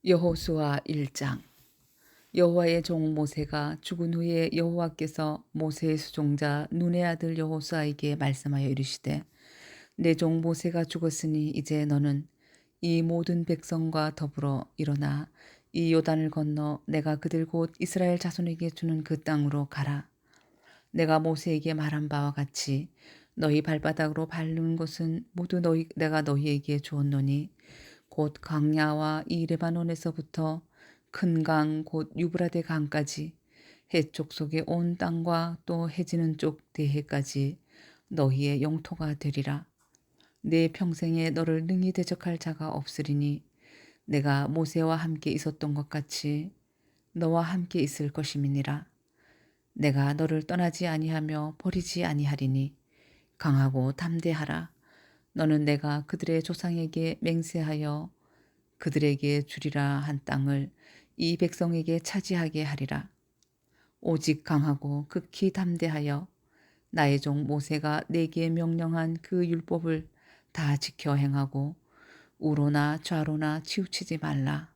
여호수아 1장. 여호와의 종 모세가 죽은 후에 여호와께서 모세의 수종자 눈의 아들 여호수아에게 말씀하여 이르시되, 내 종 모세가 죽었으니 이제 너는 이 모든 백성과 더불어 일어나 이 요단을 건너 내가 그들 곧 이스라엘 자손에게 주는 그 땅으로 가라. 내가 모세에게 말한 바와 같이 너희 발바닥으로 밟는 곳은 모두 내가 너희에게 주었노니 곧 광야와 이 레바논에서부터 큰 강 곧 유브라데 강까지 해쪽 속의 온 땅과 또 해지는 쪽 대해까지 너희의 영토가 되리라. 내 평생에 너를 능히 대적할 자가 없으리니 내가 모세와 함께 있었던 것 같이 너와 함께 있을 것임이니라. 내가 너를 떠나지 아니하며 버리지 아니하리니 강하고 담대하라. 너는 내가 그들의 조상에게 맹세하여 그들에게 주리라 한 땅을 이 백성에게 차지하게 하리라. 오직 강하고 극히 담대하여 나의 종 모세가 내게 명령한 그 율법을 다 지켜 행하고 우로나 좌로나 치우치지 말라.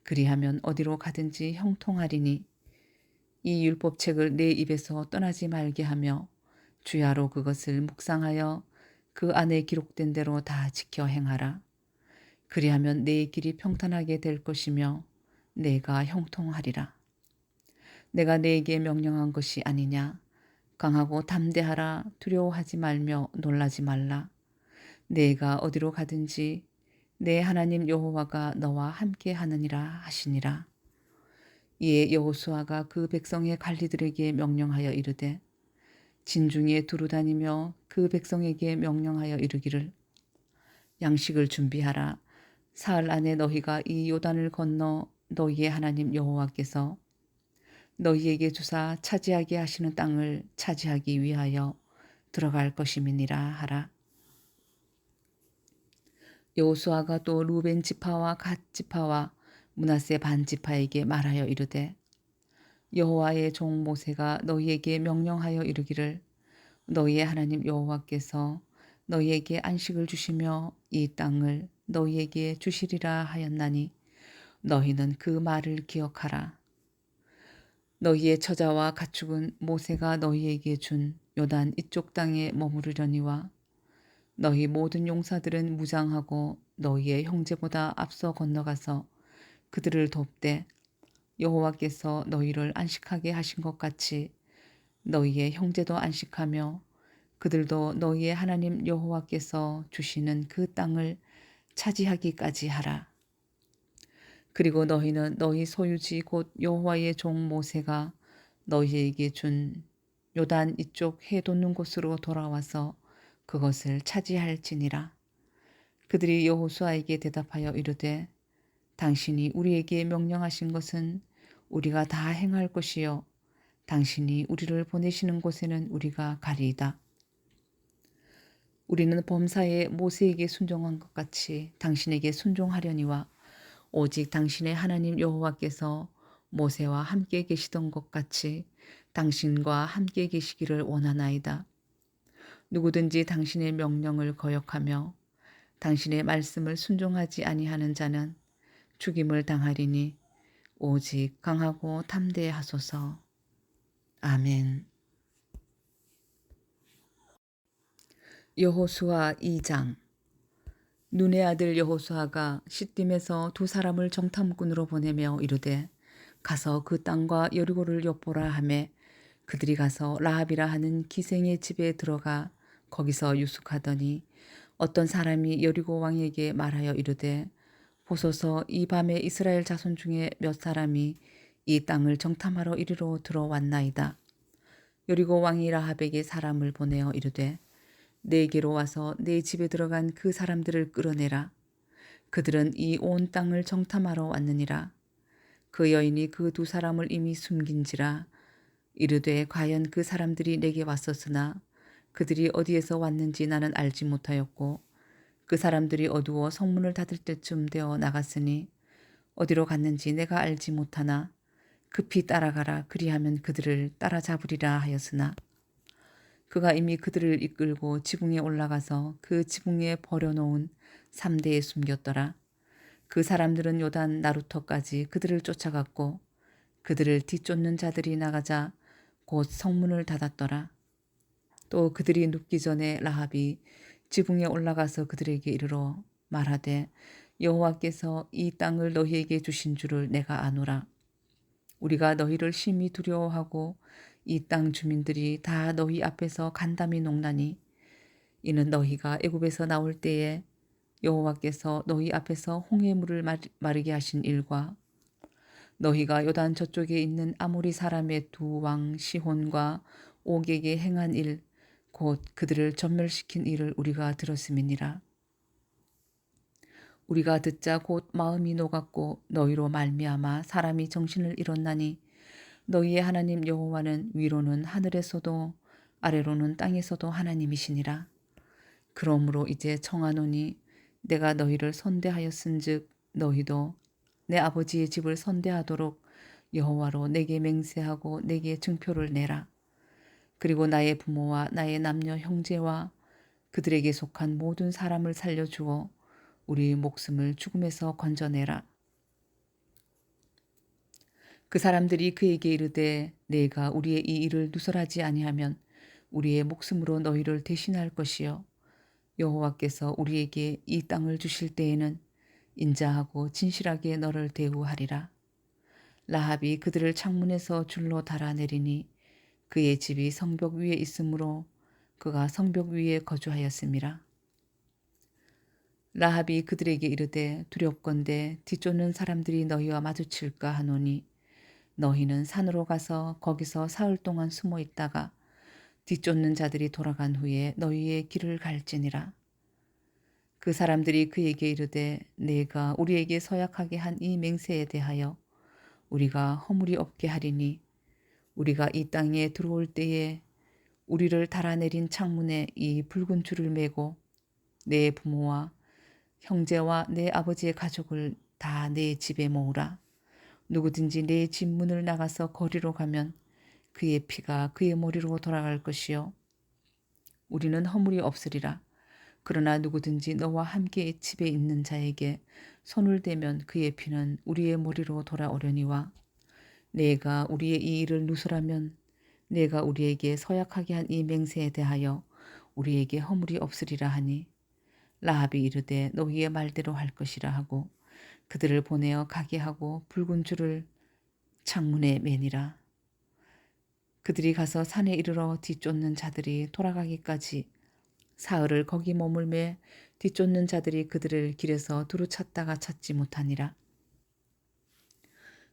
그리하면 어디로 가든지 형통하리니 이 율법책을 내 입에서 떠나지 말게 하며 주야로 그것을 묵상하여 그 안에 기록된 대로 다 지켜 행하라. 그리하면 내 길이 평탄하게 될 것이며 내가 형통하리라. 내가 네게 명령한 것이 아니냐. 강하고 담대하라. 두려워하지 말며 놀라지 말라. 내가 어디로 가든지 내 하나님 여호와가 너와 함께 하느니라 하시니라. 이에 여호수아가 그 백성의 관리들에게 명령하여 이르되, 진중에 두루 다니며 그 백성에게 명령하여 이르기를, 양식을 준비하라. 사흘 안에 너희가 이 요단을 건너 너희의 하나님 여호와께서 너희에게 주사 차지하게 하시는 땅을 차지하기 위하여 들어갈 것임이니라 하라. 여호수아가 또 루벤 지파와 갓 지파와 므낫세 반 지파에게 말하여 이르되, 여호와의 종 모세가 너희에게 명령하여 이르기를, 너희의 하나님 여호와께서 너희에게 안식을 주시며 이 땅을 너희에게 주시리라 하였나니 너희는 그 말을 기억하라. 너희의 처자와 가축은 모세가 너희에게 준 요단 이쪽 땅에 머무르려니와 너희 모든 용사들은 무장하고 너희의 형제보다 앞서 건너가서 그들을 돕되 여호와께서 너희를 안식하게 하신 것 같이 너희의 형제도 안식하며 그들도 너희의 하나님 여호와께서 주시는 그 땅을 차지하기까지 하라. 그리고 너희는 너희 소유지 곧 여호와의 종 모세가 너희에게 준 요단 이쪽 해 돋는 곳으로 돌아와서 그것을 차지할지니라. 그들이 여호수아에게 대답하여 이르되, 당신이 우리에게 명령하신 것은 우리가 다 행할 것이요 당신이 우리를 보내시는 곳에는 우리가 가리이다. 우리는 범사에 모세에게 순종한 것 같이 당신에게 순종하려니와 오직 당신의 하나님 여호와께서 모세와 함께 계시던 것 같이 당신과 함께 계시기를 원하나이다. 누구든지 당신의 명령을 거역하며 당신의 말씀을 순종하지 아니하는 자는 죽임을 당하리니 오직 강하고 담대하소서. 아멘. 여호수아 2장. 눈의 아들 여호수아가 시딤에서 두 사람을 정탐꾼으로 보내며 이르되, 가서 그 땅과 여리고를 엿보라 하매 그들이 가서 라합이라 하는 기생의 집에 들어가 거기서 유숙하더니 어떤 사람이 여리고 왕에게 말하여 이르되, 보소서, 이 밤에 이스라엘 자손 중에 몇 사람이 이 땅을 정탐하러 이리로 들어왔나이다. 여리고 왕이 라합에게 사람을 보내어 이르되, 내게로 와서 내 집에 들어간 그 사람들을 끌어내라. 그들은 이 온 땅을 정탐하러 왔느니라. 그 여인이 그 두 사람을 이미 숨긴지라. 이르되, 과연 그 사람들이 내게 왔었으나 그들이 어디에서 왔는지 나는 알지 못하였고 그 사람들이 어두워 성문을 닫을 때쯤 되어 나갔으니 어디로 갔는지 내가 알지 못하나 급히 따라가라. 그리하면 그들을 따라잡으리라 하였으나 그가 이미 그들을 이끌고 지붕에 올라가서 그 지붕에 버려놓은 삼대에 숨겼더라. 그 사람들은 요단 나루터까지 그들을 쫓아갔고 그들을 뒤쫓는 자들이 나가자 곧 성문을 닫았더라. 또 그들이 눕기 전에 라합이 지붕에 올라가서 그들에게 이르러 말하되 여호와께서 이 땅을 너희에게 주신 줄을 내가 아노라. 우리가 너희를 심히 두려워하고 이 땅 주민들이 다 너희 앞에서 간담이 녹나니 이는 너희가 애굽에서 나올 때에 여호와께서 너희 앞에서 홍해물을 마르게 하신 일과 너희가 요단 저쪽에 있는 아모리 사람의 두 왕 시혼과 옥에게 행한 일 곧 그들을 전멸시킨 일을 우리가 들었음이니라. 우리가 듣자 곧 마음이 녹았고 너희로 말미암아 사람이 정신을 잃었나니 너희의 하나님 여호와는 위로는 하늘에서도 아래로는 땅에서도 하나님이시니라. 그러므로 이제 청하노니 내가 너희를 선대하였은즉 너희도 내 아버지의 집을 선대하도록 여호와로 내게 맹세하고 내게 증표를 내라. 그리고 나의 부모와 나의 남녀 형제와 그들에게 속한 모든 사람을 살려주어 우리 목숨을 죽음에서 건져내라. 그 사람들이 그에게 이르되 내가 우리의 이 일을 누설하지 아니하면 우리의 목숨으로 너희를 대신할 것이요 여호와께서 우리에게 이 땅을 주실 때에는 인자하고 진실하게 너를 대우하리라. 라합이 그들을 창문에서 줄로 달아내리니 그의 집이 성벽 위에 있으므로 그가 성벽 위에 거주하였음이라. 라합이 그들에게 이르되 두렵건대 뒤쫓는 사람들이 너희와 마주칠까 하노니 너희는 산으로 가서 거기서 사흘 동안 숨어 있다가 뒤쫓는 자들이 돌아간 후에 너희의 길을 갈지니라. 그 사람들이 그에게 이르되 내가 우리에게 서약하게 한 이 맹세에 대하여 우리가 허물이 없게 하리니 우리가 이 땅에 들어올 때에 우리를 달아내린 창문에 이 붉은 줄을 매고 내 부모와 형제와 내 아버지의 가족을 다 내 집에 모으라. 누구든지 내 집 문을 나가서 거리로 가면 그의 피가 그의 머리로 돌아갈 것이요 우리는 허물이 없으리라. 그러나 누구든지 너와 함께 집에 있는 자에게 손을 대면 그의 피는 우리의 머리로 돌아오려니와 내가 우리의 이 일을 누설하면 내가 우리에게 서약하게 한 이 맹세에 대하여 우리에게 허물이 없으리라 하니 라합이 이르되 너희의 말대로 할 것이라 하고 그들을 보내어 가게 하고 붉은 줄을 창문에 매니라. 그들이 가서 산에 이르러 뒤쫓는 자들이 돌아가기까지 사흘을 거기 머물매 뒤쫓는 자들이 그들을 길에서 두루 찾다가 찾지 못하니라.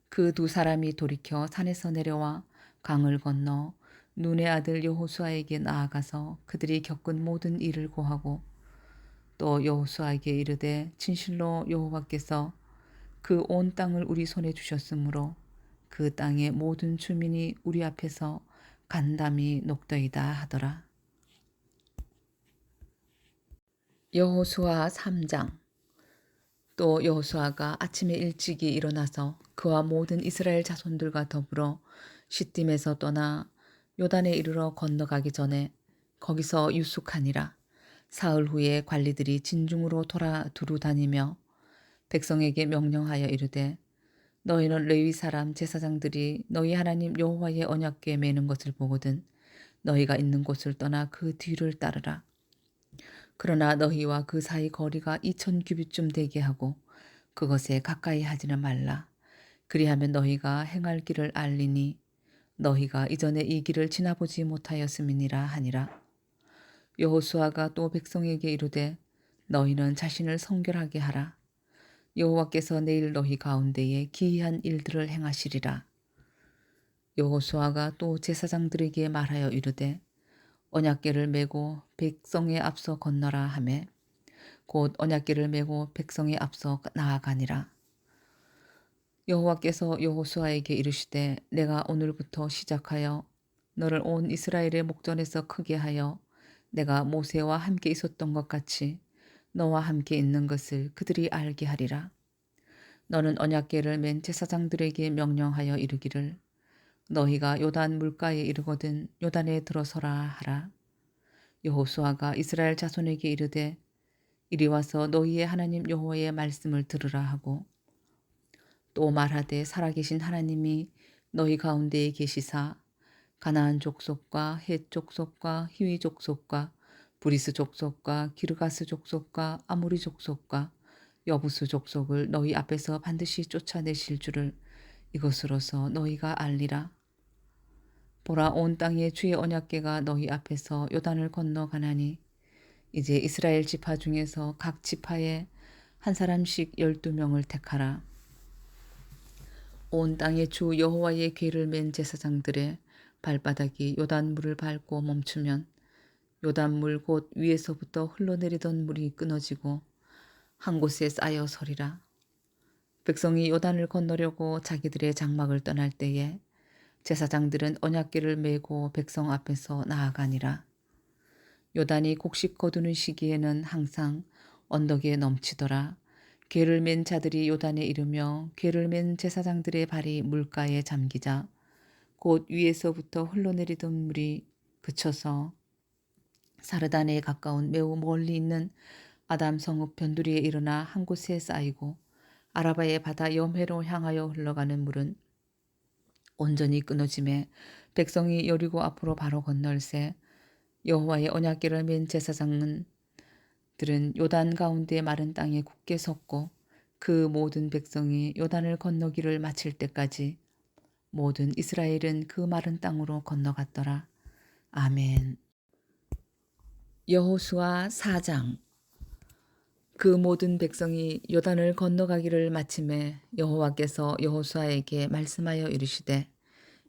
그 두 사람이 돌이켜 산에서 내려와 강을 건너 눈의 아들 여호수아에게 나아가서 그들이 겪은 모든 일을 고하고 또 여호수아에게 이르되 진실로 여호와께서 그 온 땅을 우리 손에 주셨으므로 그 땅의 모든 주민이 우리 앞에서 간담이 녹더이다 하더라. 여호수아 3장. 또 여호수아가 아침에 일찍이 일어나서 그와 모든 이스라엘 자손들과 더불어 시딤에서 떠나 요단에 이르러 건너가기 전에 거기서 유숙하니라. 사흘 후에 관리들이 진중으로 돌아 두루 다니며 백성에게 명령하여 이르되 너희는 레위 사람 제사장들이 너희 하나님 여호와의 언약궤 매는 것을 보거든 너희가 있는 곳을 떠나 그 뒤를 따르라. 그러나 너희와 그 사이 거리가 2000규빗쯤 되게 하고 그것에 가까이 하지는 말라. 그리하면 너희가 행할 길을 알리니 너희가 이전에 이 길을 지나보지 못하였음이니라 하니라. 여호수아가 또 백성에게 이르되 너희는 자신을 성결하게 하라. 여호와께서 내일 너희 가운데에 기이한 일들을 행하시리라. 여호수아가 또 제사장들에게 말하여 이르되 언약궤를 메고 백성의 앞서 건너라 하매 곧 언약궤를 메고 백성의 앞서 나아가니라. 여호와께서 여호수아에게 이르시되 내가 오늘부터 시작하여 너를 온 이스라엘의 목전에서 크게 하여 내가 모세와 함께 있었던 것 같이 너와 함께 있는 것을 그들이 알게 하리라. 너는 언약궤를 맨 제사장들에게 명령하여 이르기를 너희가 요단 물가에 이르거든 요단에 들어서라 하라. 여호수아가 이스라엘 자손에게 이르되 이리 와서 너희의 하나님 여호와의 말씀을 들으라 하고 또 말하되 살아계신 하나님이 너희 가운데에 계시사 가나안 족속과 헷 족속과 히위 족속과 브리스 족속과 기르가스 족속과 아모리 족속과 여부스 족속을 너희 앞에서 반드시 쫓아내실 줄을 이것으로서 너희가 알리라. 보라, 온 땅에 주의 언약궤가 너희 앞에서 요단을 건너가나니 이제 이스라엘 지파 중에서 각 지파에 한 사람씩 12명을 택하라. 온 땅에 주 여호와의 궤를 맨 제사장들의 발바닥이 요단물을 밟고 멈추면 요단물 곧 위에서부터 흘러내리던 물이 끊어지고 한 곳에 쌓여 서리라. 백성이 요단을 건너려고 자기들의 장막을 떠날 때에 제사장들은 언약궤를 메고 백성 앞에서 나아가니라. 요단이 곡식 거두는 시기에는 항상 언덕에 넘치더라. 궤를 맨 자들이 요단에 이르며 궤를 맨 제사장들의 발이 물가에 잠기자 곧 위에서부터 흘러내리던 물이 그쳐서 사르단에 가까운 매우 멀리 있는 아담 성읍 변두리에 일어나 한 곳에 쌓이고 아라바의 바다 염해로 향하여 흘러가는 물은 온전히 끊어짐에 백성이 여리고 앞으로 바로 건널새 여호와의 언약궤를 맨 제사장들은 요단 가운데 마른 땅에 굳게 섰고 그 모든 백성이 요단을 건너기를 마칠 때까지 모든 이스라엘은 그 마른 땅으로 건너갔더라. 아멘. 여호수아 4장. 그 모든 백성이 요단을 건너가기를 마침에 여호와께서 여호수아에게 말씀하여 이르시되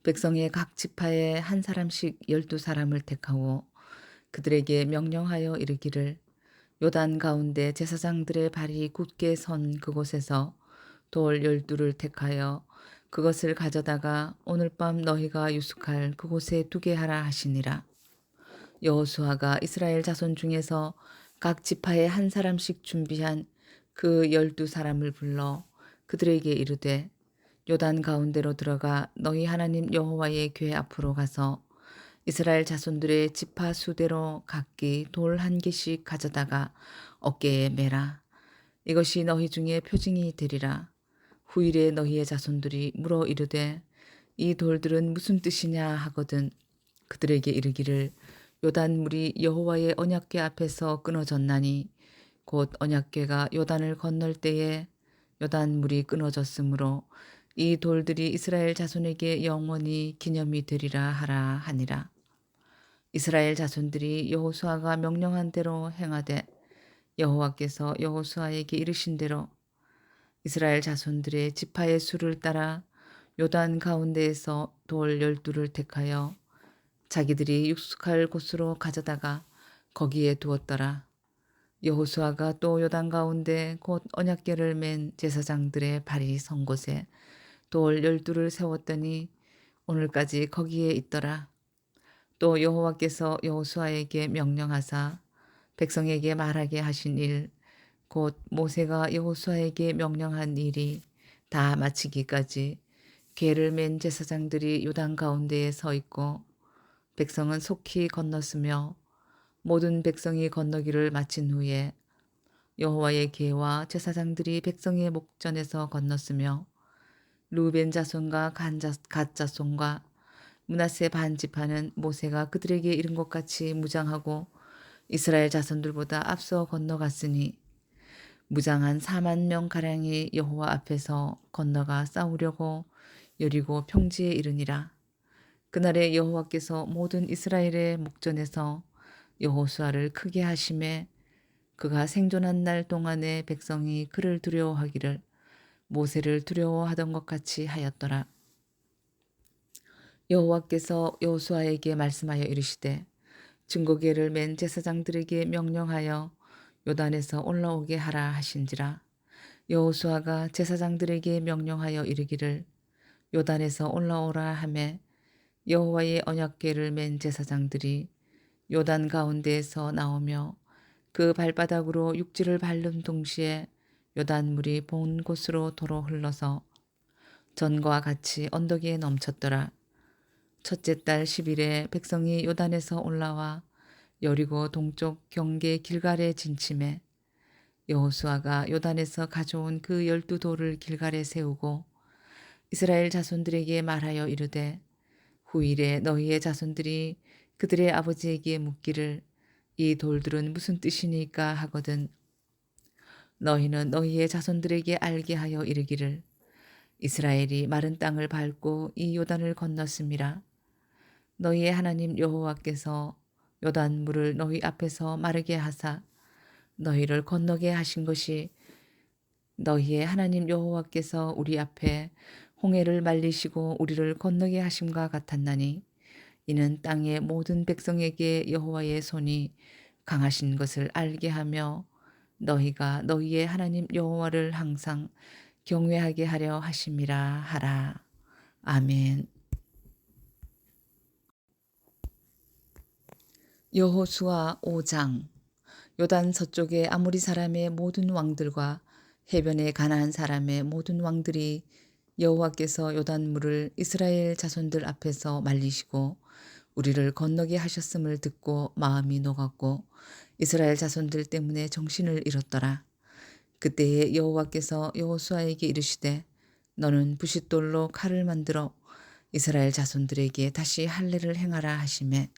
백성의 각 지파에 한 사람씩 12사람을 택하고 그들에게 명령하여 이르기를 요단 가운데 제사장들의 발이 굳게 선 그곳에서 돌 12를 택하여 그것을 가져다가 오늘 밤 너희가 유숙할 그곳에 두게 하라 하시니라. 여호수아가 이스라엘 자손 중에서 각 지파에 한 사람씩 준비한 그 12사람을 불러 그들에게 이르되 요단 가운데로 들어가 너희 하나님 여호와의 궤 앞으로 가서 이스라엘 자손들의 지파 수대로 각기 돌 한 개씩 가져다가 어깨에 매라. 이것이 너희 중에 표징이 되리라. 후일에 너희의 자손들이 물어 이르되 이 돌들은 무슨 뜻이냐 하거든 그들에게 이르기를 요단물이 여호와의 언약궤 앞에서 끊어졌나니 곧 언약궤가 요단을 건널 때에 요단물이 끊어졌으므로 이 돌들이 이스라엘 자손에게 영원히 기념이 되리라 하라 하니라. 이스라엘 자손들이 여호수아가 명령한 대로 행하되 여호와께서 여호수아에게 이르신 대로 이스라엘 자손들의 지파의 수를 따라 요단 가운데에서 돌 12를 택하여 자기들이 육숙할 곳으로 가져다가 거기에 두었더라. 여호수아가 또 요단 가운데 곧 언약궤를 맨 제사장들의 발이 선 곳에 돌 12를 세웠더니 오늘까지 거기에 있더라. 또 여호와께서 여호수아에게 명령하사 백성에게 말하게 하신 일 곧 모세가 여호수아에게 명령한 일이 다 마치기까지 궤를 맨 제사장들이 요단 가운데에 서 있고 백성은 속히 건넜으며 모든 백성이 건너기를 마친 후에 여호와의 궤와 제사장들이 백성의 목전에서 건넜으며 루벤 자손과 갓 자손과 므낫세 반 지파는 모세가 그들에게 이른 것 같이 무장하고 이스라엘 자손들보다 앞서 건너갔으니 무장한 4만 명 가량이 여호와 앞에서 건너가 싸우려고 여리고 평지에 이르니라. 그날에 여호와께서 모든 이스라엘의 목전에서 여호수아를 크게 하심에 그가 생존한 날 동안에 백성이 그를 두려워하기를 모세를 두려워하던 것 같이 하였더라. 여호와께서 여호수아에게 말씀하여 이르시되 증거궤를 맨 제사장들에게 명령하여 요단에서 올라오게 하라 하신지라. 여호수아가 제사장들에게 명령하여 이르기를 요단에서 올라오라 하매 여호와의 언약궤를 맨 제사장들이 요단 가운데에서 나오며 그 발바닥으로 육지를 밟는 동시에 요단물이 본 곳으로 도로 흘러서 전과 같이 언덕에 넘쳤더라. 첫째 달 10일에 백성이 요단에서 올라와 여리고 동쪽 경계 길갈에 진침해 여호수아가 요단에서 가져온 그 12돌을 길갈에 세우고 이스라엘 자손들에게 말하여 이르되 후일에 너희의 자손들이 그들의 아버지에게 묻기를 이 돌들은 무슨 뜻이니까 하거든 너희는 너희의 자손들에게 알게 하여 이르기를 이스라엘이 마른 땅을 밟고 이 요단을 건넜음이라 너희의 하나님 여호와께서 요단 물을 너희 앞에서 마르게 하사 너희를 건너게 하신 것이 너희의 하나님 여호와께서 우리 앞에 홍해를 말리시고 우리를 건너게 하심과 같았나니 이는 땅의 모든 백성에게 여호와의 손이 강하신 것을 알게 하며 너희가 너희의 하나님 여호와를 항상 경외하게 하려 하심이라 하라. 아멘. 여호수아 5장. 요단 서쪽의 아모리 사람의 모든 왕들과 해변의 가나안 사람의 모든 왕들이 여호와께서 요단 물을 이스라엘 자손들 앞에서 말리시고 우리를 건너게 하셨음을 듣고 마음이 녹았고 이스라엘 자손들 때문에 정신을 잃었더라. 그때에 여호와께서 여호수아에게 이르시되 너는 부싯돌로 칼을 만들어 이스라엘 자손들에게 다시 할례를 행하라 하시매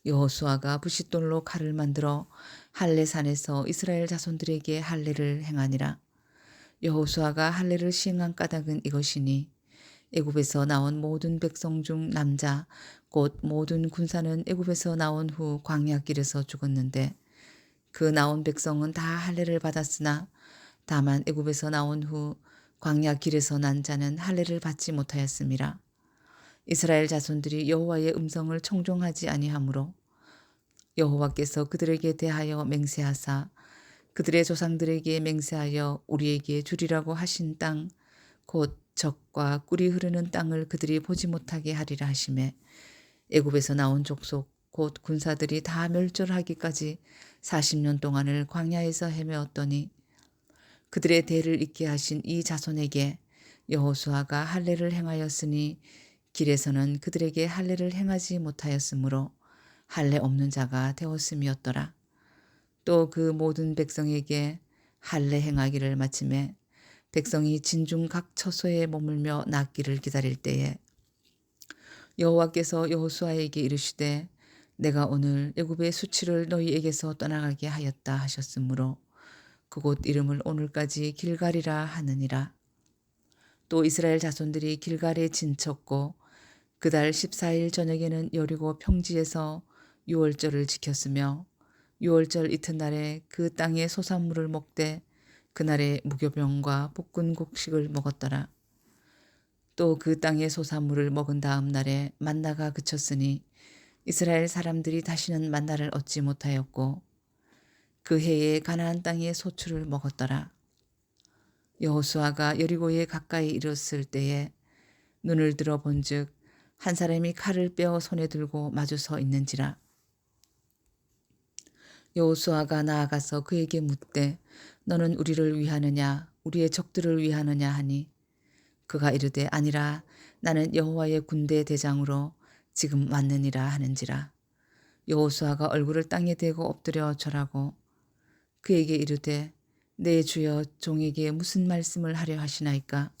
여호수아가 부싯돌로 칼을 만들어 할례산에서 이스라엘 자손들에게 할례를 행하니라. 여호수아가 할례를 시행한 까닭은 이것이니 애굽에서 나온 모든 백성 중 남자 곧 모든 군사는 애굽에서 나온 후 광야길에서 죽었는데 그 나온 백성은 다 할례를 받았으나 다만 애굽에서 나온 후 광야길에서 난 자는 할례를 받지 못하였음이라. 이스라엘 자손들이 여호와의 음성을 청종하지 아니하므로 여호와께서 그들에게 대하여 맹세하사 그들의 조상들에게 맹세하여 우리에게 주리라고 하신 땅 곧 적과 꿀이 흐르는 땅을 그들이 보지 못하게 하리라 하시매 애굽에서 나온 족속 곧 군사들이 다 멸절하기까지 40년 동안을 광야에서 헤매었더니 그들의 대를 잇게 하신 이 자손에게 여호수아가 할례를 행하였으니 길에서는 그들에게 할례를 행하지 못하였으므로 할례 없는 자가 되었음이었더라. 또 그 모든 백성에게 할례 행하기를 마침에 백성이 진중 각 처소에 머물며 낫기를 기다릴 때에 여호와께서 여호수아에게 이르시되 내가 오늘 애굽의 수치를 너희에게서 떠나가게 하였다 하셨으므로 그곳 이름을 오늘까지 길갈이라 하느니라. 또 이스라엘 자손들이 길갈에 진쳤고 그달 14일 저녁에는 여리고 평지에서 유월절을 지켰으며 유월절 이튿날에 그 땅의 소산물을 먹되 그날에 무교병과 볶은 곡식을 먹었더라. 또 그 땅의 소산물을 먹은 다음 날에 만나가 그쳤으니 이스라엘 사람들이 다시는 만나를 얻지 못하였고 그 해에 가나안 땅의 소출을 먹었더라. 여호수아가 여리고에 가까이 이르렀을 때에 눈을 들어 본즉 한 사람이 칼을 빼어 손에 들고 마주 서 있는지라. 여호수아가 나아가서 그에게 묻되 너는 우리를 위하느냐 우리의 적들을 위하느냐 하니 그가 이르되 아니라 나는 여호와의 군대 대장으로 지금 왔느니라 하는지라. 여호수아가 얼굴을 땅에 대고 엎드려 절하고 그에게 이르되 내 주여 종에게 무슨 말씀을 하려 하시나이까.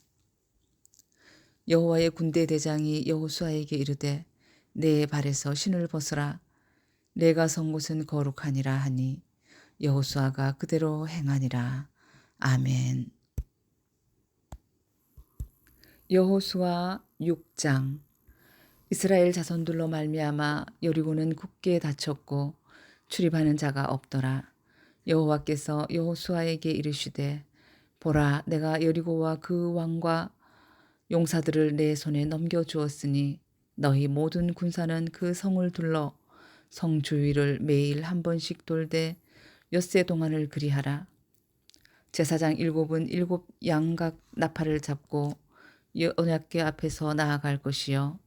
여호와의 군대 대장이 여호수아에게 이르되 내 발에서 신을 벗으라 내가 선 곳은 거룩하니라 하니 여호수아가 그대로 행하니라. 아멘. 여호수아 6장. 이스라엘 자손들로 말미암아 여리고는 굳게 닫혔고 출입하는 자가 없더라. 여호와께서 여호수아에게 이르시되 보라 내가 여리고와 그 왕과 용사들을 내 손에 넘겨주었으니 너희 모든 군사는 그 성을 둘러 성 주위를 매일 한 번씩 돌되 엿새 동안을 그리하라. 제사장 7은 7양각 나팔을 잡고 언약궤 앞에서 나아갈 것이요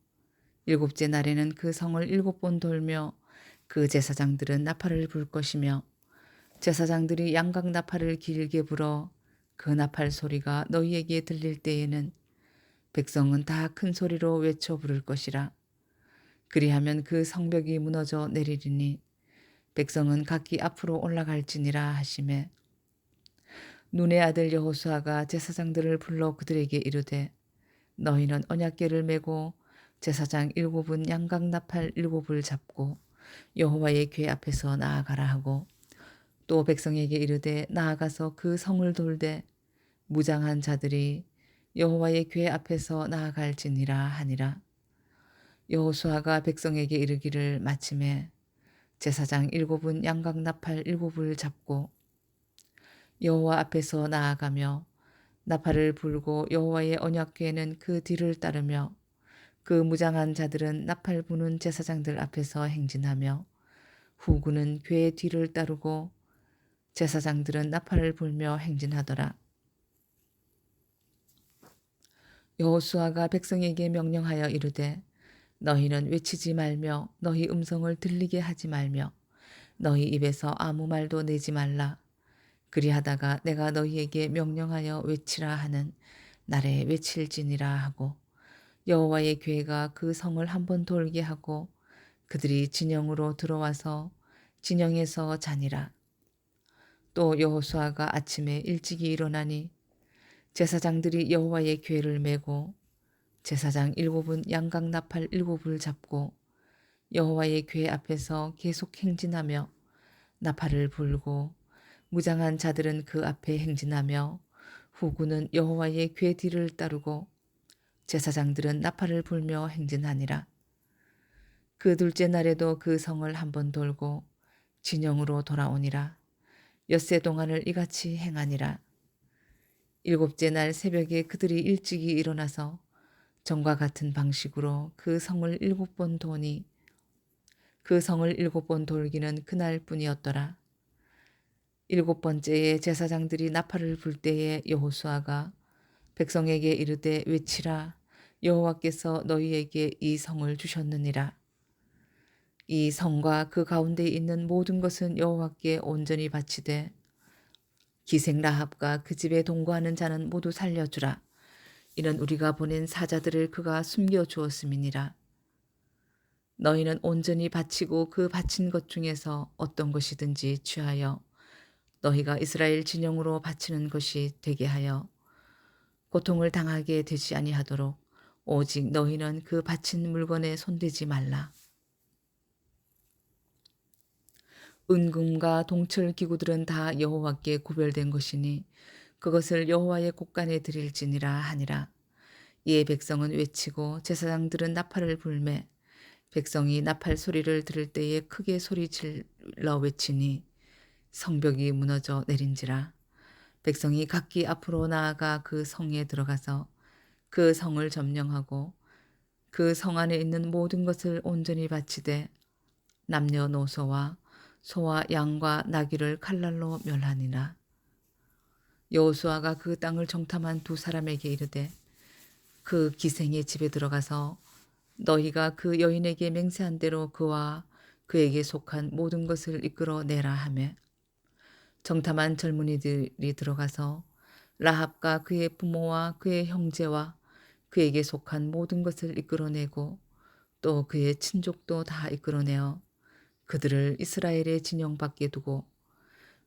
7째 날에는 그 성을 7번 돌며 그 제사장들은 나팔을 불 것이며 제사장들이 양각 나팔을 길게 불어 그 나팔 소리가 너희에게 들릴 때에는 백성은 다 큰 소리로 외쳐 부를 것이라. 그리하면 그 성벽이 무너져 내리리니 백성은 각기 앞으로 올라갈지니라 하시매 눈의 아들 여호수아가 제사장들을 불러 그들에게 이르되 너희는 언약궤를 메고 제사장 7은 양각 나팔 7을 잡고 여호와의 궤 앞에서 나아가라 하고 또 백성에게 이르되 나아가서 그 성을 돌되 무장한 자들이 여호와의 궤 앞에서 나아갈지니라 하니라. 여호수아가 백성에게 이르기를 마침에 제사장 7은 양각 나팔 7을 잡고 여호와 앞에서 나아가며 나팔을 불고 여호와의 언약궤는 그 뒤를 따르며 그 무장한 자들은 나팔 부는 제사장들 앞에서 행진하며 후군은 궤의 뒤를 따르고 제사장들은 나팔을 불며 행진하더라. 여호수아가 백성에게 명령하여 이르되 너희는 외치지 말며 너희 음성을 들리게 하지 말며 너희 입에서 아무 말도 내지 말라. 그리하다가 내가 너희에게 명령하여 외치라 하는 날에 외칠지니라 하고 여호와의 궤가 그 성을 한번 돌게 하고 그들이 진영으로 들어와서 진영에서 자니라. 또 여호수아가 아침에 일찍이 일어나니 제사장들이 여호와의 궤를 메고 제사장 7은 양각 나팔 7을 잡고 여호와의 궤 앞에서 계속 행진하며 나팔을 불고 무장한 자들은 그 앞에 행진하며 후군은 여호와의 궤 뒤를 따르고 제사장들은 나팔을 불며 행진하니라. 그 둘째 날에도 그 성을 한번 돌고 진영으로 돌아오니라. 엿새 동안을 이같이 행하니라. 일곱째 날 새벽에 그들이 일찍이 일어나서 전과 같은 방식으로 그 성을 7번 도니 그 성을 7번 돌기는 그날 뿐이었더라. 7번째에 제사장들이 나팔을 불 때에 여호수아가 백성에게 이르되 외치라. 여호와께서 너희에게 이 성을 주셨느니라. 이 성과 그 가운데 있는 모든 것은 여호와께 온전히 바치되 기생 라합과 그 집에 동거하는 자는 모두 살려주라. 이는 우리가 보낸 사자들을 그가 숨겨 주었음이니라. 너희는 온전히 바치고 그 바친 것 중에서 어떤 것이든지 취하여 너희가 이스라엘 진영으로 바치는 것이 되게 하여 고통을 당하게 되지 아니하도록 오직 너희는 그 바친 물건에 손대지 말라. 은금과 동철 기구들은 다 여호와께 구별된 것이니 그것을 여호와의 곳간에 드릴지니라 하니라. 이에 백성은 외치고 제사장들은 나팔을 불매 백성이 나팔 소리를 들을 때에 크게 소리질러 외치니 성벽이 무너져 내린지라. 백성이 각기 앞으로 나아가 그 성에 들어가서 그 성을 점령하고 그 성 안에 있는 모든 것을 온전히 바치되 남녀노소와 소와 양과 나귀를 칼날로 멸하니라. 여호수아가 그 땅을 정탐한 두 사람에게 이르되 그 기생의 집에 들어가서 너희가 그 여인에게 맹세한 대로 그와 그에게 속한 모든 것을 이끌어내라 하며 정탐한 젊은이들이 들어가서 라합과 그의 부모와 그의 형제와 그에게 속한 모든 것을 이끌어내고 또 그의 친족도 다 이끌어내어 그들을 이스라엘의 진영 밖에 두고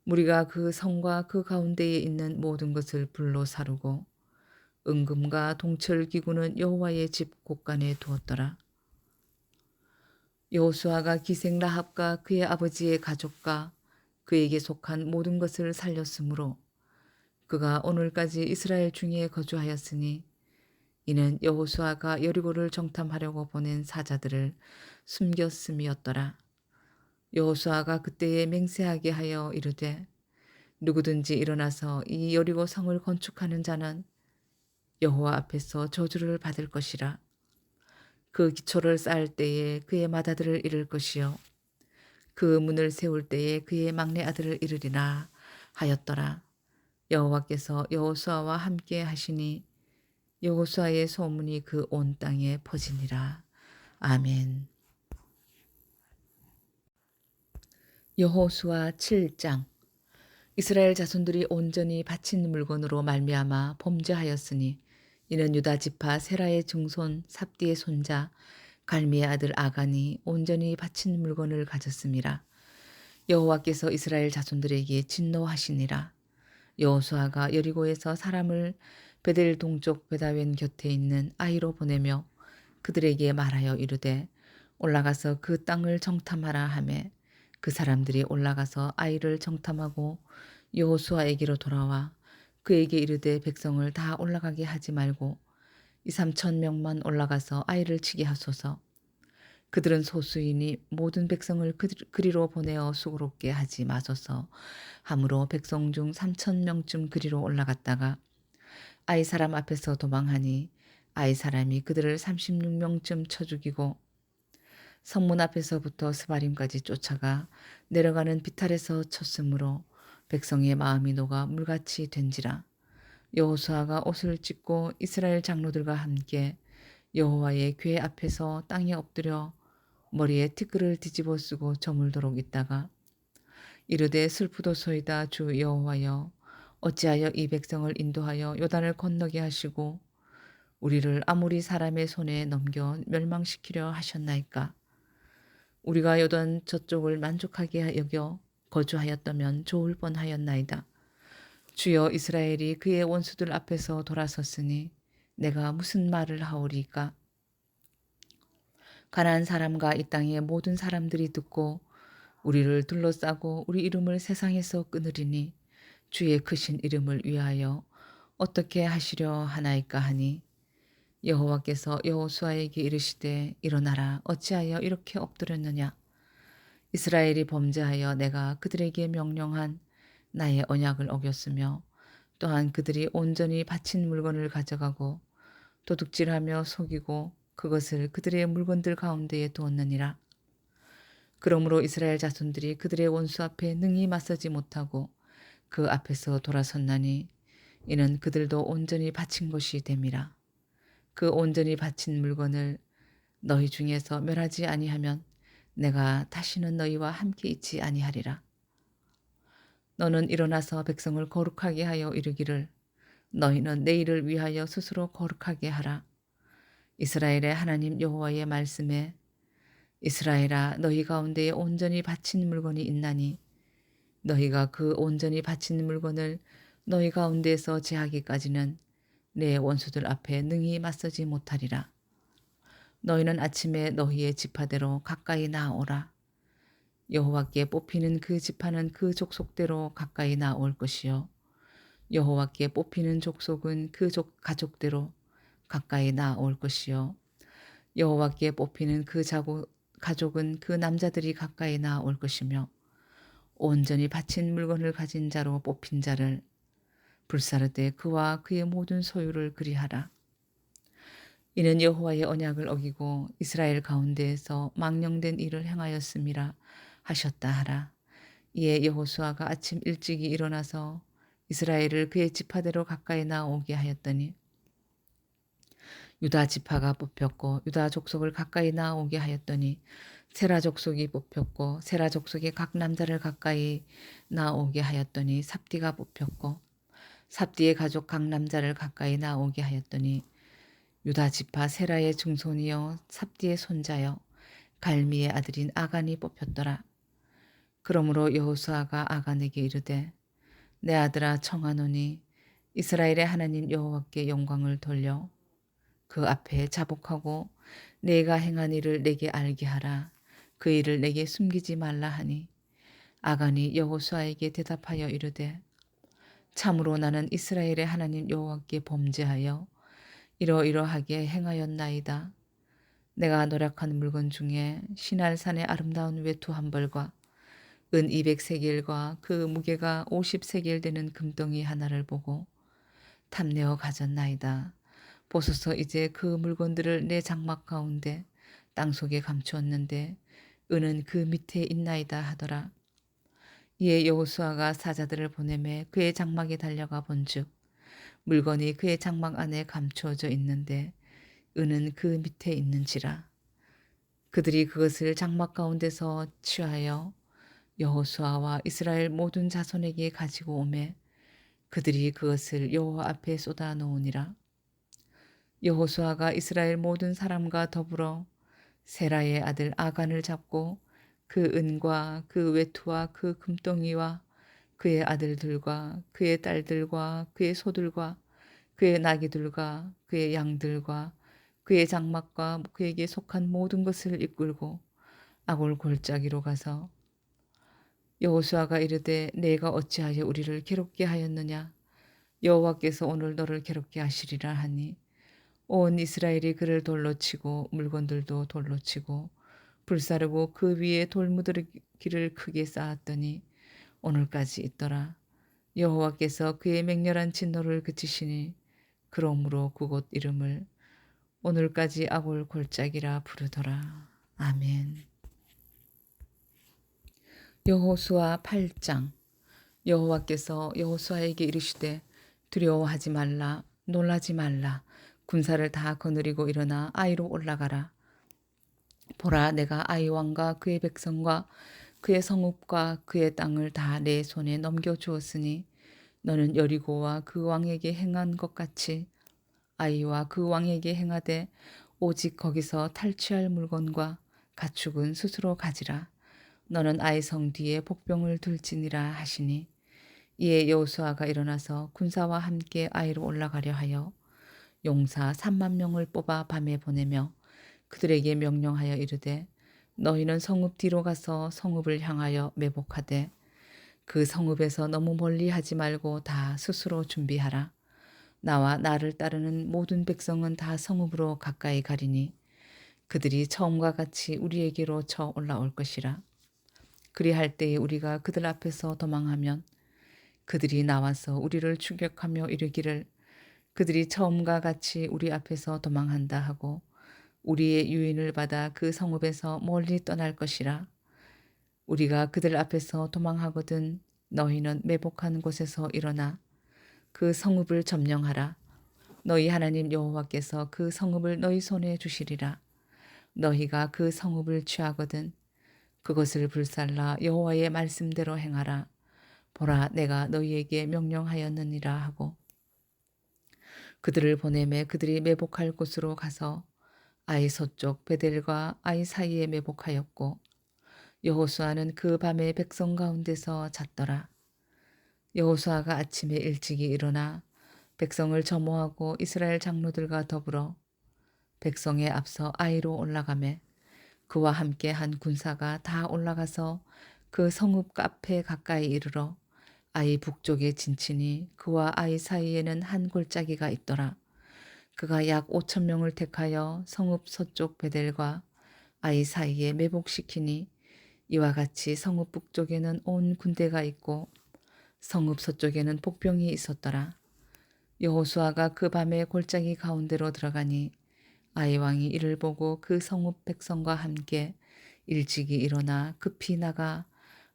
무리가 그 성과 그 가운데에 있는 모든 것을 불로 사르고 은금과 동철 기구는 여호와의 집 곳간에 두었더라. 여호수아가 기생 라합과 그의 아버지의 가족과 그에게 속한 모든 것을 살렸으므로 그가 오늘까지 이스라엘 중에 거주하였으니 이는 여호수아가 여리고를 정탐하려고 보낸 사자들을 숨겼음이었더라. 여호수아가 그때에 맹세하게 하여 이르되 누구든지 일어나서 이 여리고 성을 건축하는 자는 여호와 앞에서 저주를 받을 것이라. 그 기초를 쌓을 때에 그의 맏아들을 잃을 것이요 그 문을 세울 때에 그의 막내 아들을 잃으리라 하였더라. 여호와께서 여호수아와 함께 하시니 여호수아의 소문이 그 온 땅에 퍼지니라. 아멘. 여호수아 7장. 이스라엘 자손들이 온전히 바친 물건으로 말미암아 범죄하였으니 이는 유다 지파 세라의 증손 삽디의 손자 갈미의 아들 아간이 온전히 바친 물건을 가졌음이라. 여호와께서 이스라엘 자손들에게 진노하시니라. 여호수아가 여리고에서 사람을 베델 동쪽 베다웬 곁에 있는 아이로 보내며 그들에게 말하여 이르되 올라가서 그 땅을 정탐하라 하매 그 사람들이 올라가서 아이를 정탐하고 여호수아에게로 돌아와 그에게 이르되 백성을 다 올라가게 하지 말고 2~3천 명만 올라가서 아이를 치게 하소서. 그들은 소수이니 모든 백성을 그리로 보내어 수고롭게 하지 마소서. 함으로 백성 중 3,000명쯤 그리로 올라갔다가 아이 사람 앞에서 도망하니 아이 사람이 그들을 36명쯤 쳐 죽이고 성문 앞에서부터 스바림까지 쫓아가 내려가는 비탈에서 쳤으므로 백성의 마음이 녹아 물같이 된지라. 여호수아가 옷을 찢고 이스라엘 장로들과 함께 여호와의 궤 앞에서 땅에 엎드려 머리에 티끌을 뒤집어 쓰고 저물도록 있다가 이르되 슬프도소이다 주 여호와여 어찌하여 이 백성을 인도하여 요단을 건너게 하시고 우리를 아모리 사람의 손에 넘겨 멸망시키려 하셨나이까. 우리가 요단 저쪽을 만족하게 여겨 거주하였다면 좋을 뻔하였나이다. 주여 이스라엘이 그의 원수들 앞에서 돌아섰으니 내가 무슨 말을 하오리까. 가나안 사람과 이 땅의 모든 사람들이 듣고 우리를 둘러싸고 우리 이름을 세상에서 끊으리니 주의 크신 이름을 위하여 어떻게 하시려 하나이까 하니 여호와께서 여호수아에게 이르시되 일어나라 어찌하여 이렇게 엎드렸느냐. 이스라엘이 범죄하여 내가 그들에게 명령한 나의 언약을 어겼으며 또한 그들이 온전히 바친 물건을 가져가고 도둑질하며 속이고 그것을 그들의 물건들 가운데에 두었느니라. 그러므로 이스라엘 자손들이 그들의 원수 앞에 능히 맞서지 못하고 그 앞에서 돌아섰나니 이는 그들도 온전히 바친 것이 됨이라. 그 온전히 바친 물건을 너희 중에서 멸하지 아니하면 내가 다시는 너희와 함께 있지 아니하리라. 너는 일어나서 백성을 거룩하게 하여 이르기를 너희는 내일을 위하여 스스로 거룩하게 하라. 이스라엘의 하나님 여호와의 말씀에 이스라엘아 너희 가운데에 온전히 바친 물건이 있나니 너희가 그 온전히 바친 물건을 너희 가운데에서 제하기까지는 내 원수들 앞에 능히 맞서지 못하리라. 너희는 아침에 너희의 지파대로 가까이 나아오라. 여호와께 뽑히는 그 지파는 그 족속대로 가까이 나올 것이요 여호와께 뽑히는 족속은 그 가족대로 가까이 나올 것이요 여호와께 뽑히는 그 가족은 그 남자들이 가까이 나올 것이며 온전히 바친 물건을 가진 자로 뽑힌 자를 불사르되 그와 그의 모든 소유를 그리하라. 이는 여호와의 언약을 어기고 이스라엘 가운데에서 망령된 일을 행하였음이라 하셨다 하라. 이에 여호수아가 아침 일찍이 일어나서 이스라엘을 그의 지파대로 가까이 나오게 하였더니 유다 지파가 뽑혔고 유다 족속을 가까이 나오게 하였더니 세라 족속이 뽑혔고 세라 족속의 각 남자를 가까이 나오게 하였더니 삽디가 뽑혔고 삽디의 가족 각 남자를 가까이 나오게 하였더니 유다 지파 세라의 증손이요 삽디의 손자요 갈미의 아들인 아간이 뽑혔더라. 그러므로 여호수아가 아간에게 이르되 내 아들아 청하노니 이스라엘의 하나님 여호와께 영광을 돌려 그 앞에 자복하고 내가 행한 일을 내게 알게 하라. 그 일을 내게 숨기지 말라 하니 아간이 여호수아에게 대답하여 이르되 참으로 나는 이스라엘의 하나님 여호와께 범죄하여 이러이러하게 행하였나이다. 내가 노력한 물건 중에 시날산의 아름다운 외투 한 벌과 은 200세겔과 그 무게가 50세겔 되는 금덩이 하나를 보고 탐내어 가졌나이다. 보소서 이제 그 물건들을 내 장막 가운데 땅속에 감추었는데 은은 그 밑에 있나이다 하더라. 이에 여호수아가 사자들을 보내매 그의 장막에 달려가 본즉 물건이 그의 장막 안에 감추어져 있는데 은은 그 밑에 있는지라. 그들이 그것을 장막 가운데서 취하여 여호수아와 이스라엘 모든 자손에게 가지고 오매 그들이 그것을 여호와 앞에 쏟아 놓으니라. 여호수아가 이스라엘 모든 사람과 더불어 세라의 아들 아간을 잡고 그 은과 그 외투와 그 금덩이와 그의 아들들과 그의 딸들과 그의 소들과 그의 나귀들과 그의 양들과 그의 장막과 그에게 속한 모든 것을 이끌고 아골 골짜기로 가서 여호수아가 이르되 내가 어찌하여 우리를 괴롭게 하였느냐 여호와께서 오늘 너를 괴롭게 하시리라 하니 온 이스라엘이 그를 돌로 치고 물건들도 돌로 치고 불사르고 그 위에 돌무더기를 크게 쌓았더니 오늘까지 있더라. 여호와께서 그의 맹렬한 진노를 그치시니 그러므로 그곳 이름을 오늘까지 아골 골짜기라 부르더라. 아멘. 여호수아 8장. 여호와께서 여호수아에게 이르시되 두려워하지 말라 놀라지 말라 군사를 다 거느리고 일어나 아이로 올라가라. 보라 내가 아이 왕과 그의 백성과 그의 성읍과 그의 땅을 다 내 손에 넘겨 주었으니 너는 여리고와 그 왕에게 행한 것 같이 아이와 그 왕에게 행하되 오직 거기서 탈취할 물건과 가축은 스스로 가지라. 너는 아이 성 뒤에 복병을 둘지니라 하시니 이에 여호수아가 일어나서 군사와 함께 아이로 올라가려 하여 용사 3만 명을 뽑아 밤에 보내며 그들에게 명령하여 이르되 너희는 성읍 뒤로 가서 성읍을 향하여 매복하되 그 성읍에서 너무 멀리 하지 말고 다 스스로 준비하라. 나와 나를 따르는 모든 백성은 다 성읍으로 가까이 가리니 그들이 처음과 같이 우리에게로 쳐 올라올 것이라. 그리할 때에 우리가 그들 앞에서 도망하면 그들이 나와서 우리를 추격하며 이르기를 그들이 처음과 같이 우리 앞에서 도망한다 하고 우리의 유인을 받아 그 성읍에서 멀리 떠날 것이라. 우리가 그들 앞에서 도망하거든 너희는 매복한 곳에서 일어나 그 성읍을 점령하라. 너희 하나님 여호와께서 그 성읍을 너희 손에 주시리라. 너희가 그 성읍을 취하거든 그것을 불살라 여호와의 말씀대로 행하라. 보라 내가 너희에게 명령하였느니라 하고 그들을 보내매 그들이 매복할 곳으로 가서 아이 서쪽 베델과 아이 사이에 매복하였고 여호수아는 그 밤에 백성 가운데서 잤더라. 여호수아가 아침에 일찍이 일어나 백성을 점호하고 이스라엘 장로들과 더불어 백성에 앞서 아이로 올라가매 그와 함께 한 군사가 다 올라가서 그 성읍 카페 가까이 이르러 아이 북쪽에 진치니 그와 아이 사이에는 한 골짜기가 있더라. 그가 약 5천 명을 택하여 성읍 서쪽 베델과 아이 사이에 매복시키니 이와 같이 성읍 북쪽에는 온 군대가 있고 성읍 서쪽에는 복병이 있었더라. 여호수아가 그 밤에 골짜기 가운데로 들어가니 아이 왕이 이를 보고 그 성읍 백성과 함께 일찍이 일어나 급히 나가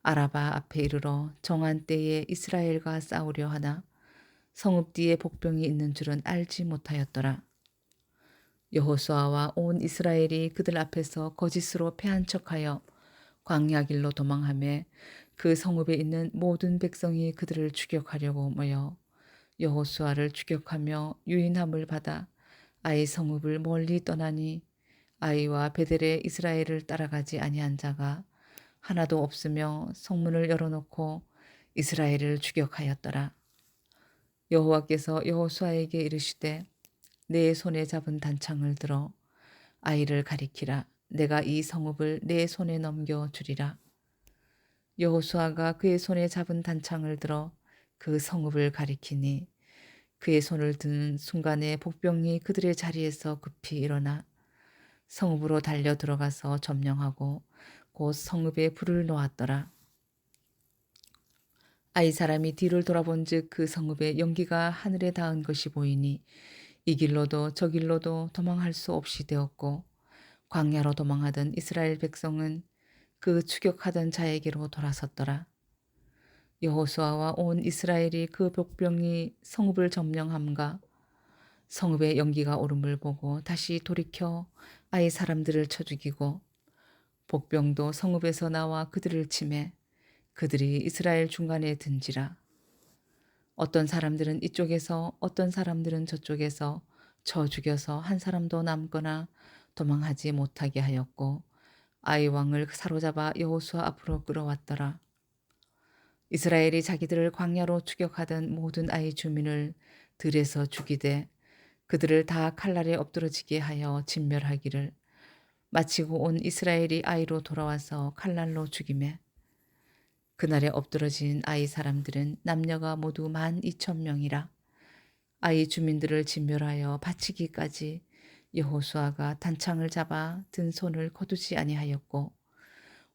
아라바 앞에 이르러 정한 때에 이스라엘과 싸우려 하나 성읍 뒤에 복병이 있는 줄은 알지 못하였더라. 여호수아와 온 이스라엘이 그들 앞에서 거짓으로 패한 척하여 광야 길로 도망하매 그 성읍에 있는 모든 백성이 그들을 추격하려고 모여 여호수아를 추격하며 유인함을 받아 아이 성읍을 멀리 떠나니 아이와 베델의 이스라엘을 따라가지 아니한 자가 하나도 없으며 성문을 열어놓고 이스라엘을 추격하였더라. 여호와께서 여호수아에게 이르시되 내 손에 잡은 단창을 들어 아이를 가리키라. 내가 이 성읍을 내 손에 넘겨 주리라. 여호수아가 그의 손에 잡은 단창을 들어 그 성읍을 가리키니 그의 손을 드는 순간에 복병이 그들의 자리에서 급히 일어나 성읍으로 달려 들어가서 점령하고 곧 성읍에 불을 놓았더라. 아이 사람이 뒤를 돌아본즉 그 성읍에 연기가 하늘에 닿은 것이 보이니 이 길로도 저 길로도 도망할 수 없이 되었고 광야로 도망하던 이스라엘 백성은 그 추격하던 자에게로 돌아섰더라. 여호수아와 온 이스라엘이 그 복병이 성읍을 점령함과 성읍에 연기가 오름을 보고 다시 돌이켜 아이 사람들을 쳐 죽이고 복병도 성읍에서 나와 그들을 치매 그들이 이스라엘 중간에 든지라. 어떤 사람들은 이쪽에서 어떤 사람들은 저쪽에서 쳐 죽여서 한 사람도 남거나 도망하지 못하게 하였고 아이 왕을 사로잡아 여호수아 앞으로 끌어왔더라. 이스라엘이 자기들을 광야로 추격하던 모든 아이 주민을 들에서 죽이되 그들을 다 칼날에 엎드러지게 하여 진멸하기를 마치고 온 이스라엘이 아이로 돌아와서 칼날로 죽이매 그날에 엎드러진 아이 사람들은 남녀가 모두 12,000명이라. 아이 주민들을 진멸하여 바치기까지 여호수아가 단창을 잡아 든 손을 거두지 아니하였고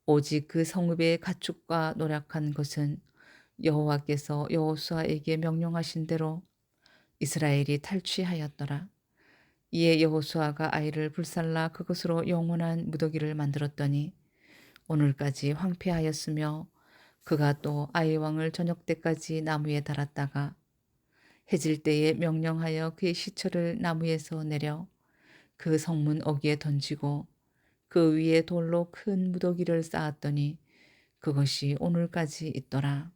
오직 그 성읍의 가축과 노력한 것은 여호와께서 여호수아에게 명령하신 대로 이스라엘이 탈취하였더라. 이에 여호수아가 아이를 불살라 그것으로 영원한 무더기를 만들었더니 오늘까지 황폐하였으며 그가 또 아이 왕을 저녁 때까지 나무에 달았다가 해질 때에 명령하여 그의 시체를 나무에서 내려 그 성문 어귀에 던지고 그 위에 돌로 큰 무더기를 쌓았더니 그것이 오늘까지 있더라.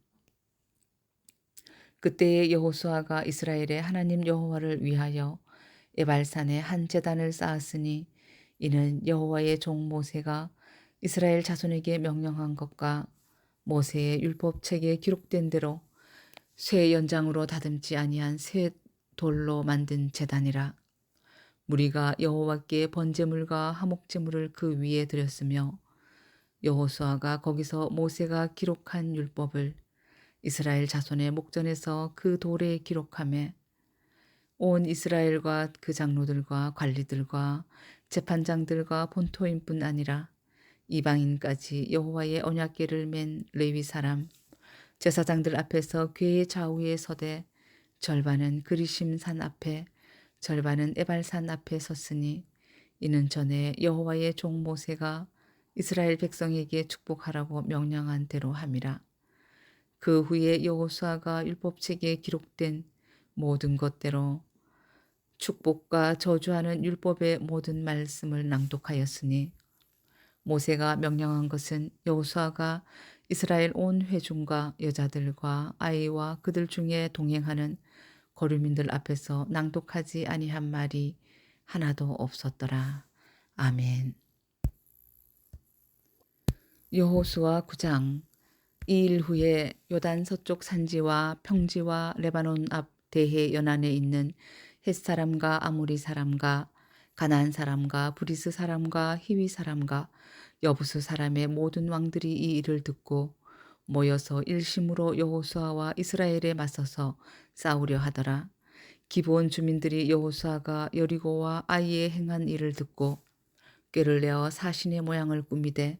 그때에 여호수아가 이스라엘의 하나님 여호와를 위하여 에발산에 한 제단을 쌓았으니 이는 여호와의 종 모세가 이스라엘 자손에게 명령한 것과 모세의 율법책에 기록된 대로 쇠 연장으로 다듬지 아니한 쇠 돌로 만든 제단이라. 무리가 여호와께 번제물과 화목제물을 그 위에 드렸으며 여호수아가 거기서 모세가 기록한 율법을 이스라엘 자손의 목전에서 그 돌에 기록하매 온 이스라엘과 그 장로들과 관리들과 재판장들과 본토인뿐 아니라 이방인까지 여호와의 언약궤를 맨 레위 사람 제사장들 앞에서 궤의 좌우에 서되 절반은 그리심 산 앞에 절반은 에발산 앞에 섰으니 이는 전에 여호와의 종 모세가 이스라엘 백성에게 축복하라고 명령한 대로 함이라. 그 후에 여호수아가 율법책에 기록된 모든 것대로 축복과 저주하는 율법의 모든 말씀을 낭독하였으니 모세가 명령한 것은 여호수아가 이스라엘 온 회중과 여자들과 아이와 그들 중에 동행하는 거류민들 앞에서 낭독하지 아니한 말이 하나도 없었더라. 아멘. 여호수아 9장. 이 일 후에 요단 서쪽 산지와 평지와 레바논 앞 대해 연안에 있는 헷 사람과 아모리 사람과 가나안 사람과 브리스 사람과 히위 사람과 여부수 사람의 모든 왕들이 이 일을 듣고 모여서 일심으로 여호수아와 이스라엘에 맞서서 싸우려 하더라. 기브온 주민들이 여호수아가 여리고와 아이에 행한 일을 듣고 꾀를 내어 사신의 모양을 꾸미되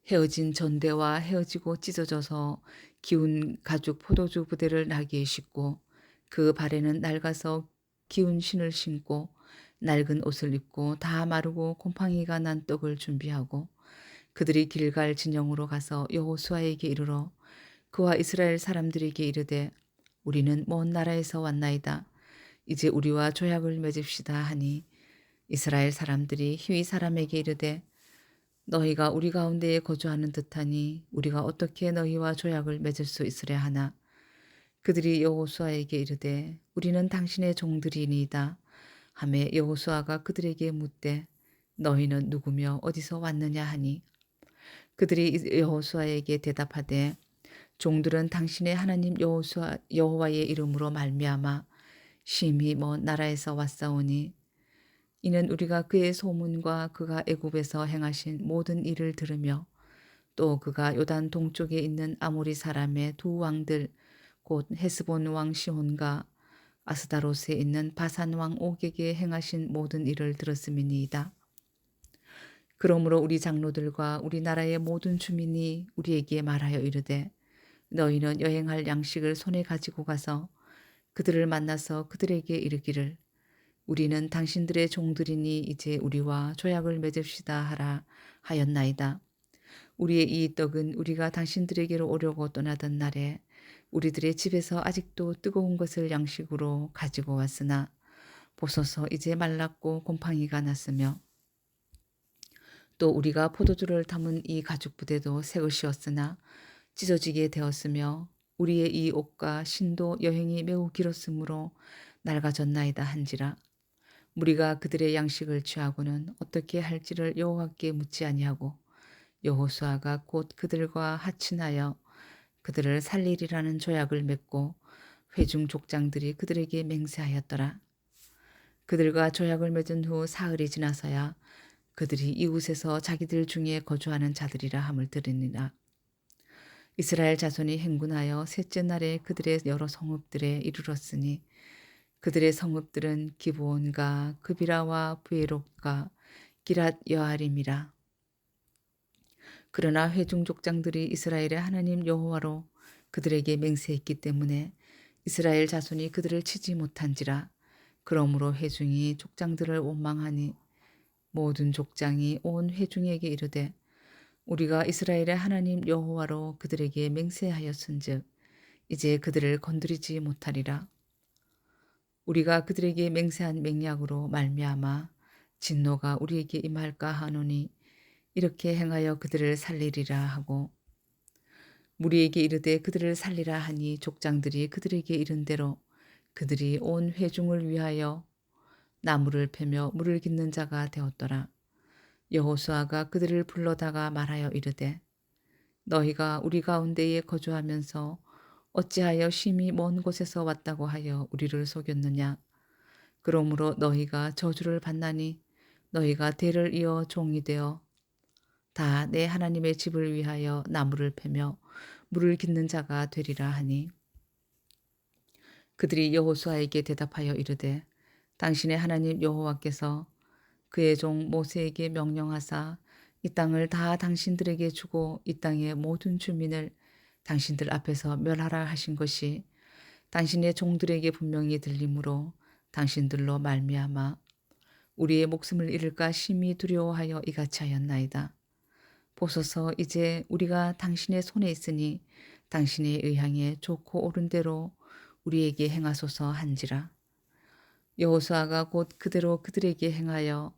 헤어진 전대와 헤어지고 찢어져서 기운 가죽 포도주 부대를 나귀에 싣고 그 발에는 낡아서 기운 신을 신고 낡은 옷을 입고 다 마르고 곰팡이가 난 떡을 준비하고 그들이 길갈 진영으로 가서 여호수아에게 이르러 그와 이스라엘 사람들에게 이르되 우리는 먼 나라에서 왔나이다. 이제 우리와 조약을 맺읍시다 하니 이스라엘 사람들이 히위 사람에게 이르되 너희가 우리 가운데에 거주하는 듯하니 우리가 어떻게 너희와 조약을 맺을 수 있으랴 하나 그들이 여호수아에게 이르되 우리는 당신의 종들이니이다 하매 여호수아가 그들에게 묻되 너희는 누구며 어디서 왔느냐 하니 그들이 여호수아에게 대답하되 종들은 당신의 하나님 여호와의 이름으로 말미암아 심히 먼 나라에서 왔사오니 이는 우리가 그의 소문과 그가 애굽에서 행하신 모든 일을 들으며 또 그가 요단 동쪽에 있는 아모리 사람의 두 왕들 곧 헤스본 왕 시혼과 아스다롯에 있는 바산 왕 옥에게 행하신 모든 일을 들었음이니이다. 그러므로 우리 장로들과 우리나라의 모든 주민이 우리에게 말하여 이르되 너희는 여행할 양식을 손에 가지고 가서 그들을 만나서 그들에게 이르기를 우리는 당신들의 종들이니 이제 우리와 조약을 맺읍시다 하라 하였나이다. 우리의 이 떡은 우리가 당신들에게로 오려고 떠나던 날에 우리들의 집에서 아직도 뜨거운 것을 양식으로 가지고 왔으나 보소서 이제 말랐고 곰팡이가 났으며 또 우리가 포도주를 담은 이 가죽 부대도 새 것이었으나 찢어지게 되었으며 우리의 이 옷과 신도 여행이 매우 길었으므로 낡아졌나이다 한지라. 무리가 그들의 양식을 취하고는 어떻게 할지를 여호와께 묻지 아니하고 여호수아가 곧 그들과 하친하여 그들을 살리리라는 조약을 맺고 회중 족장들이 그들에게 맹세하였더라. 그들과 조약을 맺은 후 사흘이 지나서야 그들이 이웃에서 자기들 중에 거주하는 자들이라 함을 들으니라. 이스라엘 자손이 행군하여 셋째 날에 그들의 여러 성읍들에 이르렀으니 그들의 성읍들은 기브온과 그비라와 브에롯과 기랏 여아림이라. 그러나 회중 족장들이 이스라엘의 하나님 여호와로 그들에게 맹세했기 때문에 이스라엘 자손이 그들을 치지 못한지라. 그러므로 회중이 족장들을 원망하니 모든 족장이 온 회중에게 이르되 우리가 이스라엘의 하나님 여호와로 그들에게 맹세하였은즉 이제 그들을 건드리지 못하리라. 우리가 그들에게 맹세한 맹약으로 말미암아 진노가 우리에게 임할까 하노니 이렇게 행하여 그들을 살리리라 하고 무리에게 이르되 그들을 살리라 하니 족장들이 그들에게 이른 대로 그들이 온 회중을 위하여 나무를 패며 물을 깃는 자가 되었더라. 여호수아가 그들을 불러다가 말하여 이르되 너희가 우리 가운데에 거주하면서 어찌하여 심히 먼 곳에서 왔다고 하여 우리를 속였느냐. 그러므로 너희가 저주를 받나니 너희가 대를 이어 종이 되어 다 내 하나님의 집을 위하여 나무를 패며 물을 깃는 자가 되리라 하니 그들이 여호수아에게 대답하여 이르되 당신의 하나님 여호와께서 그의 종 모세에게 명령하사 이 땅을 다 당신들에게 주고 이 땅의 모든 주민을 당신들 앞에서 멸하라 하신 것이 당신의 종들에게 분명히 들리므로 당신들로 말미암아 우리의 목숨을 잃을까 심히 두려워하여 이같이 하였나이다. 보소서 이제 우리가 당신의 손에 있으니 당신의 의향에 좋고 옳은 대로 우리에게 행하소서 한지라. 여호수아가 곧 그대로 그들에게 행하여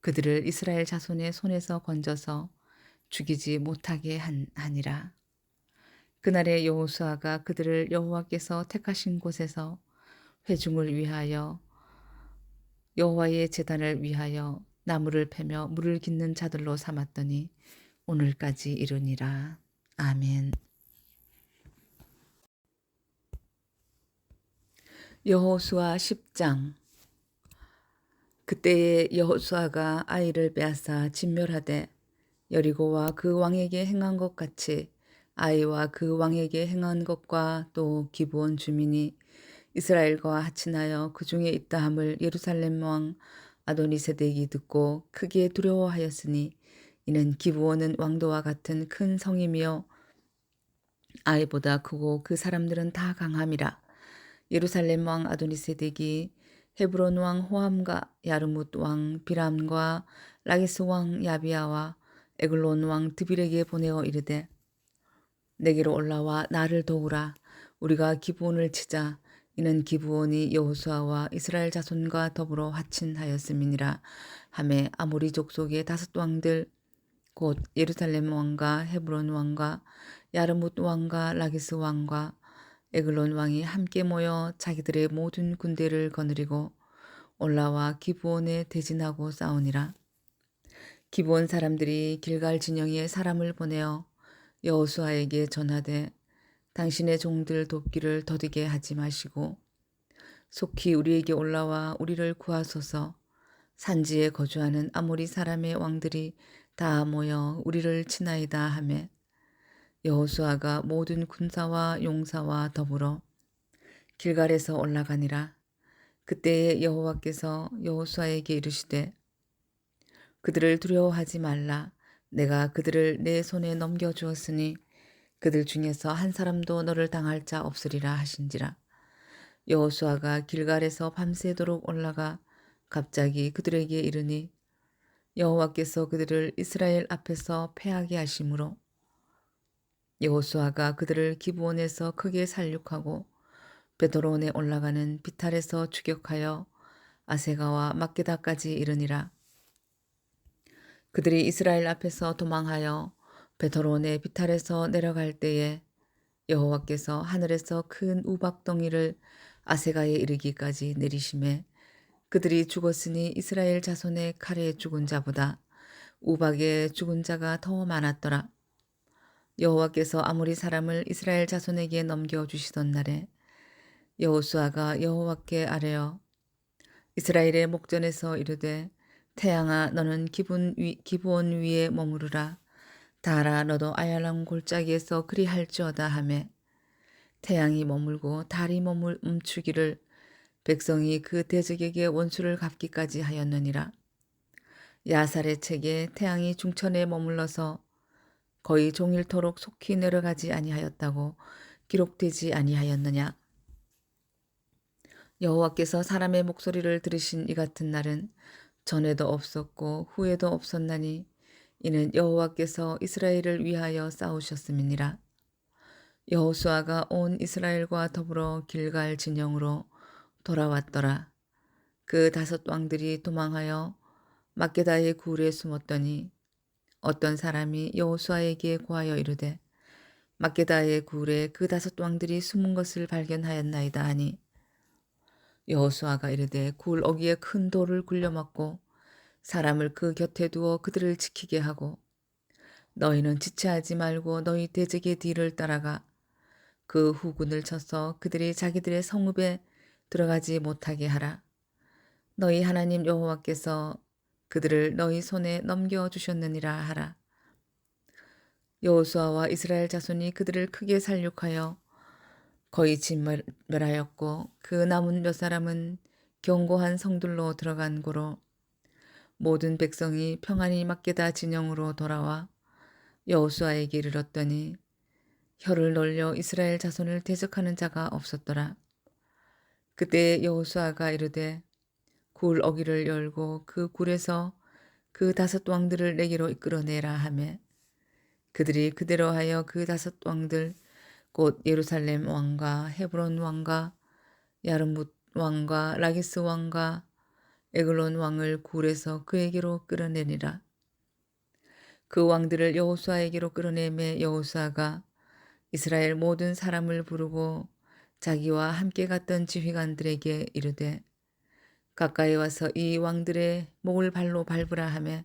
그들을 이스라엘 자손의 손에서 건져서 죽이지 못하게 하니라. 그날에 여호수아가 그들을 여호와께서 택하신 곳에서 회중을 위하여 여호와의 제단을 위하여 나무를 패며 물을 깃는 자들로 삼았더니 오늘까지 이르니라. 아멘. 여호수아 10장. 그때에 여호수아가 아이를 빼앗아 진멸하되 여리고와 그 왕에게 행한 것 같이 아이와 그 왕에게 행한 것과 또 기브온 주민이 이스라엘과 하친하여 그 중에 있다함을 예루살렘 왕 아도니세덱이 듣고 크게 두려워하였으니 이는 기브온은 왕도와 같은 큰 성임이요 아이보다 크고 그 사람들은 다 강함이라. 예루살렘 왕 아도니세덱이 헤브론 왕 호함과 야르뭇 왕 비람과 라기스 왕 야비야와 에글론 왕 드빌에게 보내어 이르되 내게로 올라와 나를 도우라. 우리가 기브온을 치자. 이는 기브온이 여호수아와 이스라엘 자손과 더불어 화친하였음이니라 하매 아모리 족속의 5 왕들 곧 예루살렘 왕과 헤브론 왕과 야르뭇 왕과 라기스 왕과 에글론 왕이 함께 모여 자기들의 모든 군대를 거느리고 올라와 기브온에 대진하고 싸우니라. 기브온 사람들이 길갈 진영에 사람을 보내어 여호수아에게 전하되 당신의 종들 돕기를 더디게 하지 마시고 속히 우리에게 올라와 우리를 구하소서. 산지에 거주하는 아모리 사람의 왕들이 다 모여 우리를 치나이다 하매 여호수아가 모든 군사와 용사와 더불어 길갈에서 올라가니라. 그때에 여호와께서 여호수아에게 이르시되 그들을 두려워하지 말라. 내가 그들을 내 손에 넘겨주었으니 그들 중에서 한 사람도 너를 당할 자 없으리라 하신지라. 여호수아가 길갈에서 밤새도록 올라가 갑자기 그들에게 이르니 여호와께서 그들을 이스라엘 앞에서 패하게 하심으로 여호수아가 그들을 기브온에서 크게 살육하고 베드론에 올라가는 비탈에서 추격하여 아세가와 막게다까지 이르니라. 그들이 이스라엘 앞에서 도망하여 베드론의 비탈에서 내려갈 때에 여호와께서 하늘에서 큰 우박덩이를 아세가에 이르기까지 내리심에 그들이 죽었으니 이스라엘 자손의 칼에 죽은 자보다 우박에 죽은 자가 더 많았더라. 여호와께서 아모리 사람을 이스라엘 자손에게 넘겨주시던 날에 여호수아가 여호와께 아뢰어 이스라엘의 목전에서 이르되 태양아 너는 기브온 위에 머무르라. 달아 너도 아얄람 골짜기에서 그리할지어다 하매 태양이 머물고 달이 멈추기를 백성이 그 대적에게 원수를 갚기까지 하였느니라. 야살의 책에 태양이 중천에 머물러서 거의 종일토록 속히 내려가지 아니하였다고 기록되지 아니하였느냐. 여호와께서 사람의 목소리를 들으신 이 같은 날은 전에도 없었고 후에도 없었나니 이는 여호와께서 이스라엘을 위하여 싸우셨음이니라. 여호수아가 온 이스라엘과 더불어 길갈 진영으로 돌아왔더라. 그 5 왕들이 도망하여 막게다의 굴에 숨었더니 어떤 사람이 여호수아에게 고하여 이르되 막게다의 굴에 그 5 왕들이 숨은 것을 발견하였나이다 하니 여호수아가 이르되 굴 어귀에 큰 돌을 굴려막고 사람을 그 곁에 두어 그들을 지키게 하고 너희는 지체하지 말고 너희 대적의 뒤를 따라가 그 후군을 쳐서 그들이 자기들의 성읍에 들어가지 못하게 하라. 너희 하나님 여호와께서 그들을 너희 손에 넘겨주셨느니라 하라. 여호수아와 이스라엘 자손이 그들을 크게 살육하여 거의 진멸하였고 그 남은 몇 사람은 견고한 성들로 들어간 고로 모든 백성이 평안히 막게다 진영으로 돌아와 여호수아에게 이르렀더니 혀를 놀려 이스라엘 자손을 대적하는 자가 없었더라. 그때 여호수아가 이르되 굴 어귀를 열고 그 굴에서 그 5 왕들을 내게로 이끌어내라 하매 그들이 그대로 하여 그 5 왕들 곧 예루살렘 왕과 헤브론 왕과 야르뭇 왕과 라기스 왕과 에글론 왕을 굴에서 그에게로 끌어내니라. 그 왕들을 여호수아에게로 끌어내매 여호수아가 이스라엘 모든 사람을 부르고 자기와 함께 갔던 지휘관들에게 이르되 가까이 와서 이 왕들의 목을 발로 밟으라 하매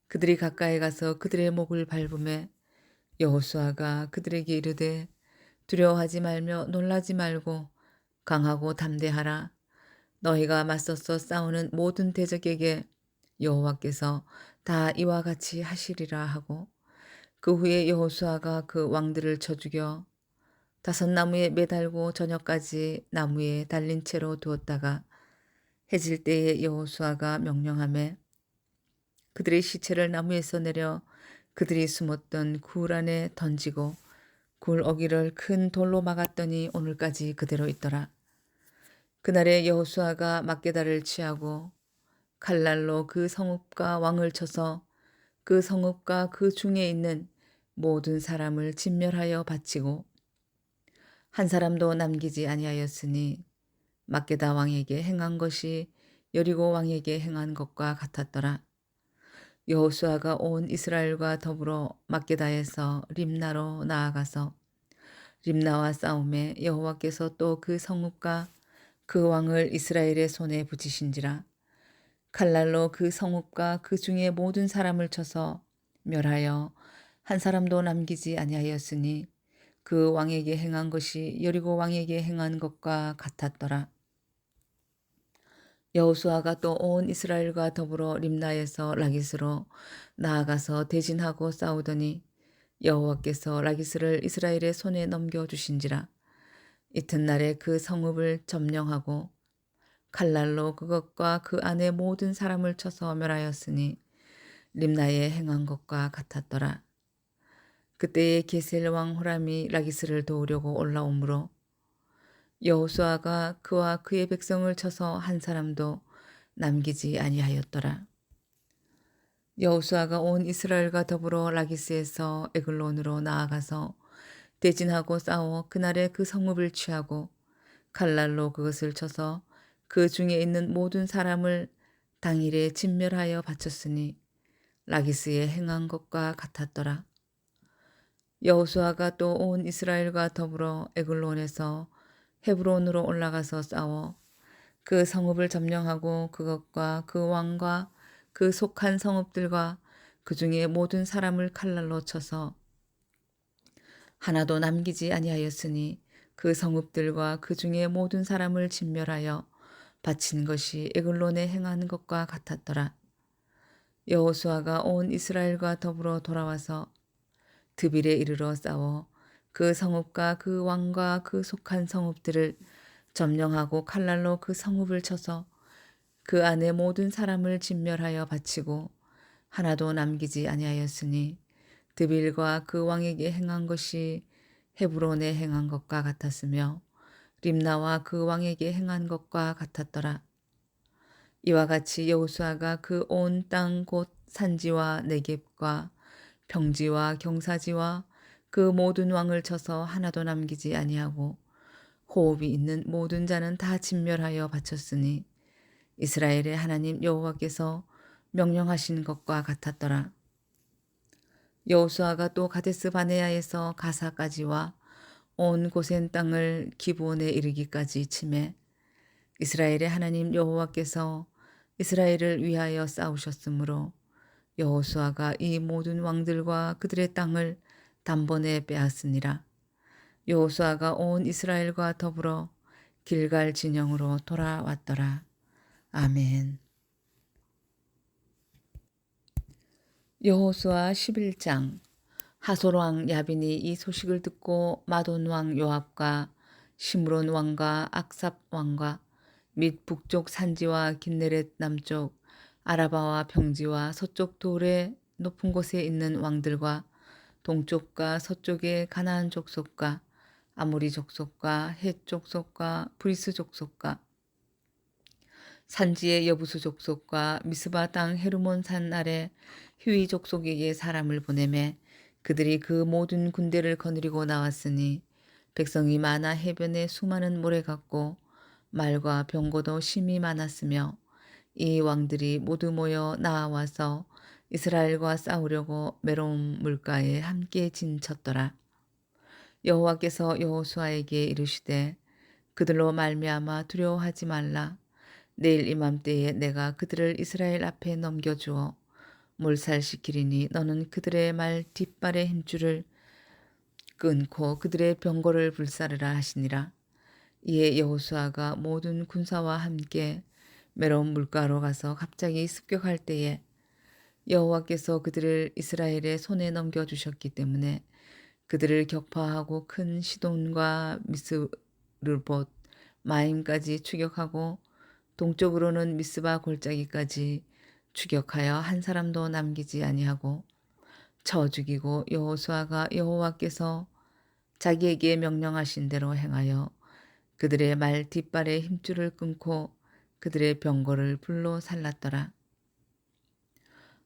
그들이 가까이 가서 그들의 목을 밟으매 여호수아가 그들에게 이르되 두려워하지 말며 놀라지 말고 강하고 담대하라. 너희가 맞서서 싸우는 모든 대적에게 여호와께서 다 이와 같이 하시리라 하고 그 후에 여호수아가 그 왕들을 쳐 죽여 5 나무에 매달고 저녁까지 나무에 달린 채로 두었다가 해질 때에 여호수아가 명령하매 그들의 시체를 나무에서 내려 그들이 숨었던 굴 안에 던지고 굴 어귀를 큰 돌로 막았더니 오늘까지 그대로 있더라. 그날에 여호수아가 막게다를 취하고 칼날로 그 성읍과 왕을 쳐서 그 성읍과 그 중에 있는 모든 사람을 진멸하여 바치고 한 사람도 남기지 아니하였으니 막게다 왕에게 행한 것이 여리고 왕에게 행한 것과 같았더라. 여호수아가 온 이스라엘과 더불어 막게다에서 림나로 나아가서 림나와 싸움에 여호와께서 또 그 성읍과 그 왕을 이스라엘의 손에 붙이신지라. 칼날로 그 성읍과 그 중에 모든 사람을 쳐서 멸하여 한 사람도 남기지 아니하였으니 그 왕에게 행한 것이 여리고 왕에게 행한 것과 같았더라. 여호수아가 또 온 이스라엘과 더불어 림나에서 라기스로 나아가서 대진하고 싸우더니 여호와께서 라기스를 이스라엘의 손에 넘겨주신지라. 이튿날에 그 성읍을 점령하고 칼날로 그것과 그 안에 모든 사람을 쳐서 멸하였으니 림나에 행한 것과 같았더라. 그때에 게셀 왕 호람이 라기스를 도우려고 올라오므로 여호수아가 그와 그의 백성을 쳐서 한 사람도 남기지 아니하였더라. 여호수아가 온 이스라엘과 더불어 라기스에서 에글론으로 나아가서 대진하고 싸워 그날에 그 성읍을 취하고 칼날로 그것을 쳐서 그 중에 있는 모든 사람을 당일에 진멸하여 바쳤으니 라기스에 행한 것과 같았더라. 여호수아가 또 온 이스라엘과 더불어 에글론에서 헤브론으로 올라가서 싸워 그 성읍을 점령하고 그것과 그 왕과 그 속한 성읍들과 그 중에 모든 사람을 칼날로 쳐서 하나도 남기지 아니하였으니 그 성읍들과 그 중에 모든 사람을 진멸하여 바친 것이 에글론에 행한 것과 같았더라. 여호수아가 온 이스라엘과 더불어 돌아와서 드빌에 이르러 싸워 그 성읍과 그 왕과 그 속한 성읍들을 점령하고 칼날로 그 성읍을 쳐서 그 안에 모든 사람을 진멸하여 바치고 하나도 남기지 아니하였으니 드빌과 그 왕에게 행한 것이 헤브론에 행한 것과 같았으며 림나와 그 왕에게 행한 것과 같았더라. 이와 같이 여호수아가 그 온 땅 곧 산지와 네겝과 평지와 경사지와 그 모든 왕을 쳐서 하나도 남기지 아니하고 호흡이 있는 모든 자는 다 진멸하여 바쳤으니 이스라엘의 하나님 여호와께서 명령하신 것과 같았더라. 여호수아가 또 가데스 바네아에서 가사까지와 온 고센 땅을 기브온에 이르기까지 치매 이스라엘의 하나님 여호와께서 이스라엘을 위하여 싸우셨으므로 여호수아가 이 모든 왕들과 그들의 땅을 단번에 빼앗으니라. 여호수아가 온 이스라엘과 더불어 길갈 진영으로 돌아왔더라. 아멘. 여호수아 11장. 하솔 왕 야빈이 이 소식을 듣고 마돈 왕 요압과 시므론 왕과 악삽 왕과 및 북쪽 산지와 긴네렛 남쪽 아라바와 평지와 서쪽 돌의 높은 곳에 있는 왕들과 동쪽과 서쪽의 가나안 족속과 아모리 족속과 헷 족속과 브리스 족속과 산지의 여부수 족속과 미스바 땅 헤르몬 산 아래 휴이 족속에게 사람을 보내매 그들이 그 모든 군대를 거느리고 나왔으니 백성이 많아 해변에 수많은 모래 같고 말과 병거도 심히 많았으며 이 왕들이 모두 모여 나와서 이스라엘과 싸우려고 메롬 물가에 함께 진쳤더라. 여호와께서 여호수아에게 이르시되 그들로 말미암아 두려워하지 말라. 내일 이맘때에 내가 그들을 이스라엘 앞에 넘겨주어 몰살시키리니 너는 그들의 말 뒷발의 힘줄을 끊고 그들의 병거를 불사르라 하시니라. 이에 여호수아가 모든 군사와 함께 메론 물가로 가서 갑자기 습격할 때에 여호와께서 그들을 이스라엘의 손에 넘겨주셨기 때문에 그들을 격파하고 큰 시돈과 미스르봇 마임까지 추격하고 동쪽으로는 미스바 골짜기까지 추격하여 한 사람도 남기지 아니하고 쳐 죽이고 여호수아가 여호와께서 자기에게 명령하신 대로 행하여 그들의 말 뒷발의 힘줄을 끊고 그들의 병거를 불로 살랐더라.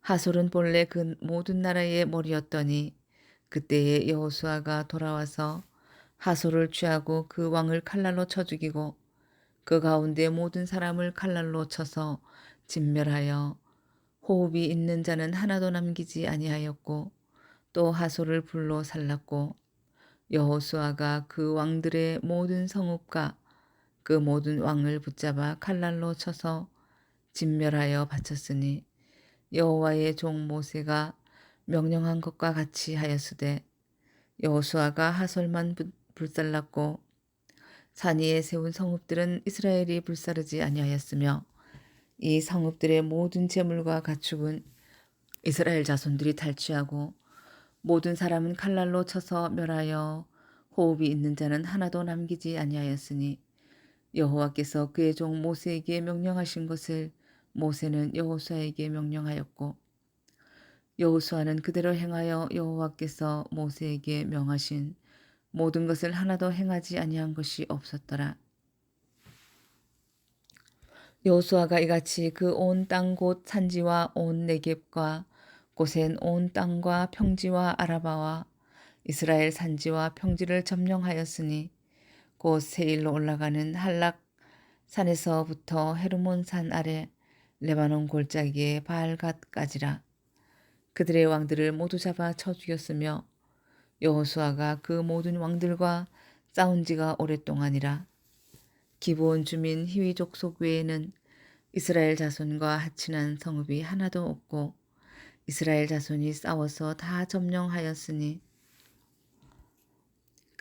하솔은 본래 그 모든 나라의 머리였더니 그때에 여호수아가 돌아와서 하솔을 취하고 그 왕을 칼날로 쳐 죽이고 그 가운데 모든 사람을 칼날로 쳐서 진멸하여 호흡이 있는 자는 하나도 남기지 아니하였고 또 하솔을 불로 살랐고 여호수아가 그 왕들의 모든 성읍과 그 모든 왕을 붙잡아 칼날로 쳐서 진멸하여 바쳤으니 여호와의 종 모세가 명령한 것과 같이 하였으되 여호수아가 하솔만 불살랐고 산 위에 세운 성읍들은 이스라엘이 불사르지 아니하였으며 이 성읍들의 모든 재물과 가축은 이스라엘 자손들이 탈취하고 모든 사람은 칼날로 쳐서 멸하여 호흡이 있는 자는 하나도 남기지 아니하였으니 여호와께서 그의 종 모세에게 명령하신 것을 모세는 여호수아에게 명령하였고 여호수아는 그대로 행하여 여호와께서 모세에게 명하신 모든 것을 하나도 행하지 아니한 것이 없었더라. 여호수아가 이같이 그 온 땅 곧 산지와 온 네겝과 고센 온 땅과 평지와 아라바와 이스라엘 산지와 평지를 점령하였으니 곧 세일로 올라가는 할락 산에서부터 헤르몬 산 아래 레바논 골짜기의 바알갓까지라. 그들의 왕들을 모두 잡아 쳐 죽였으며 여호수아가 그 모든 왕들과 싸운 지가 오랫동안이라. 기브온 주민 히위 족속 외에는 이스라엘 자손과 하친한 성읍이 하나도 없고 이스라엘 자손이 싸워서 다 점령하였으니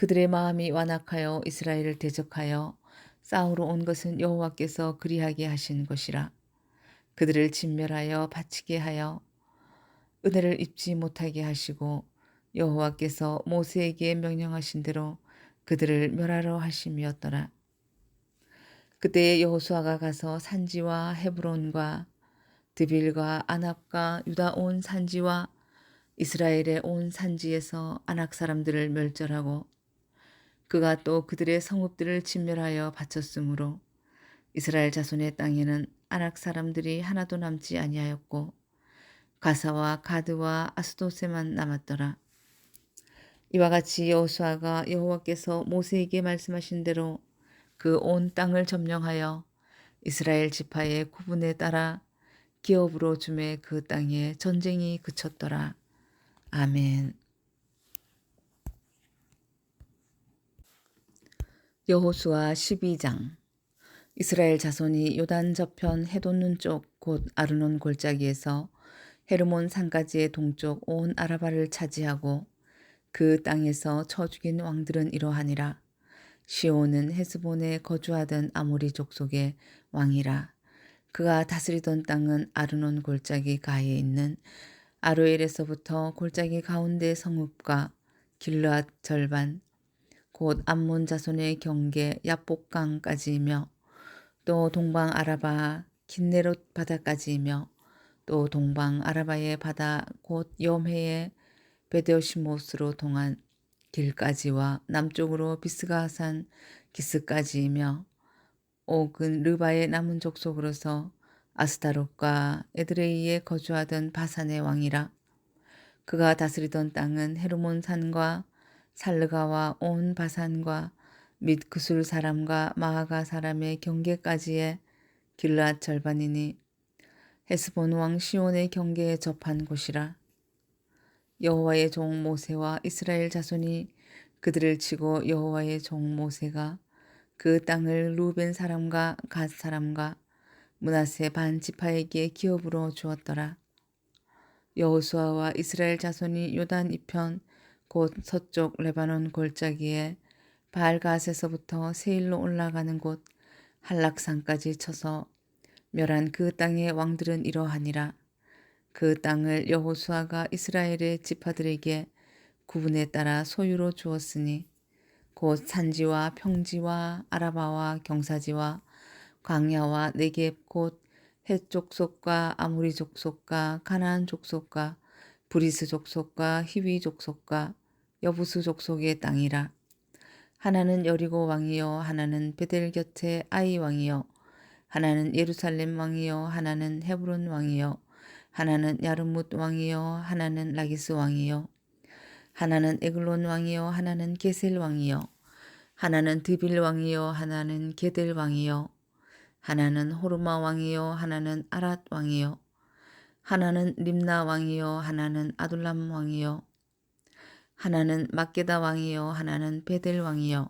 그들의 마음이 완악하여 이스라엘을 대적하여 싸우러 온 것은 여호와께서 그리하게 하신 것이라. 그들을 진멸하여 바치게 하여 은혜를 입지 못하게 하시고 여호와께서 모세에게 명령하신 대로 그들을 멸하러 하심이었더라. 그때 여호수아가 가서 산지와 헤브론과 드빌과 아납과 유다 온 산지와 이스라엘의 온 산지에서 아낙 사람들을 멸절하고 그가 또 그들의 성읍들을 진멸하여 바쳤으므로 이스라엘 자손의 땅에는 아낙 사람들이 하나도 남지 아니하였고 가사와 가드와 아스도세만 남았더라. 이와 같이 여호수아가 여호와께서 모세에게 말씀하신 대로 그 온 땅을 점령하여 이스라엘 지파의 구분에 따라 기업으로 주매 그 땅에 전쟁이 그쳤더라. 아멘. 여호수아 12장. 이스라엘 자손이 요단 저편 해돋는 쪽 곧 아르논 골짜기에서 헤르몬 산까지의 동쪽 온 아라바를 차지하고 그 땅에서 쳐 죽인 왕들은 이러하니라. 시온은 헤스본에 거주하던 아모리 족속의 왕이라. 그가 다스리던 땅은 아르논 골짜기 가에 있는 아로엘에서부터 골짜기 가운데 성읍과 길르앗 절반 곧 암몬 자손의 경계 야복강까지이며 또 동방 아라바 긴네롯 바다까지이며 또 동방 아라바의 바다 곧 염해의 베데오시못으로 통한 길까지와 남쪽으로 비스가산 기스까지이며 옥은 르바의 남은 족속으로서 아스타롯과 에드레이에 거주하던 바산의 왕이라. 그가 다스리던 땅은 헤르몬 산과 살르가와 온 바산과 및 그술 사람과 마하가 사람의 경계까지의 길르앗 절반이니 헤스본 왕 시온의 경계에 접한 곳이라. 여호와의 종 모세와 이스라엘 자손이 그들을 치고 여호와의 종 모세가 그 땅을 루벤 사람과 갓 사람과 므낫세 반 지파에게 기업으로 주었더라. 여호수아와 이스라엘 자손이 요단 이편 곧 서쪽 레바논 골짜기에 바알갓에서부터 세일로 올라가는 곳 한락산까지 쳐서 멸한 그 땅의 왕들은 이러하니라. 그 땅을 여호수아가 이스라엘의 지파들에게 구분에 따라 소유로 주었으니 곧 산지와 평지와 아라바와 경사지와 광야와 네겝 곧 헷 족속과 아모리 족속과 가나안 족속과 브리스 족속과 히위 족속과 여부스 족속의 땅이라. 하나는 여리고 왕이요 하나는 베델 곁에 아이 왕이요 하나는 예루살렘 왕이요 하나는 헤브론 왕이요 하나는 야르뭇 왕이요 하나는 라기스 왕이요 하나는 에글론 왕이요 하나는 게셀 왕이요 하나는 드빌 왕이요 하나는 게델 왕이요 하나는 호르마 왕이요 하나는 아랏 왕이요 하나는 림나 왕이요 하나는 아둘람 왕이요 하나는 막게다 왕이요 하나는 베델 왕이요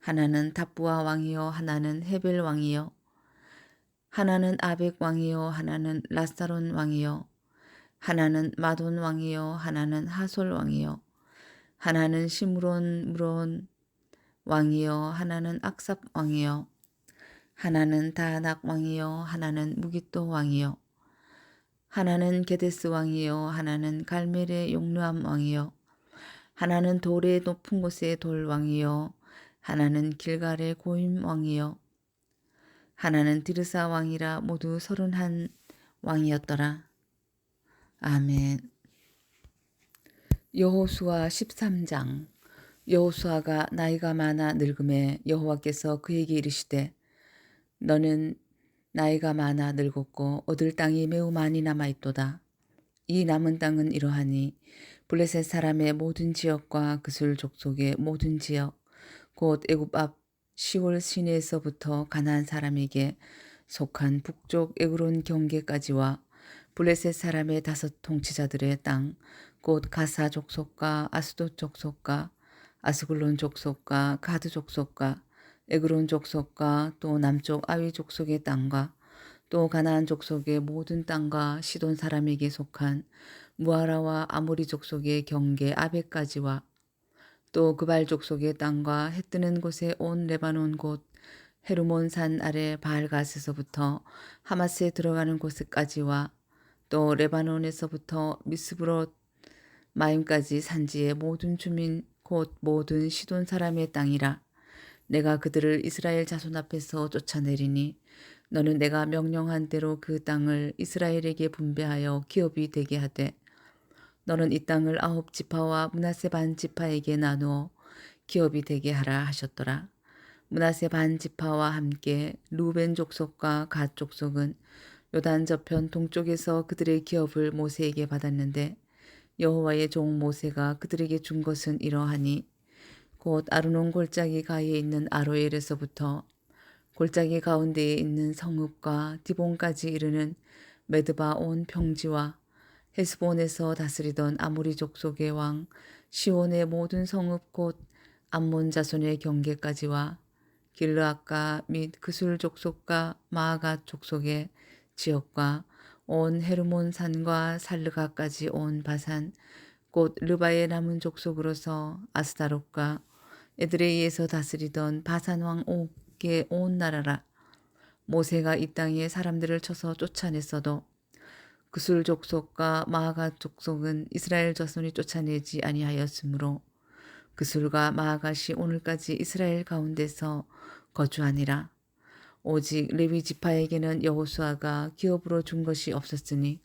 하나는 답부아 왕이요 하나는 헤벨 왕이요 하나는 아벡 왕이요 하나는 라사론 왕이요 하나는 마돈 왕이요 하나는 하솔 왕이요 하나는 시므론 무론 왕이요 하나는 악삽 왕이요 하나는 다낙 왕이요 하나는 무깃도 왕이요 하나는 게데스 왕이요 하나는 갈멜의 용르암 왕이요 하나는 돌의 높은 곳의 돌 왕이요 하나는 길갈의 고임 왕이요 하나는 디르사 왕이라 모두 31 왕이었더라. 아멘. 여호수아 13장. 여호수아가 나이가 많아 늙음에 여호와께서 그에게 이르시되 너는 나이가 많아 늙었고 얻을 땅이 매우 많이 남아있도다. 이 남은 땅은 이러하니 블레셋 사람의 모든 지역과 그술 족속의 모든 지역 곧 애굽 앞 시골 시내에서부터 가나안 사람에게 속한 북쪽 에그론 경계까지와 블레셋 사람의 5 통치자들의 땅 곧 가사 족속과 아스돗 족속과 아스글론 족속과 가드 족속과 에그론 족속과 또 남쪽 아위 족속의 땅과 또 가나안 족속의 모든 땅과 시돈 사람에게 속한 무아라와 아모리 족속의 경계 아베까지와 또 그발 족속의 땅과 해 뜨는 곳에 온 레바논 곳 헤르몬 산 아래 바알가스에서부터 하마스에 들어가는 곳까지와 또 레바논에서부터 미스브롯 마임까지 산지의 모든 주민 곧 모든 시돈 사람의 땅이라. 내가 그들을 이스라엘 자손 앞에서 쫓아내리니 너는 내가 명령한 대로 그 땅을 이스라엘에게 분배하여 기업이 되게 하되 너는 이 땅을 9지파와 므낫세 반 지파에게 나누어 기업이 되게 하라 하셨더라. 므낫세 반 지파와 함께 루벤 족속과 갓 족속은 요단 저편 동쪽에서 그들의 기업을 모세에게 받았는데 여호와의 종 모세가 그들에게 준 것은 이러하니 곧 아르논 골짜기 가에 있는 아로엘에서부터 골짜기 가운데에 있는 성읍과 디본까지 이르는 메드바 온 평지와 헤스본에서 다스리던 아모리 족속의 왕 시온의 모든 성읍 곧 암몬 자손의 경계까지와 길르앗가 및 그술 족속과 마아갓 족속의 지역과 온 헤르몬 산과 살르가까지 온 바산 곧 르바의 남은 족속으로서 아스다롯과 에드레이에서 다스리던 바산 왕 옥의 온 나라라. 모세가 이 땅에 사람들을 쳐서 쫓아냈어도 그술 족속과 마아갓 족속은 이스라엘 자손이 쫓아내지 아니하였으므로 그술과 마아갓이 오늘까지 이스라엘 가운데서 거주하니라. 오직 레위 지파에게는 여호수아가 기업으로 준 것이 없었으니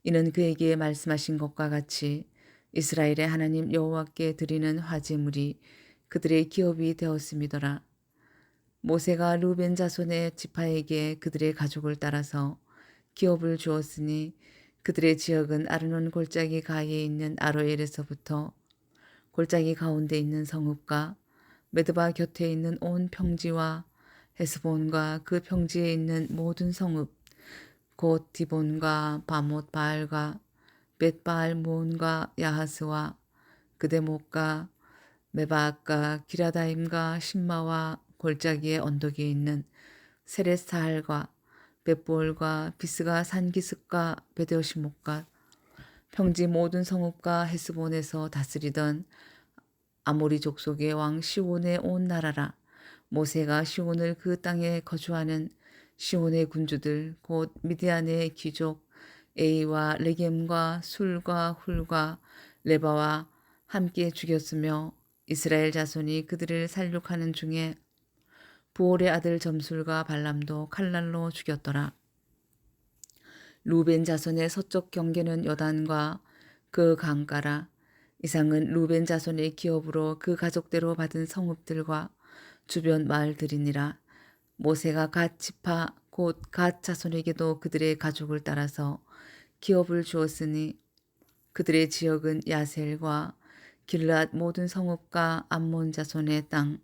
이는 그에게 말씀하신 것과 같이 이스라엘의 하나님 여호와께 드리는 화제물이 그들의 기업이 되었음이더라. 모세가 루벤 자손의 지파에게 그들의 가족을 따라서 기업을 주었으니 그들의 지역은 아르논 골짜기 가에 있는 아로엘에서부터 골짜기 가운데 있는 성읍과 메드바 곁에 있는 온 평지와 헤스본과 그 평지에 있는 모든 성읍 곧 디본과 바못 바알과 벳바알 모온과 야하스와 그데못과 메바앗과 기라다임과 신마와 골짜기의 언덕에 있는 세레스타할과 벳볼과 비스가 산기슭과 베데오시못과 평지 모든 성읍과 헤스본에서 다스리던 아모리 족속의 왕 시온의 온 나라라. 모세가 시온을 그 땅에 거주하는 시온의 군주들 곧 미디안의 귀족 에이와 레겜과 술과 훌과 레바와 함께 죽였으며 이스라엘 자손이 그들을 살육하는 중에 부올의 아들 점술과 발람도 칼날로 죽였더라. 루벤 자손의 서쪽 경계는 요단과 그 강가라. 이상은 루벤 자손의 기업으로 그 가족대로 받은 성읍들과 주변 마을들이니라. 모세가 갓 지파 곧 갓 자손에게도 그들의 가족을 따라서 기업을 주었으니 그들의 지역은 야셀과 길르앗 모든 성읍과 암몬 자손의 땅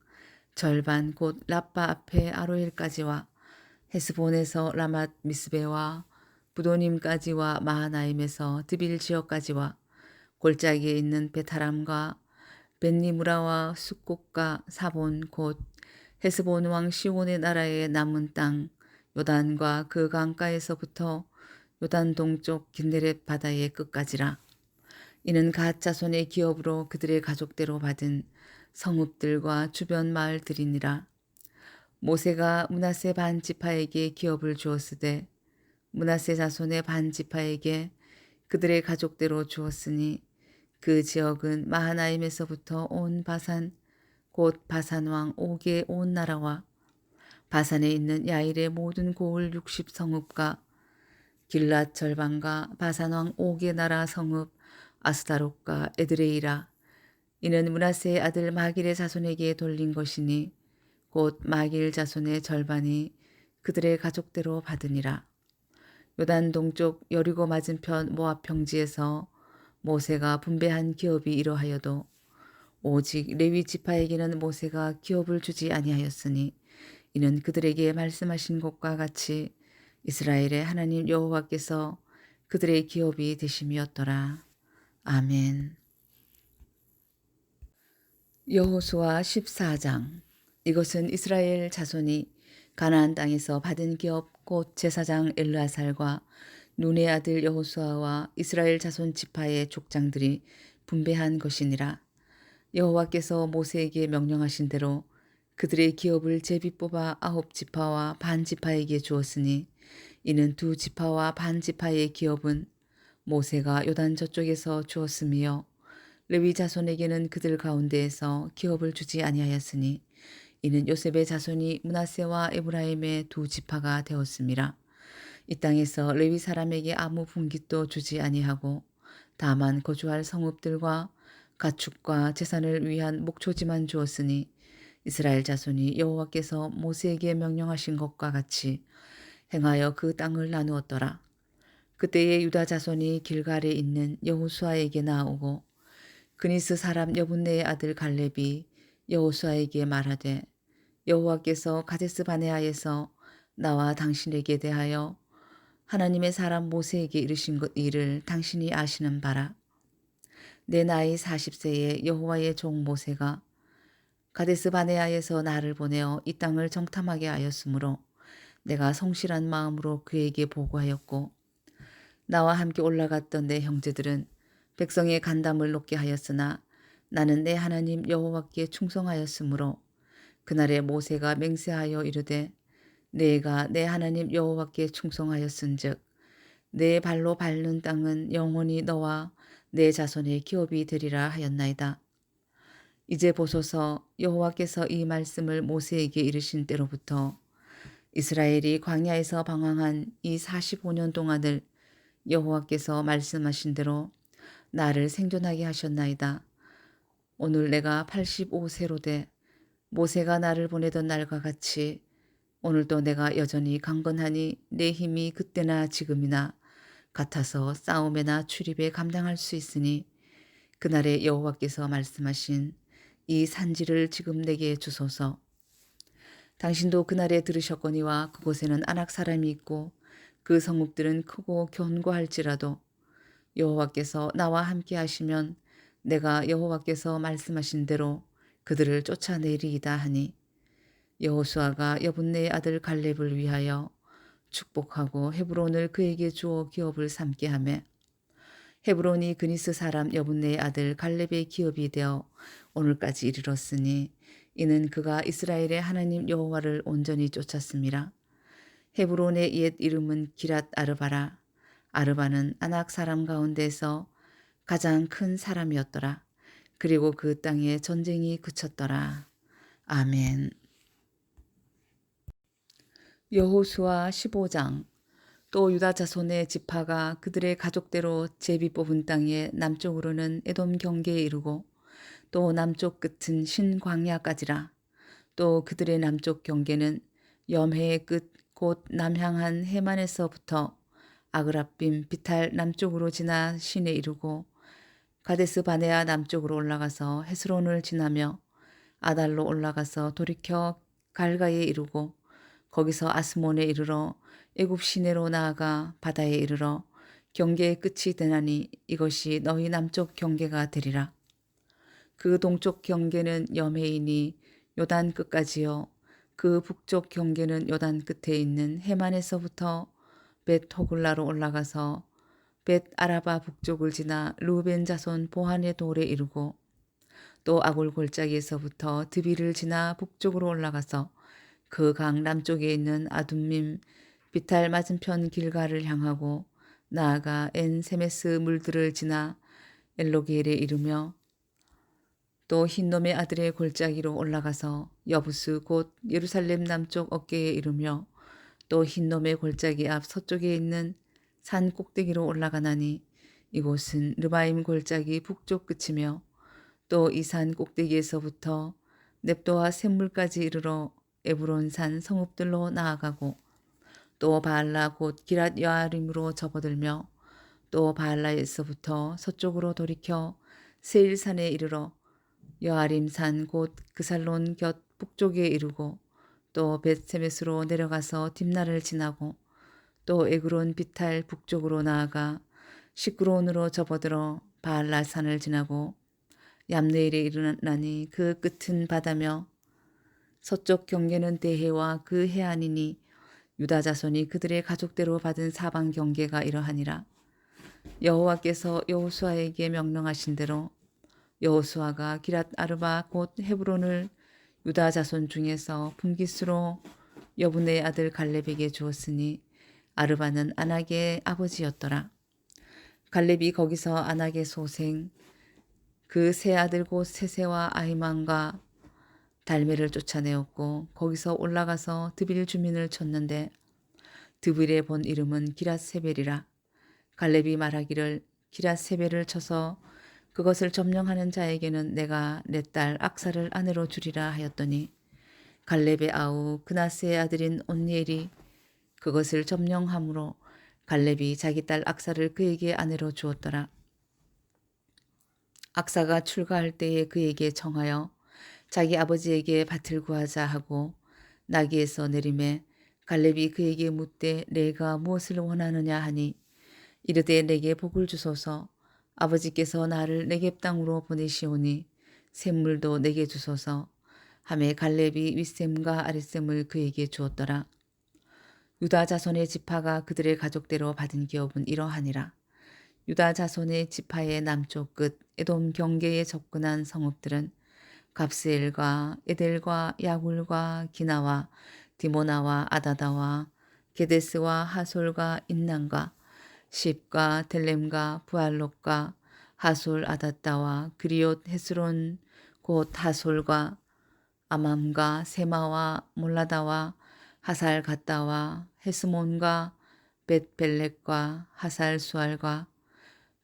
절반 곧 라빠 앞에 아로엘까지와 헤스본에서 라맛 미스베와 부도님까지와 마하나임에서 드빌 지역까지와 골짜기에 있는 베타람과 벤니무라와 숫곡과 사본 곧 헤스본 왕 시온의 나라의 남은 땅 요단과 그 강가에서부터 요단 동쪽 긴네렛 바다의 끝까지라. 이는 갓 자손의 기업으로 그들의 가족대로 받은 성읍들과 주변 마을들이니라. 모세가 므낫세 반 지파에게 기업을 주었으되 므낫세 자손의 반 지파에게 그들의 가족대로 주었으니 그 지역은 마하나임에서부터 온 바산 곧 바산 왕 옥의 온 나라와 바산에 있는 야일의 모든 고을 60성읍과 길랏 절반과 바산 왕 옥의 나라 성읍 아스다롯과 에드레이라. 이는 므낫세의 아들 마길의 자손에게 돌린 것이니 곧 마길 자손의 절반이 그들의 가족대로 받으니라. 요단 동쪽 여리고 맞은편 모압 평지에서 모세가 분배한 기업이 이러하여도 오직 레위 지파에게는 모세가 기업을 주지 아니하였으니 이는 그들에게 말씀하신 것과 같이 이스라엘의 하나님 여호와께서 그들의 기업이 되심이었더라. 아멘. 여호수아 14장. 이것은 이스라엘 자손이 가나안 땅에서 받은 기업 곧 제사장 엘르아살과 눈의 아들 여호수아와 이스라엘 자손 지파의 족장들이 분배한 것이니라. 여호와께서 모세에게 명령하신 대로 그들의 기업을 제비 뽑아 9지파와 반 지파에게 주었으니 이는 2지파와 반 지파의 기업은 모세가 요단 저쪽에서 주었으며 레위 자손에게는 그들 가운데에서 기업을 주지 아니하였으니 이는 요셉의 자손이 므낫세와 에브라임의 2지파가 되었음이라. 이 땅에서 레위 사람에게 아무 분깃도 주지 아니하고 다만 거주할 성읍들과 가축과 재산을 위한 목초지만 주었으니 이스라엘 자손이 여호와께서 모세에게 명령하신 것과 같이 행하여 그 땅을 나누었더라. 그때에 유다 자손이 길갈에 있는 여호수아에게 나오고 그니스 사람 여분네의 아들 갈렙이 여호수아에게 말하되 여호와께서 가데스 바네아에서 나와 당신에게 대하여 하나님의 사람 모세에게 이르신 것 일을 당신이 아시는 바라. 내 나이 40세에 여호와의 종 모세가 가데스 바네아에서 나를 보내어 이 땅을 정탐하게 하였으므로 내가 성실한 마음으로 그에게 보고하였고 나와 함께 올라갔던 내 형제들은 백성의 간담을 높게 하였으나 나는 내 하나님 여호와께 충성하였으므로 그날에 모세가 맹세하여 이르되 내가 내 하나님 여호와께 충성하였은즉 내 발로 밟는 땅은 영원히 너와 내 자손의 기업이 되리라 하였나이다. 이제 보소서 여호와께서 이 말씀을 모세에게 이르신 때로부터 이스라엘이 광야에서 방황한 이 45년 동안을 여호와께서 말씀하신 대로 나를 생존하게 하셨나이다. 오늘 내가 85세로 돼 모세가 나를 보내던 날과 같이 오늘도 내가 여전히 강건하니 내 힘이 그때나 지금이나 같아서 싸움에나 출입에 감당할 수 있으니 그날에 여호와께서 말씀하신 이 산지를 지금 내게 주소서. 당신도 그날에 들으셨거니와 그곳에는 아낙 사람이 있고 그 성읍들은 크고 견고할지라도 여호와께서 나와 함께 하시면 내가 여호와께서 말씀하신 대로 그들을 쫓아내리이다 하니 여호수아가 여분네의 아들 갈렙을 위하여 축복하고 헤브론을 그에게 주어 기업을 삼게 하매 헤브론이 그니스 사람 여분네의 아들 갈렙의 기업이 되어 오늘까지 이르렀으니 이는 그가 이스라엘의 하나님 여호와를 온전히 쫓았음이라. 헤브론의 옛 이름은 기랏 아르바라. 아르바는 아낙 사람 가운데서 가장 큰 사람이었더라. 그리고 그 땅에 전쟁이 그쳤더라. 아멘. 여호수아 15장. 또 유다 자손의 지파가 그들의 가족대로 제비 뽑은 땅의 남쪽으로는 에돔 경계에 이르고 또 남쪽 끝은 신광야까지라. 또 그들의 남쪽 경계는 염해의 끝 곧 남향한 해만에서부터 아그라빔 비탈 남쪽으로 지나 신에 이르고 가데스 바네아 남쪽으로 올라가서 헤스론을 지나며 아달로 올라가서 돌이켜 갈가에 이르고 거기서 아스몬에 이르러 애굽 시내로 나아가 바다에 이르러 경계의 끝이 되나니 이것이 너희 남쪽 경계가 되리라. 그 동쪽 경계는 염해이니 요단 끝까지요. 그 북쪽 경계는 요단 끝에 있는 해만에서부터 벳 호글라로 올라가서 벳 아라바 북쪽을 지나 루벤 자손 보한의 돌에 이르고 또 아골 골짜기에서부터 드비를 지나 북쪽으로 올라가서 그 강 남쪽에 있는 아둠밈 비탈 맞은편 길가를 향하고 나아가 엔 세메스 물들을 지나 엘로게일에 이르며 또 흰놈의 아들의 골짜기로 올라가서 여부스 곧 예루살렘 남쪽 어깨에 이르며 또 흰놈의 골짜기 앞 서쪽에 있는 산 꼭대기로 올라가나니 이곳은 르바임 골짜기 북쪽 끝이며 또 이 산 꼭대기에서부터 넵도와 샘물까지 이르러 에브론 산 성읍들로 나아가고 또 바알라 곧 기랏 여아림으로 접어들며 또 바알라에서부터 서쪽으로 돌이켜 세일산에 이르러 여아림산 곧 그살론 곁 북쪽에 이르고 또 벳세메스로 내려가서 딥나를 지나고 또 에그론 비탈 북쪽으로 나아가 시크론으로 접어들어 바알라산을 지나고 얌네일에 이르나니 그 끝은 바다며 서쪽 경계는 대해와 그 해안이니 유다 자손이 그들의 가족대로 받은 사방 경계가 이러하니라. 여호와께서 여호수아에게 명령하신 대로 여호수아가 기랏 아르바 곧 헤브론을 유다 자손 중에서 분깃으로 여분의 아들 갈렙에게 주었으니 아르바는 아낙의 아버지였더라. 갈렙이 거기서 아낙의 소생 그 세 아들 곧 세세와 아히만과 달메를 쫓아내었고 거기서 올라가서 드빌 주민을 쳤는데 드빌에 본 이름은 기랏세벨이라. 갈렙이 말하기를 기랏세벨을 쳐서 그것을 점령하는 자에게는 내가 내 딸 악사를 아내로 주리라 하였더니 갈렙의 아우 그나스의 아들인 온니엘이 그것을 점령함으로 갈렙이 자기 딸 악사를 그에게 아내로 주었더라. 악사가 출가할 때에 그에게 청하여 자기 아버지에게 밭을 구하자 하고 나귀에서 내림에 갈렙이 그에게 묻되 내가 무엇을 원하느냐 하니 이르되 내게 복을 주소서. 아버지께서 나를 네겝 땅으로 보내시오니 샘물도 내게 주소서 하매 갈렙이 윗샘과 아랫샘을 그에게 주었더라. 유다 자손의 지파가 그들의 가족대로 받은 기업은 이러하니라. 유다 자손의 지파의 남쪽 끝 에돔 경계에 접근한 성읍들은 갑스엘과 에델과 야굴과 기나와 디모나와 아다다와 게데스와 하솔과 인난과 십과 델렘과 부알롯과 하솔 아다따와 그리옷 헤스론 곧 하솔과 아맘과 세마와 몰라다와 하살 갔다와 헤스몬과 벳벨렉과 하살 수알과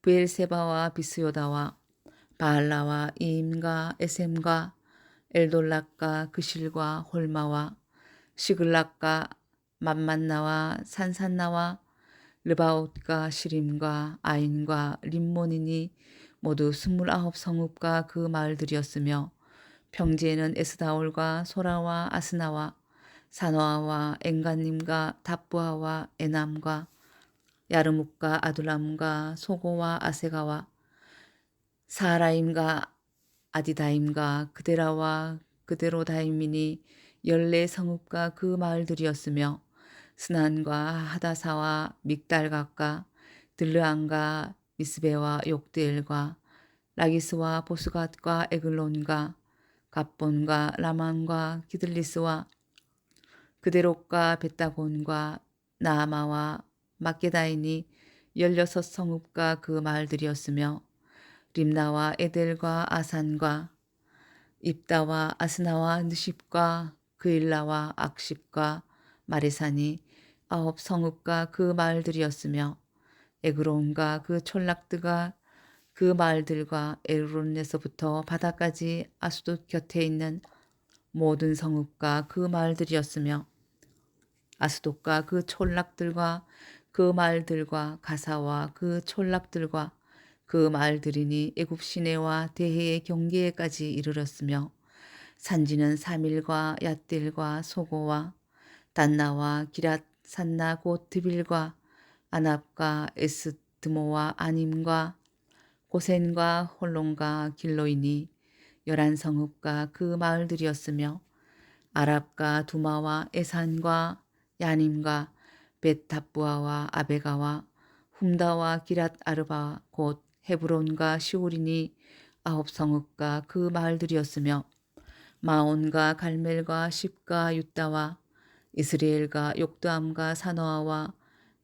브엘세바와 비스요다와 바알라와 이임과 에셈과 엘돌락과 그실과 홀마와 시글락과 맘만나와 산산나와 르바옷과 시림과 아인과 림몬이니 모두 29성읍과 그 마을들이었으며 평지에는 에스다올과 소라와 아스나와 사노아와 엔간님과 답부아와 에남과 야르묵과 아둘람과 소고와 아세가와 사라임과 아디다임과 그데라와 그데로다임이니 14성읍과 그 마을들이었으며 스난과 하다사와 믹달각과 들르안과 미스베와 욕드엘과 라기스와 보스갓과 에글론과 갑본과 라만과 기들리스와 그데롯과 벳다곤과 나아마와 막게다이니 16성읍과 그 마을들이었으며 림나와 에델과 아산과 입다와 아스나와 느십과 그일라와 악십과 마레산이 9성읍과 그 마을들이었으며 에그론과 그 촌락드가 그 마을들과 에르론에서부터 바다까지 아수돗 곁에 있는 모든 성읍과 그 마을들이었으며 아스돗과 그 촌락들과 그 마을들과 가사와 그 촌락들과 그 마을들이니 애굽 시내와 대해의 경계에까지 이르렀으며 산지는 사밀과 얏딜과 소고와 단나와 기랏 산나 곧 드빌과 아납과 에스드모와 아님과 고센과 홀론과 길로이니 11성읍과 그 마을들이었으며 아랍과 두마와 에산과 야님과 벳답부아와 아베가와 훔다와 기랏 아르바 곧 헤브론과 시오리니 9성읍과 그 마을들이었으며 마온과 갈멜과 십과 유다와 이스라엘과 욕드암과 사노아와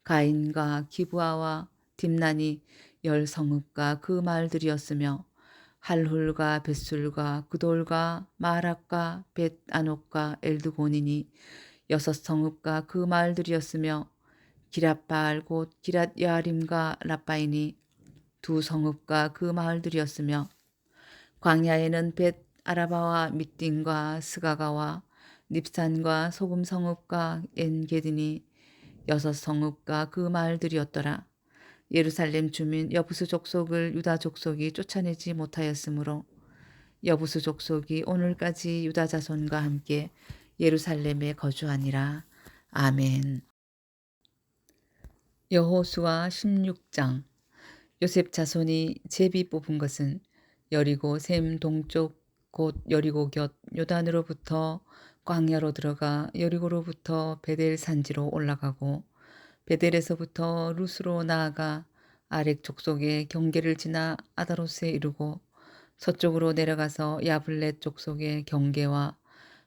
가인과 기브아와 딥나니 10성읍과 그 마을들이었으며 할훌과 벳술과 그돌과 마락과 벳아녹과 엘드곤이니 6성읍과 그 마을들이었으며 기랏바알 곧 기랏여아림과 라빠이니 2성읍과 그 마을들이었으며 광야에는 벳 아라바와 밑딘과 스가가와 닙산과 소금성읍과 엔게드니 6성읍과 그 마을들이었더라. 예루살렘 주민 여부수 족속을 유다 족속이 쫓아내지 못하였으므로 여부수 족속이 오늘까지 유다 자손과 함께 예루살렘에 거주하니라. 아멘. 여호수아 16장. 요셉 자손이 제비 뽑은 것은 여리고 샘 동쪽 곧 여리고 곁 요단으로부터 광야로 들어가 여리고로부터 베델 산지로 올라가고 베델에서부터 루스로 나아가 아렉 족속의 경계를 지나 아다로스에 이르고 서쪽으로 내려가서 야블렛 족속의 경계와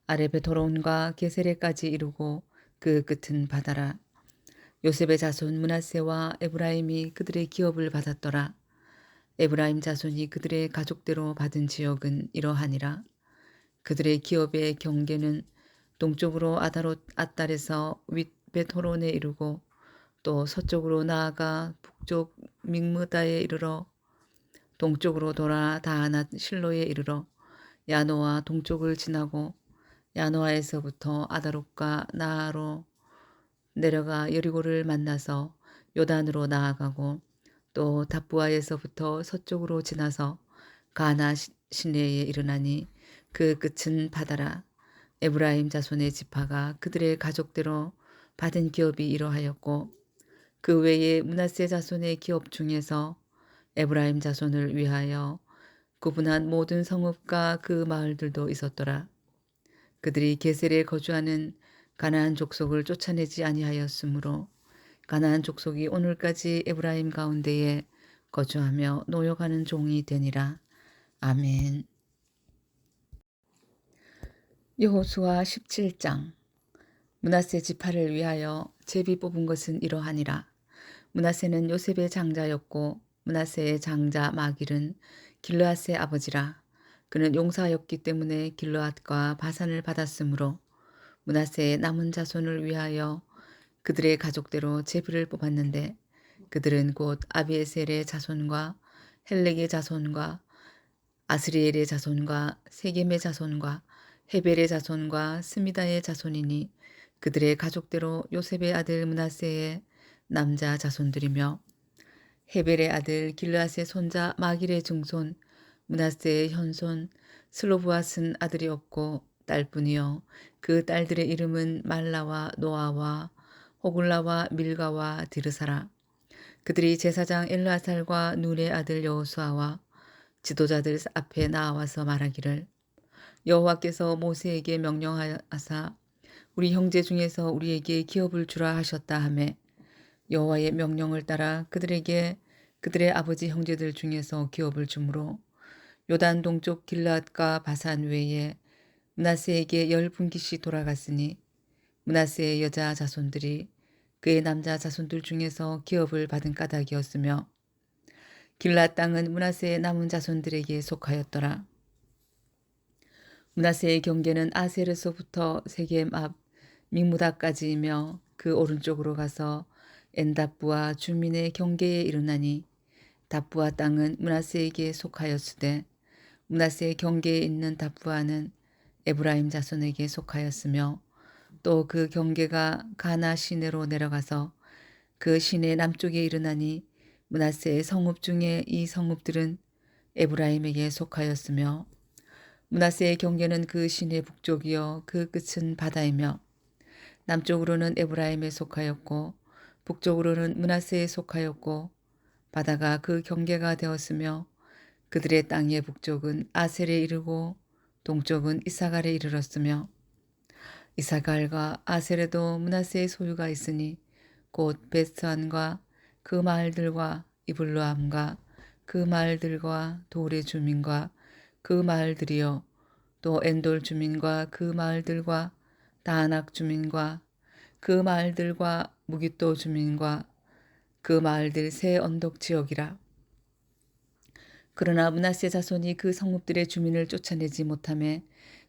아레베토론과 게세레까지 이루고 그 끝은 바다라. 요셉의 자손 므낫세와 에브라임이 그들의 기업을 받았더라. 에브라임 자손이 그들의 가족대로 받은 지역은 이러하니라. 그들의 기업의 경계는 동쪽으로 아다롯 앗달에서 윗벳호론에 이르고 또 서쪽으로 나아가 북쪽 믹무다에 이르러 동쪽으로 돌아 다하낫 실로에 이르러 야노아 동쪽을 지나고 야노아에서부터 아다롯과 나아로 내려가 여리고를 만나서 요단으로 나아가고 또 답부아에서부터 서쪽으로 지나서 가나 시내에 이르나니 그 끝은 바다라. 에브라임 자손의 지파가 그들의 가족대로 받은 기업이 이러하였고 그 외에 므낫세 자손의 기업 중에서 에브라임 자손을 위하여 구분한 모든 성읍과 그 마을들도 있었더라. 그들이 게셀에 거주하는 가나안 족속을 쫓아내지 아니하였으므로 가나안 족속이 오늘까지 에브라임 가운데에 거주하며 노역하는 종이 되니라. 아멘. 여호수아 17장. 므낫세 지파를 위하여 제비 뽑은 것은 이러하니라. 므낫세는 요셉의 장자였고 므낫세의 장자 마길은 길르앗의 아버지라. 그는 용사였기 때문에 길르앗과 바산을 받았으므로 므낫세의 남은 자손을 위하여 그들의 가족대로 제비를 뽑았는데 그들은 곧 아비에셀의 자손과 헬렉의 자손과 아스리엘의 자손과 세겜의 자손과 헤벨의 자손과 스미다의 자손이니 그들의 가족대로 요셉의 아들 므낫세의 남자 자손들이며 헤벨의 아들 길르앗의 손자 마길의 증손 므낫세의 현손 슬로브앗은 아들이 없고 딸뿐이요 그 딸들의 이름은 말라와 노아와 호글라와 밀가와 디르사라. 그들이 제사장 엘르아살과 눈의 아들 여호수아와 지도자들 앞에 나와서 말하기를 여호와께서 모세에게 명령하사 우리 형제 중에서 우리에게 기업을 주라 하셨다 하매 여호와의 명령을 따라 그들에게 그들의 아버지 형제들 중에서 기업을 주므로 요단 동쪽 길앗과 바산 외에 므낫세에게 10분기씩 돌아갔으니 므낫세의 여자 자손들이 그의 남자 자손들 중에서 기업을 받은 까닭이었으며 길앗 땅은 므낫세의 남은 자손들에게 속하였더라. 므낫세의 경계는 아셀에서부터 세겜 앞 믹무다까지이며 그 오른쪽으로 가서 엔답부와 주민의 경계에 이르나니 답부아 땅은 므낫세에게 속하였으되 므낫세의 경계에 있는 답부아는 에브라임 자손에게 속하였으며 또 그 경계가 가나 시내로 내려가서 그 시내 남쪽에 이르나니 므낫세의 성읍 중에 이 성읍들은 에브라임에게 속하였으며 므낫세의 경계는 그 시내 북쪽이요 그 끝은 바다이며 남쪽으로는 에브라임에 속하였고 북쪽으로는 므낫세에 속하였고 바다가 그 경계가 되었으며 그들의 땅의 북쪽은 아셀에 이르고 동쪽은 이사갈에 이르렀으며 이사갈과 아셀에도 므낫세의 소유가 있으니 곧 베스안과 그 마을들과 이블루암과 그 마을들과 돌의 주민과 그 마을들이요 또 엔돌 주민과 그 마을들과 다낙 주민과 그 마을들과 무깃도 주민과 그 마을들 새 언덕 지역이라. 그러나 므낫세 자손이 그 성읍들의 주민을 쫓아내지 못하매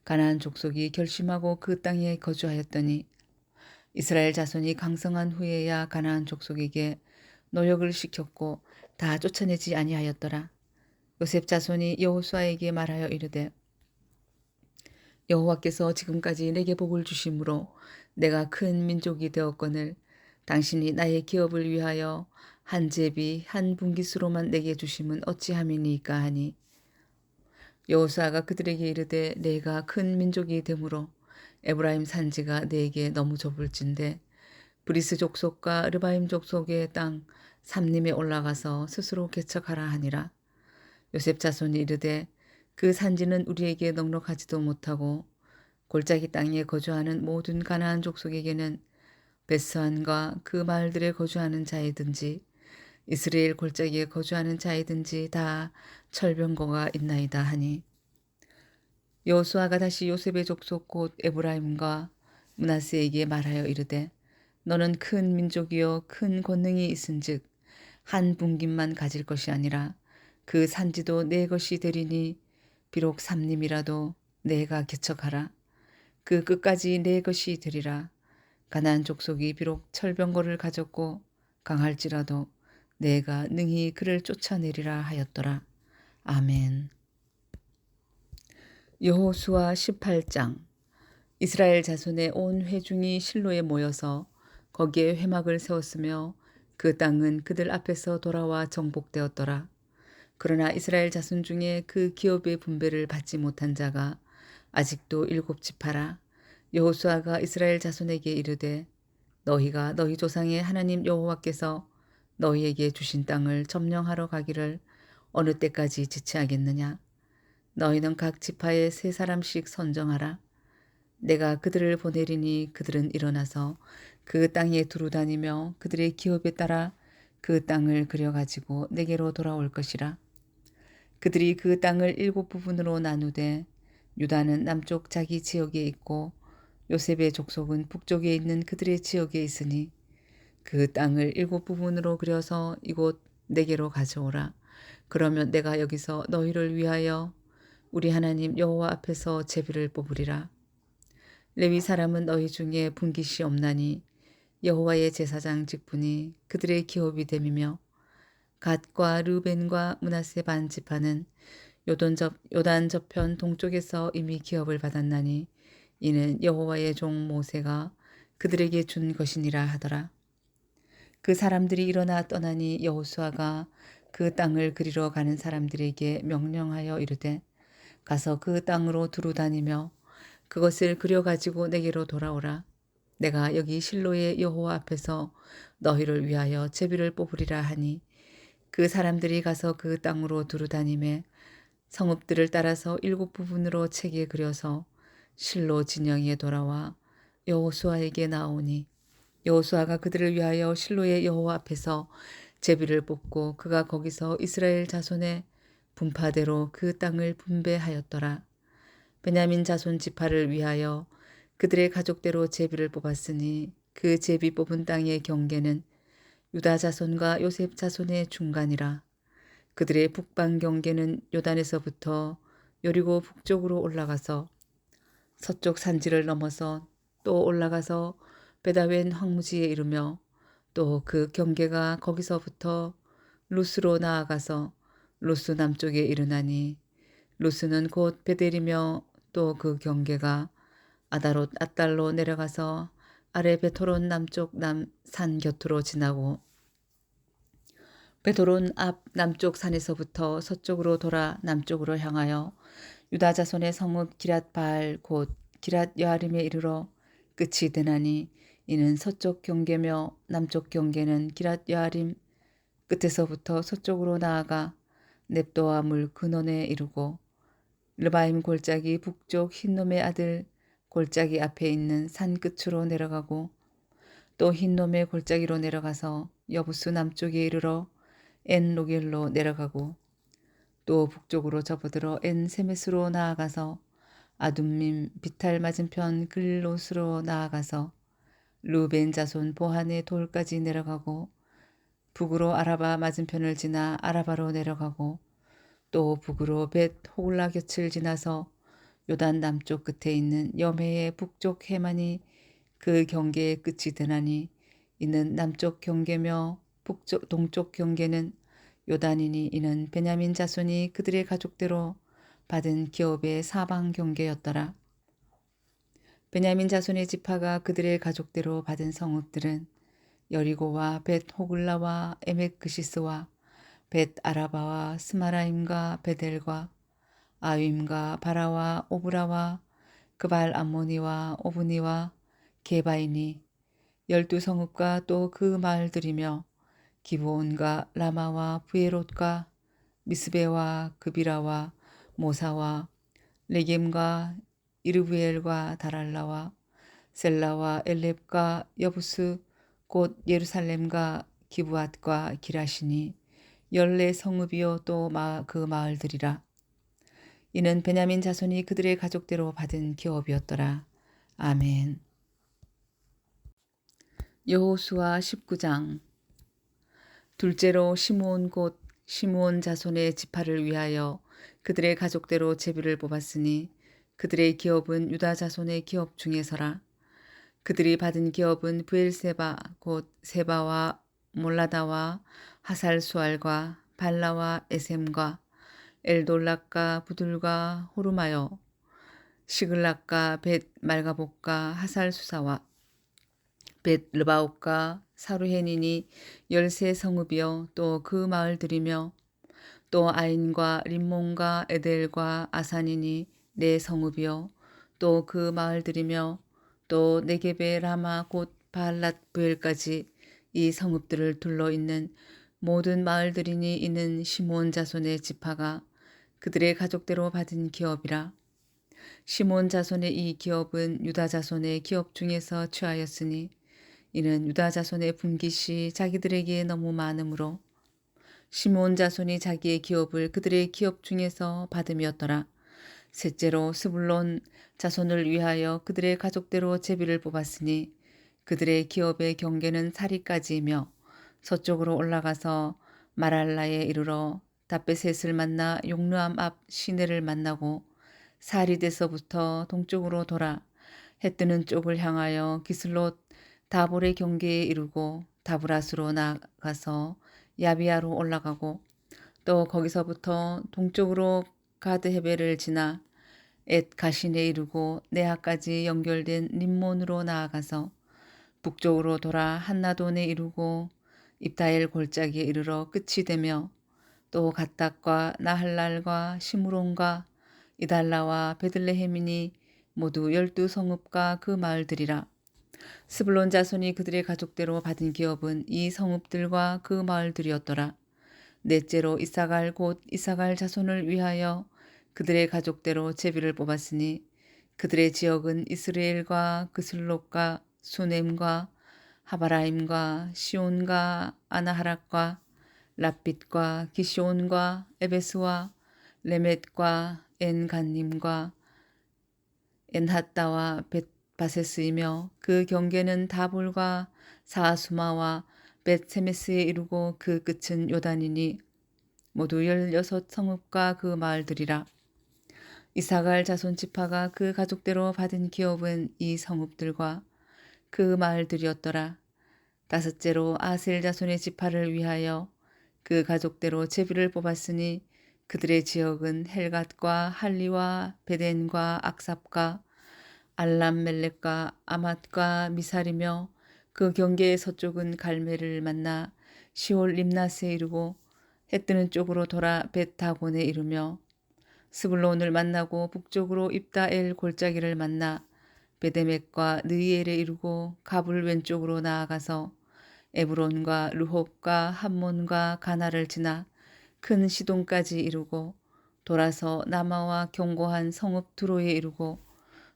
가나안 족속이 결심하고 그 땅에 거주하였더니 이스라엘 자손이 강성한 후에야 가나안 족속에게 노역을 시켰고 다 쫓아내지 아니하였더라. 요셉 자손이 여호수아에게 말하여 이르되 여호와께서 지금까지 내게 복을 주심으로 내가 큰 민족이 되었거늘 당신이 나의 기업을 위하여 한 제비 한 분깃으로만 내게 주심은 어찌함이니까 하니 여호수아가 그들에게 이르되 내가 큰 민족이 되므로 에브라임 산지가 내게 너무 좁을진데 브리스 족속과 르바임 족속의 땅 삼림에 올라가서 스스로 개척하라 하니라. 요셉 자손이 이르되 그 산지는 우리에게 넉넉하지도 못하고 골짜기 땅에 거주하는 모든 가나안 족속에게는 베스안과 그 마을들에 거주하는 자이든지 이스라엘 골짜기에 거주하는 자이든지 다 철병거가 있나이다 하니 여호수아가 다시 요셉의 족속 곧 에브라임과 므낫세에게 말하여 이르되 너는 큰 민족이요 큰 권능이 있은즉 한 분깃만 가질 것이 아니라 그 산지도 내 것이 되리니 비록 삼림이라도 내가 개척하라. 그 끝까지 내 것이 되리라. 가나안 족속이 비록 철병거를 가졌고 강할지라도 내가 능히 그를 쫓아내리라 하였더라. 아멘. 여호수아 18장. 이스라엘 자손의 온 회중이 실로에 모여서 거기에 회막을 세웠으며 그 땅은 그들 앞에서 돌아와 정복되었더라. 그러나 이스라엘 자손 중에 그 기업의 분배를 받지 못한 자가 아직도 7지파라. 여호수아가 이스라엘 자손에게 이르되 너희가 너희 조상의 하나님 여호와께서 너희에게 주신 땅을 점령하러 가기를 어느 때까지 지체하겠느냐. 너희는 각 지파에 3사람씩 선정하라. 내가 그들을 보내리니 그들은 일어나서 그 땅에 두루 다니며 그들의 기업에 따라 그 땅을 그려가지고 내게로 돌아올 것이라. 그들이 그 땅을 7부분으로 나누되 유다는 남쪽 자기 지역에 있고 요셉의 족속은 북쪽에 있는 그들의 지역에 있으니 그 땅을 7부분으로 그려서 이곳 내게로 가져오라. 그러면 내가 여기서 너희를 위하여 우리 하나님 여호와 앞에서 제비를 뽑으리라. 레위 사람은 너희 중에 분깃이 없나니 여호와의 제사장 직분이 그들의 기업이 됨이며 갓과 르벤과 므낫세 반 지파는 요단 저편 동쪽에서 이미 기업을 받았나니 이는 여호와의 종 모세가 그들에게 준 것이니라 하더라. 그 사람들이 일어나 떠나니 여호수아가 그 땅을 그리러 가는 사람들에게 명령하여 이르되 가서 그 땅으로 두루 다니며 그것을 그려가지고 내게로 돌아오라. 내가 여기 실로의 여호와 앞에서 너희를 위하여 제비를 뽑으리라 하니 그 사람들이 가서 그 땅으로 두루 다니매 성읍들을 따라서 7부분으로 책에 그려서 실로 진영에 돌아와 여호수아에게 나오니 여호수아가 그들을 위하여 실로의 여호와 앞에서 제비를 뽑고 그가 거기서 이스라엘 자손의 분파대로 그 땅을 분배하였더라. 베냐민 자손 지파를 위하여 그들의 가족대로 제비를 뽑았으니 그 제비 뽑은 땅의 경계는 유다 자손과 요셉 자손의 중간이라. 그들의 북방 경계는 요단에서부터 여리고 북쪽으로 올라가서 서쪽 산지를 넘어서 또 올라가서 베다웬 황무지에 이르며 또 그 경계가 거기서부터 루스로 나아가서 루스 남쪽에 이르나니 루스는 곧 베델이며 또 그 경계가 아다롯 앗달로 내려가서 아래 베토론 남쪽 산 곁으로 지나고 베토론 앞 남쪽 산에서부터 서쪽으로 돌아 남쪽으로 향하여 유다 자손의 성읍 기랏 바알 곧 기랏 여아림에 이르러 끝이 되나니 이는 서쪽 경계며 남쪽 경계는 기랏 여아림 끝에서부터 서쪽으로 나아가 넵도아 물 근원에 이르고 르바임 골짜기 북쪽 흰놈의 아들 골짜기 앞에 있는 산 끝으로 내려가고 또 흰놈의 골짜기로 내려가서 여부스 남쪽에 이르러 엔 로겔로 내려가고 또 북쪽으로 접어들어 엔 세메스로 나아가서 아둠밈 비탈 맞은편 글롯으로 나아가서 루벤 자손 보한의 돌까지 내려가고 북으로 아라바 맞은편을 지나 아라바로 내려가고 또 북으로 벳 호글라 곁을 지나서 요단 남쪽 끝에 있는 여메의 북쪽 해만이 그 경계의 끝이 되나니 이는 남쪽 경계며 동쪽 경계는 요단이니 이는 베냐민 자손이 그들의 가족대로 받은 기업의 사방 경계였더라. 베냐민 자손의 지파가 그들의 가족대로 받은 성읍들은 여리고와 벳 호글라와 에메크시스와 벳 아라바와 스마라임과 베델과 아윈과 바라와 오브라와 그발 암모니와 오브니와 게바이니 12성읍과 또 그 마을들이며 기브온과 라마와 부에롯과 미스베와 그비라와 모사와 레겜과 이르브엘과 다랄라와 셀라와 엘렙과 여부스 곧 예루살렘과 기브앗과 기라시니 14성읍이요 또 그 마을들이라. 이는 베냐민 자손이 그들의 가족대로 받은 기업이었더라. 아멘. 여호수아 19장. 둘째로 시므온 곧 시므온 자손의 지파를 위하여 그들의 가족대로 제비를 뽑았으니 그들의 기업은 유다 자손의 기업 중에서라. 그들이 받은 기업은 브엘세바 곧 세바와 몰라다와 하살수알과 발라와 에셈과 엘돌락과 부들과 호르마요 시글락과 벳 말가복과 하살수사와 벳 르바옥과 사루헤니니 13성읍이요 또 그 마을들이며 또 아인과 림몬과 에델과 아산이니 4성읍이요 또 그 마을들이며 또 네겝의 라마 곧 바알랏 부엘까지 이 성읍들을 둘러 있는 모든 마을들이니 이는 시므온 자손의 지파가 그들의 가족대로 받은 기업이라. 시므온 자손의 이 기업은 유다 자손의 기업 중에서 취하였으니 이는 유다 자손의 분깃이 자기들에게 너무 많으므로 시므온 자손이 자기의 기업을 그들의 기업 중에서 받음이었더라. 셋째로 스불론 자손을 위하여 그들의 가족대로 제비를 뽑았으니 그들의 기업의 경계는 사리까지이며 서쪽으로 올라가서 마랄라에 이르러 다베셋을 만나 용르암 앞 시내를 만나고 사리데서부터 동쪽으로 돌아 해 뜨는 쪽을 향하여 기슬롯 다볼의 경계에 이르고 다브라스로 나가서 야비아로 올라가고 또 거기서부터 동쪽으로 가드헤벨을 지나 엣 가신에 이르고 네하까지 연결된 림몬으로 나아가서 북쪽으로 돌아 한나돈에 이르고 입다엘 골짜기에 이르러 끝이 되며 또 갓닥과 나할랄과 시므론과 이달라와 베들레헴이니 모두 12성읍과 그 마을들이라. 스불론 자손이 그들의 가족대로 받은 기업은 이 성읍들과 그 마을들이었더라. 넷째로 이사갈 곧 이사갈 자손을 위하여 그들의 가족대로 제비를 뽑았으니 그들의 지역은 이스라엘과 그슬롯과 수넴과 하바라임과 시온과 아나하락과 랍빗과 기시온과 에베스와 레멧과 엔간님과 엔핫다와 벳바세스이며 그 경계는 다볼과 사수마와 벳세메스에 이르고 그 끝은 요단이니 모두 16성읍과 그 마을들이라. 이사갈 자손 지파가 그 가족대로 받은 기업은 이 성읍들과 그 마을들이었더라. 다섯째로 아셀 자손의 지파를 위하여 그 가족대로 제비를 뽑았으니 그들의 지역은 헬갓과 할리와 베덴과 악삽과 알람멜렉과 아맛과 미살이며 그 경계의 서쪽은 갈멜을 만나 시올 림나스에 이르고 해 뜨는 쪽으로 돌아 벳다곤에 이르며 스불론을 만나고 북쪽으로 입다엘 골짜기를 만나 베데멕과 느이엘에 이르고 갑을 왼쪽으로 나아가서 에브론과 르홉과 함몬과 가나를 지나 큰 시돈까지 이르고 돌아서 남아와 견고한 성읍 두로에 이르고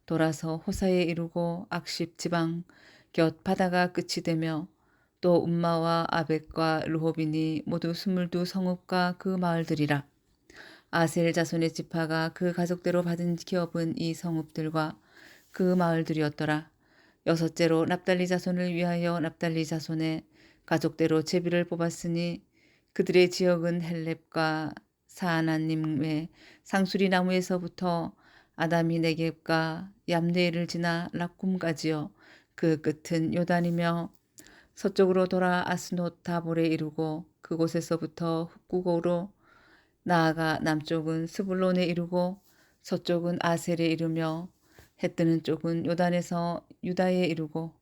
돌아서 호사에 이르고 악십 지방 곁 바다가 끝이 되며 또 움마와 아벡과 르홉이니 모두 22성읍과 그 마을들이라. 아셀 자손의 지파가 그 가족대로 받은 기업은 이 성읍들과 그 마을들이었더라. 여섯째로 납달리 자손을 위하여 납달리 자손의 가족대로 제비를 뽑았으니 그들의 지역은 헬렙과 사하나님의 상수리 나무에서부터 아담이 네겝과 얌네를 지나 락쿰까지요. 그 끝은 요단이며 서쪽으로 돌아 아스노 다볼에 이르고 그곳에서부터 흑구고로 나아가 남쪽은 스불론에 이르고 서쪽은 아셀에 이르며 해 뜨는 쪽은 요단에서 유다에 이르고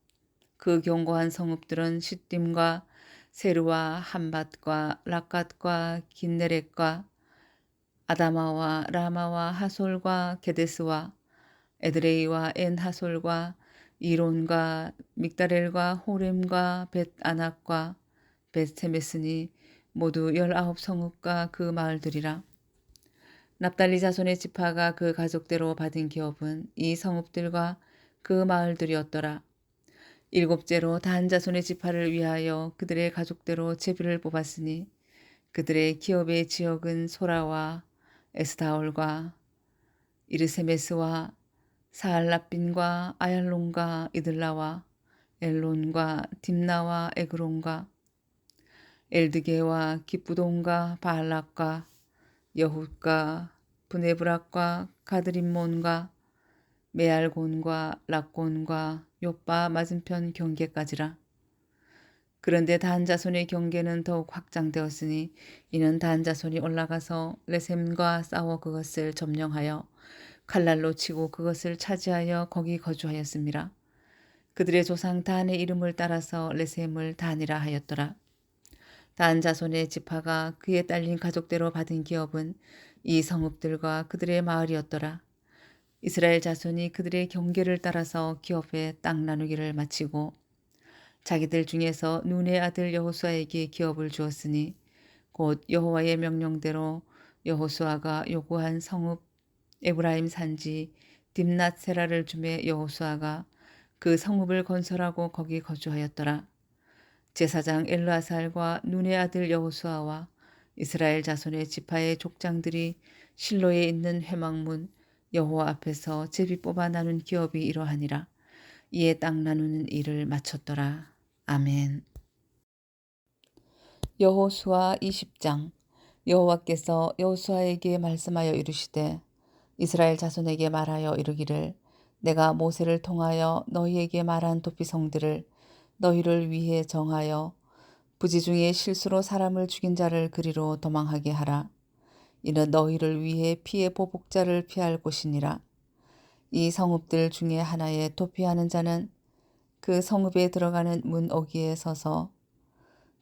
그 견고한 성읍들은 시딤과 세르와 함밧과 락갓과 긴네렛과 아다마와 라마와 하솔과 게데스와 에드레이와 엔하솔과 이론과 믹다렐과 호렘과 벳아낙과 벳세메스니 모두 19성읍과 그 마을들이라. 납달리 자손의 지파가 그 가족대로 받은 기업은 이 성읍들과 그 마을들이었더라. 일곱째로 단 자손의 지파를 위하여 그들의 가족대로 제비를 뽑았으니 그들의 기업의 지역은 소라와 에스타올과 이르세메스와 사알라빈과 아얄론과 이들라와 엘론과 딥나와 에그론과 엘드게와 기쁘돈과 바알락과 여훗과 브네브락과 가드림몬과 메알곤과 락곤과 요빠 맞은편 경계까지라. 그런데 단 자손의 경계는 더욱 확장되었으니 이는 단 자손이 올라가서 레셈과 싸워 그것을 점령하여 칼날로 치고 그것을 차지하여 거기 거주하였습니다. 그들의 조상 단의 이름을 따라서 레셈을 단이라 하였더라. 단 자손의 지파가 그에 딸린 가족대로 받은 기업은 이 성읍들과 그들의 마을이었더라. 이스라엘 자손이 그들의 경계를 따라서 기업의 땅 나누기를 마치고 자기들 중에서 눈의 아들 여호수아에게 기업을 주었으니 곧 여호와의 명령대로 여호수아가 요구한 성읍 에브라임 산지 딥낫 세라를 주매 여호수아가 그 성읍을 건설하고 거기 거주하였더라. 제사장 엘르아살과 눈의 아들 여호수아와 이스라엘 자손의 지파의 족장들이 실로에 있는 회막문 여호와 앞에서 제비 뽑아 나눈 기업이 이러하니라. 이에 땅 나누는 일을 마쳤더라. 아멘. 여호수아 20장. 여호와께서 여호수아에게 말씀하여 이르시되 이스라엘 자손에게 말하여 이르기를 내가 모세를 통하여 너희에게 말한 도피성들을 너희를 위해 정하여 부지 중에 실수로 사람을 죽인 자를 그리로 도망하게 하라. 이는 너희를 위해 피의 보복자를 피할 곳이니라. 이 성읍들 중에 하나에 도피하는 자는 그 성읍에 들어가는 문 어귀에 서서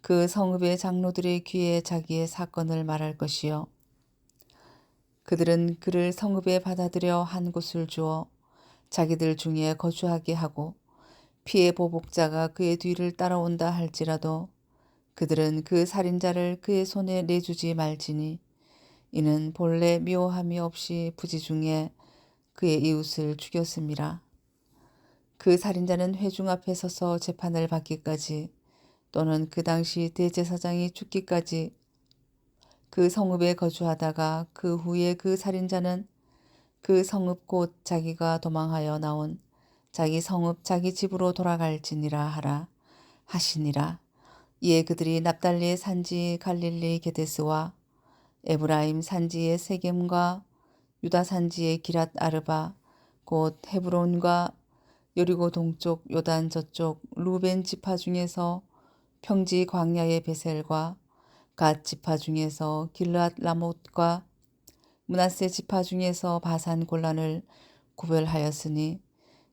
그 성읍의 장로들의 귀에 자기의 사건을 말할 것이요. 그들은 그를 성읍에 받아들여 한 곳을 주어 자기들 중에 거주하게 하고 피의 보복자가 그의 뒤를 따라온다 할지라도 그들은 그 살인자를 그의 손에 내주지 말지니 이는 본래 묘함이 없이 부지 중에 그의 이웃을 죽였음이라. 그 살인자는 회중 앞에 서서 재판을 받기까지 또는 그 당시 대제사장이 죽기까지 그 성읍에 거주하다가 그 후에 그 살인자는 그 성읍 곧 자기가 도망하여 나온 자기 성읍 자기 집으로 돌아갈지니라 하라 하시니라. 이에 그들이 납달리의 산지 갈릴리 게데스와 에브라임 산지의 세겜과 유다 산지의 기랏 아르바 곧 헤브론과 여리고 동쪽 요단 저쪽 루벤 지파 중에서 평지 광야의 베셀과 갓 지파 중에서 길르앗 라못과 므낫세 지파 중에서 바산 골란을 구별하였으니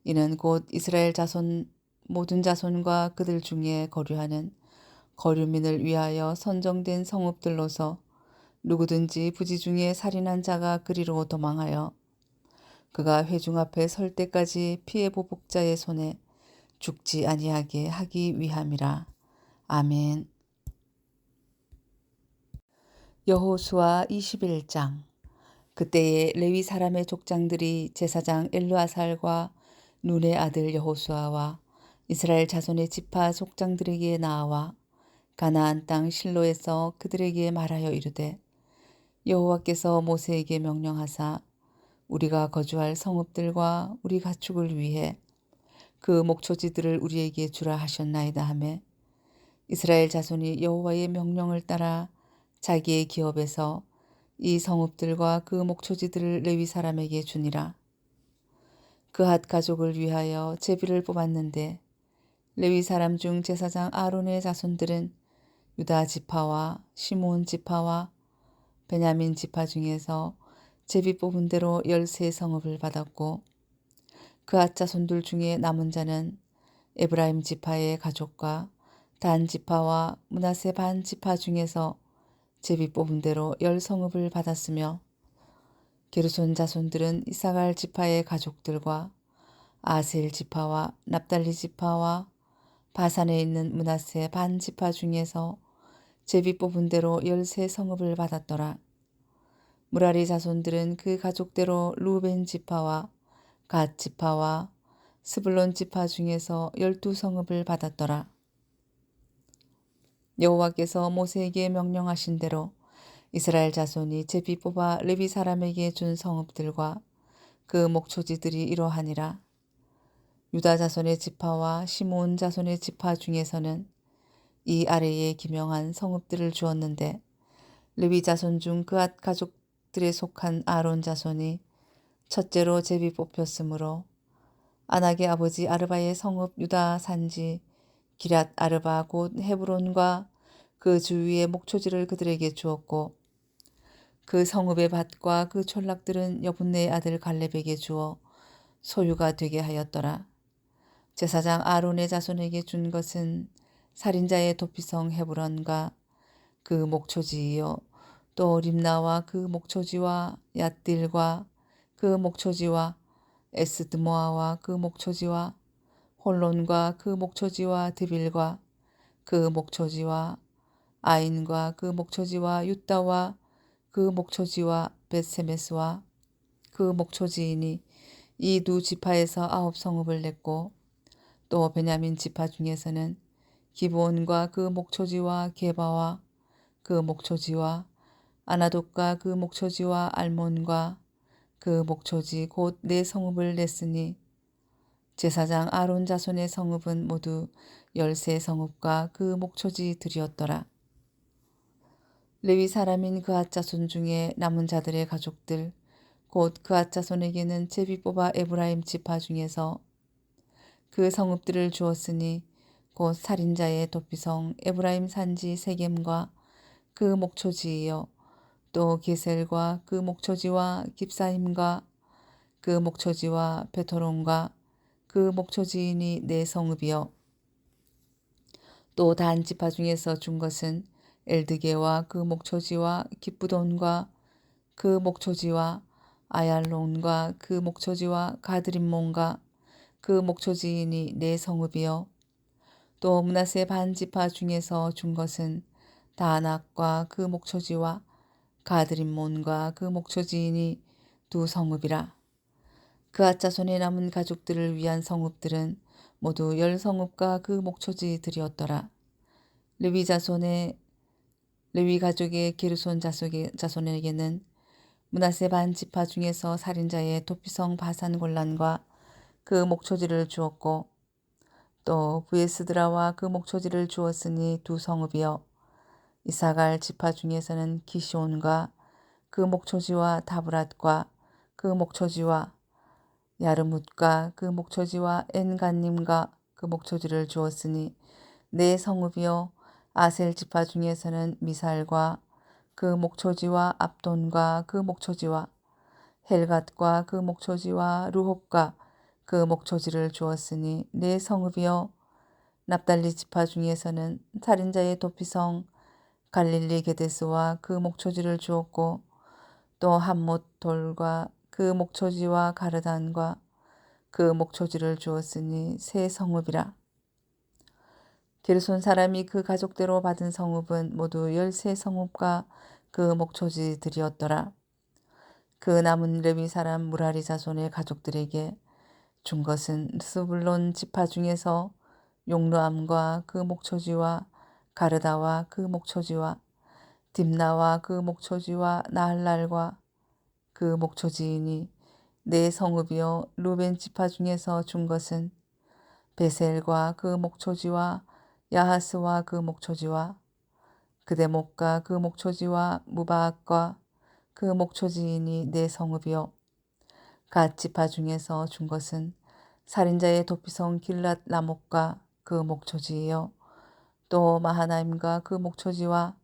이는 곧 이스라엘 자손 모든 자손과 그들 중에 거류하는 거류민을 위하여 선정된 성읍들로서 누구든지 부지 중에 살인한 자가 그리로 도망하여 그가 회중 앞에 설 때까지 피해 보복자의 손에 죽지 아니하게 하기 위함이라. 아멘. 여호수아 21장. 그때에 레위 사람의 족장들이 제사장 엘르아살과 눈의 아들 여호수아와 이스라엘 자손의 지파 족장들에게 나와 가나안 땅 실로에서 그들에게 말하여 이르되 여호와께서 모세에게 명령하사 우리가 거주할 성읍들과 우리 가축을 위해 그 목초지들을 우리에게 주라 하셨나이다 하매 이스라엘 자손이 여호와의 명령을 따라 자기의 기업에서 이 성읍들과 그 목초지들을 레위 그사람에게 주니라. 그핫 가족을 위하여 제비를 뽑았는데 레위 사람 중 제사장 아론의 자손들은 유다 지파와 시몬 지파와 베냐민 지파 중에서 제비 뽑은 대로 13성읍을 받았고 그핫 자손들 중에 남은 자는 에브라임 지파의 가족과 단 지파와 므낫세 반 지파 중에서 제비 뽑은 대로 10성읍을 받았으며 게르손 자손들은 이사갈 지파의 가족들과 아셀 지파와 납달리 지파와 바산에 있는 므낫세 반 지파 중에서 제비 뽑은 대로 13성읍을 받았더라. 무라리 자손들은 그 가족대로 루벤 지파와 갓 지파와 스불론 지파 중에서 12성읍을 받았더라. 여호와께서 모세에게 명령하신 대로 이스라엘 자손이 제비 뽑아 레위 사람에게 준 성읍들과 그 목초지들이 이러하니라. 유다 자손의 지파와 시므온 자손의 지파 중에서는 이 아래에 기명한 성읍들을 주었는데 레위 자손 중 그앗 가족들에 속한 아론 자손이 첫째로 제비 뽑혔으므로 아낙의 아버지 아르바의 성읍 유다 산지 기럇 아르바 곧 헤브론과 그 주위의 목초지를 그들에게 주었고 그 성읍의 밭과 그 촌락들은 여분네의 아들 갈렙에게 주어 소유가 되게 하였더라. 제사장 아론의 자손에게 준 것은 살인자의 도피성 헤브론과 그 목초지이요 또 림나와 그 목초지와 얏딜과 그 목초지와 에스드모아와 그 목초지와 홀론과 그 목초지와 드빌과 그 목초지와 아인과 그 목초지와 유다와 그 목초지와 벳세메스와 그 목초지이니 이 두 지파에서 9성읍을 냈고 또 베냐민 지파 중에서는 기브온과 그 목초지와 게바와 그 목초지와 아나돗과 그 목초지와 알몬과 그 목초지 곧 네 성읍을 냈으니 제사장 아론 자손의 성읍은 모두 13성읍과 그 목초지들이었더라. 레위 사람인 그앗 자손 중에 남은 자들의 가족들 곧 그앗 자손에게는 제비 뽑아 에브라임 지파 중에서 그 성읍들을 주었으니 곧 살인자의 도피성 에브라임 산지 세겜과 그 목초지이요 또 게셀과 그 목초지와 깁사임과 그 목초지와 베토론과 그 목초지이니 네 성읍이요 또 단 지파 중에서 준 것은 엘드게와 그 목초지와 기브돈과 그 목초지와 아얄론과 그 목초지와 가드림몬과 그 목초지이니 네 성읍이요 또 므낫세 반 지파 중에서 준 것은 다낙과 그 목초지와 가드림몬과 그 목초지이니 두 성읍이라. 그앗 자손의 남은 가족들을 위한 성읍들은 모두 10성읍과 그 목초지들이었더라. 레위 자손의 레위 가족의 게르손 자손에게는 므낫세 반 지파 중에서 살인자의 도피성 바산 골란과 그 목초지를 주었고 또 브에스드라와 그 목초지를 주었으니 두 성읍이요 이사갈 지파 중에서는 기시온과 그 목초지와 다브랏과 그 목초지와 야르뭇과 그 목초지와 엔간님과 그 목초지를 주었으니 네 성읍이요 아셀 지파 중에서는 미살과 그 목초지와 압돈과 그 목초지와 헬갓과 그 목초지와 루홉과 그 목초지를 주었으니 네 성읍이요 납달리 지파 중에서는 살인자의 도피성 갈릴리 게데스와 그 목초지를 주었고 또 함못 돌과 그 목초지와 가르단과 그 목초지를 주었으니 세 성읍이라. 게르손 사람이 그 가족대로 받은 성읍은 모두 13성읍과 그 목초지들이었더라. 그 남은 레위 사람 무라리 자손의 가족들에게 준 것은 스불론 지파 중에서 용르암과 그 목초지와 가르다와 그 목초지와 딥나와 그 목초지와 나할랄과 그 목초지이니 네 성읍이요 루벤 지파 중에서 준 것은 베셀과 그 목초지와 야하스와 그 목초지와 그대목과 그 목초지와 무바악과 그 목초지이니 네 성읍이요 갓 지파 중에서 준 것은 살인자의 도피성 길랏 라목과 그 목초지이요 또 마하나임과 그 목초지와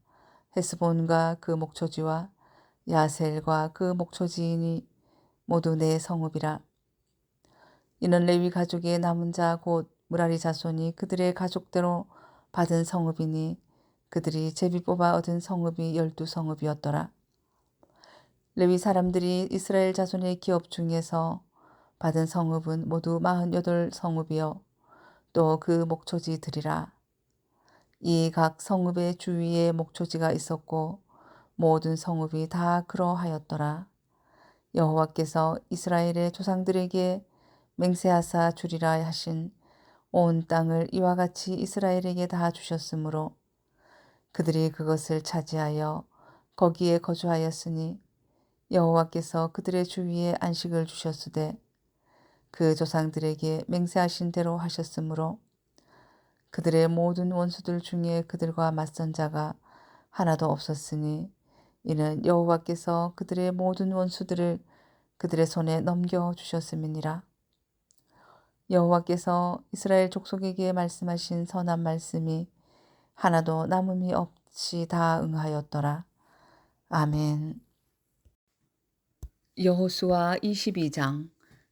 헤스본과 그 목초지와 야셀과 그 목초지이니 모두 네 성읍이라. 이는 레위 가족의 남은 자 곧 무라리 자손이 그들의 가족대로 받은 성읍이니 그들이 제비 뽑아 얻은 성읍이 12성읍이었더라. 레위 사람들이 이스라엘 자손의 기업 중에서 받은 성읍은 모두 48성읍이요 또 그 목초지들이라. 이 각 성읍의 주위에 목초지가 있었고 모든 성읍이 다 그러하였더라. 여호와께서 이스라엘의 조상들에게 맹세하사 주리라 하신 온 땅을 이와 같이 이스라엘에게 다 주셨으므로 그들이 그것을 차지하여 거기에 거주하였으니 여호와께서 그들의 주위에 안식을 주셨으되 그 조상들에게 맹세하신 대로 하셨으므로 그들의 모든 원수들 중에 그들과 맞선 자가 하나도 없었으니 이는 여호와께서 그들의 모든 원수들을 그들의 손에 넘겨 주셨음이니라. 여호와께서 이스라엘 족속에게 말씀하신 선한 말씀이 하나도 남음이 없이 다 응하였더라. 아멘. 여호수아 22장.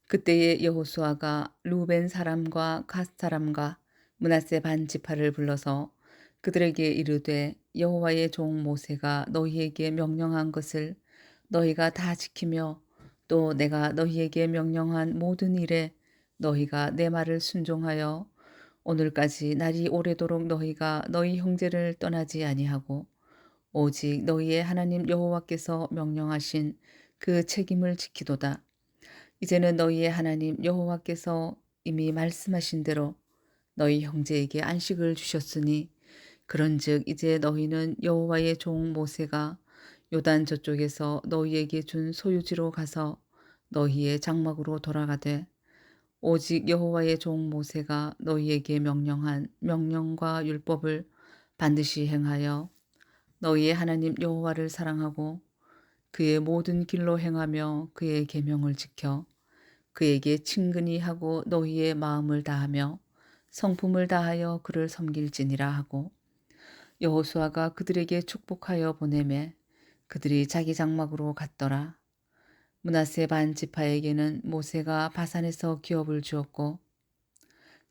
그때에 여호수아가 루벤 사람과 갓 사람과 므낫세 반 지파를 불러서 그들에게 이르되 여호와의 종 모세가 너희에게 명령한 것을 너희가 다 지키며 또 내가 너희에게 명령한 모든 일에 너희가 내 말을 순종하여 오늘까지 날이 오래도록 너희가 너희 형제를 떠나지 아니하고 오직 너희의 하나님 여호와께서 명령하신 그 책임을 지키도다. 이제는 너희의 하나님 여호와께서 이미 말씀하신 대로 너희 형제에게 안식을 주셨으니 그런즉 이제 너희는 여호와의 종 모세가 요단 저쪽에서 너희에게 준 소유지로 가서 너희의 장막으로 돌아가되 오직 여호와의 종 모세가 너희에게 명령한 명령과 율법을 반드시 행하여 너희의 하나님 여호와를 사랑하고 그의 모든 길로 행하며 그의 계명을 지켜 그에게 친근히 하고 너희의 마음을 다하며 성품을 다하여 그를 섬길지니라 하고 여호수아가 그들에게 축복하여 보내매 그들이 자기 장막으로 갔더라. 므낫세 반 지파에게는 모세가 바산에서 기업을 주었고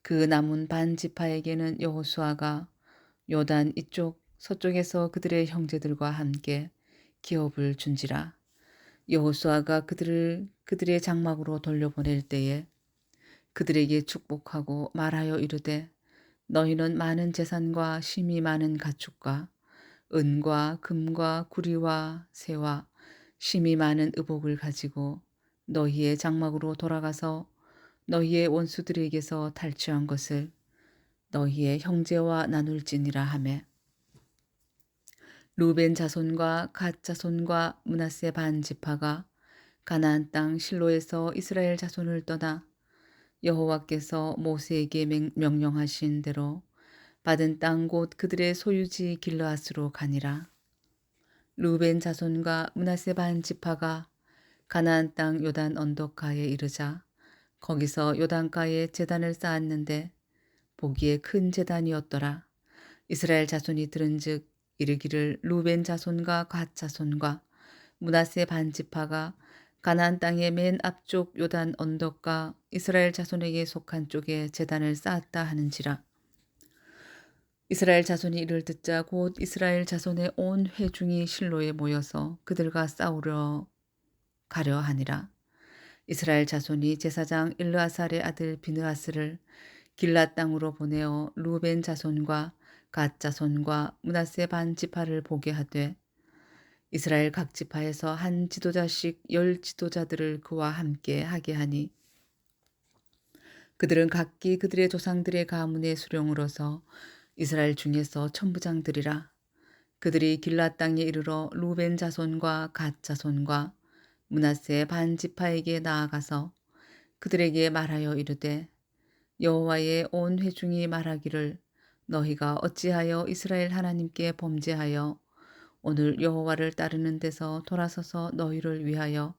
그 남은 반 지파에게는 여호수아가 요단 이쪽 서쪽에서 그들의 형제들과 함께 기업을 준지라. 여호수아가 그들의 장막으로 돌려보낼 때에 그들에게 축복하고 말하여 이르되 너희는 많은 재산과 심이 많은 가축과 은과 금과 구리와 새와 심이 많은 의복을 가지고 너희의 장막으로 돌아가서 너희의 원수들에게서 탈취한 것을 너희의 형제와 나눌지니라 하매 루벤 자손과 갓 자손과 므낫세 반 지파가 가나안 땅 실로에서 이스라엘 자손을 떠나 여호와께서 모세에게 명령하신 대로 받은 땅 곧 그들의 소유지 길르앗으로 가니라. 루벤 자손과 므낫세 반 지파가 가나안 땅 요단 언덕가에 이르자 거기서 요단가에 제단을 쌓았는데 보기에 큰 제단이었더라. 이스라엘 자손이 들은즉 이르기를 루벤 자손과 갓 자손과 므낫세 반 지파가 가나안 땅의 맨 앞쪽 요단 언덕과 이스라엘 자손에게 속한 쪽에 제단을 쌓았다 하는지라. 이스라엘 자손이 이를 듣자 곧 이스라엘 자손의 온 회중이 실로에 모여서 그들과 싸우러 가려 하니라. 이스라엘 자손이 제사장 일르아살의 아들 비느하스를 길랏 땅으로 보내어 루벤 자손과 갓 자손과 므낫세 반 지파를 보게 하되 이스라엘 각 지파에서 한 지도자씩 10 지도자들을 그와 함께 하게 하니 그들은 각기 그들의 조상들의 가문의 수령으로서 이스라엘 중에서 천부장들이라. 그들이 길랏 땅에 이르러 루벤 자손과 갓 자손과 므낫세 반 지파에게 나아가서 그들에게 말하여 이르되 여호와의 온 회중이 말하기를 너희가 어찌하여 이스라엘 하나님께 범죄하여 오늘 여호와를 따르는 데서 돌아서서 너희를 위하여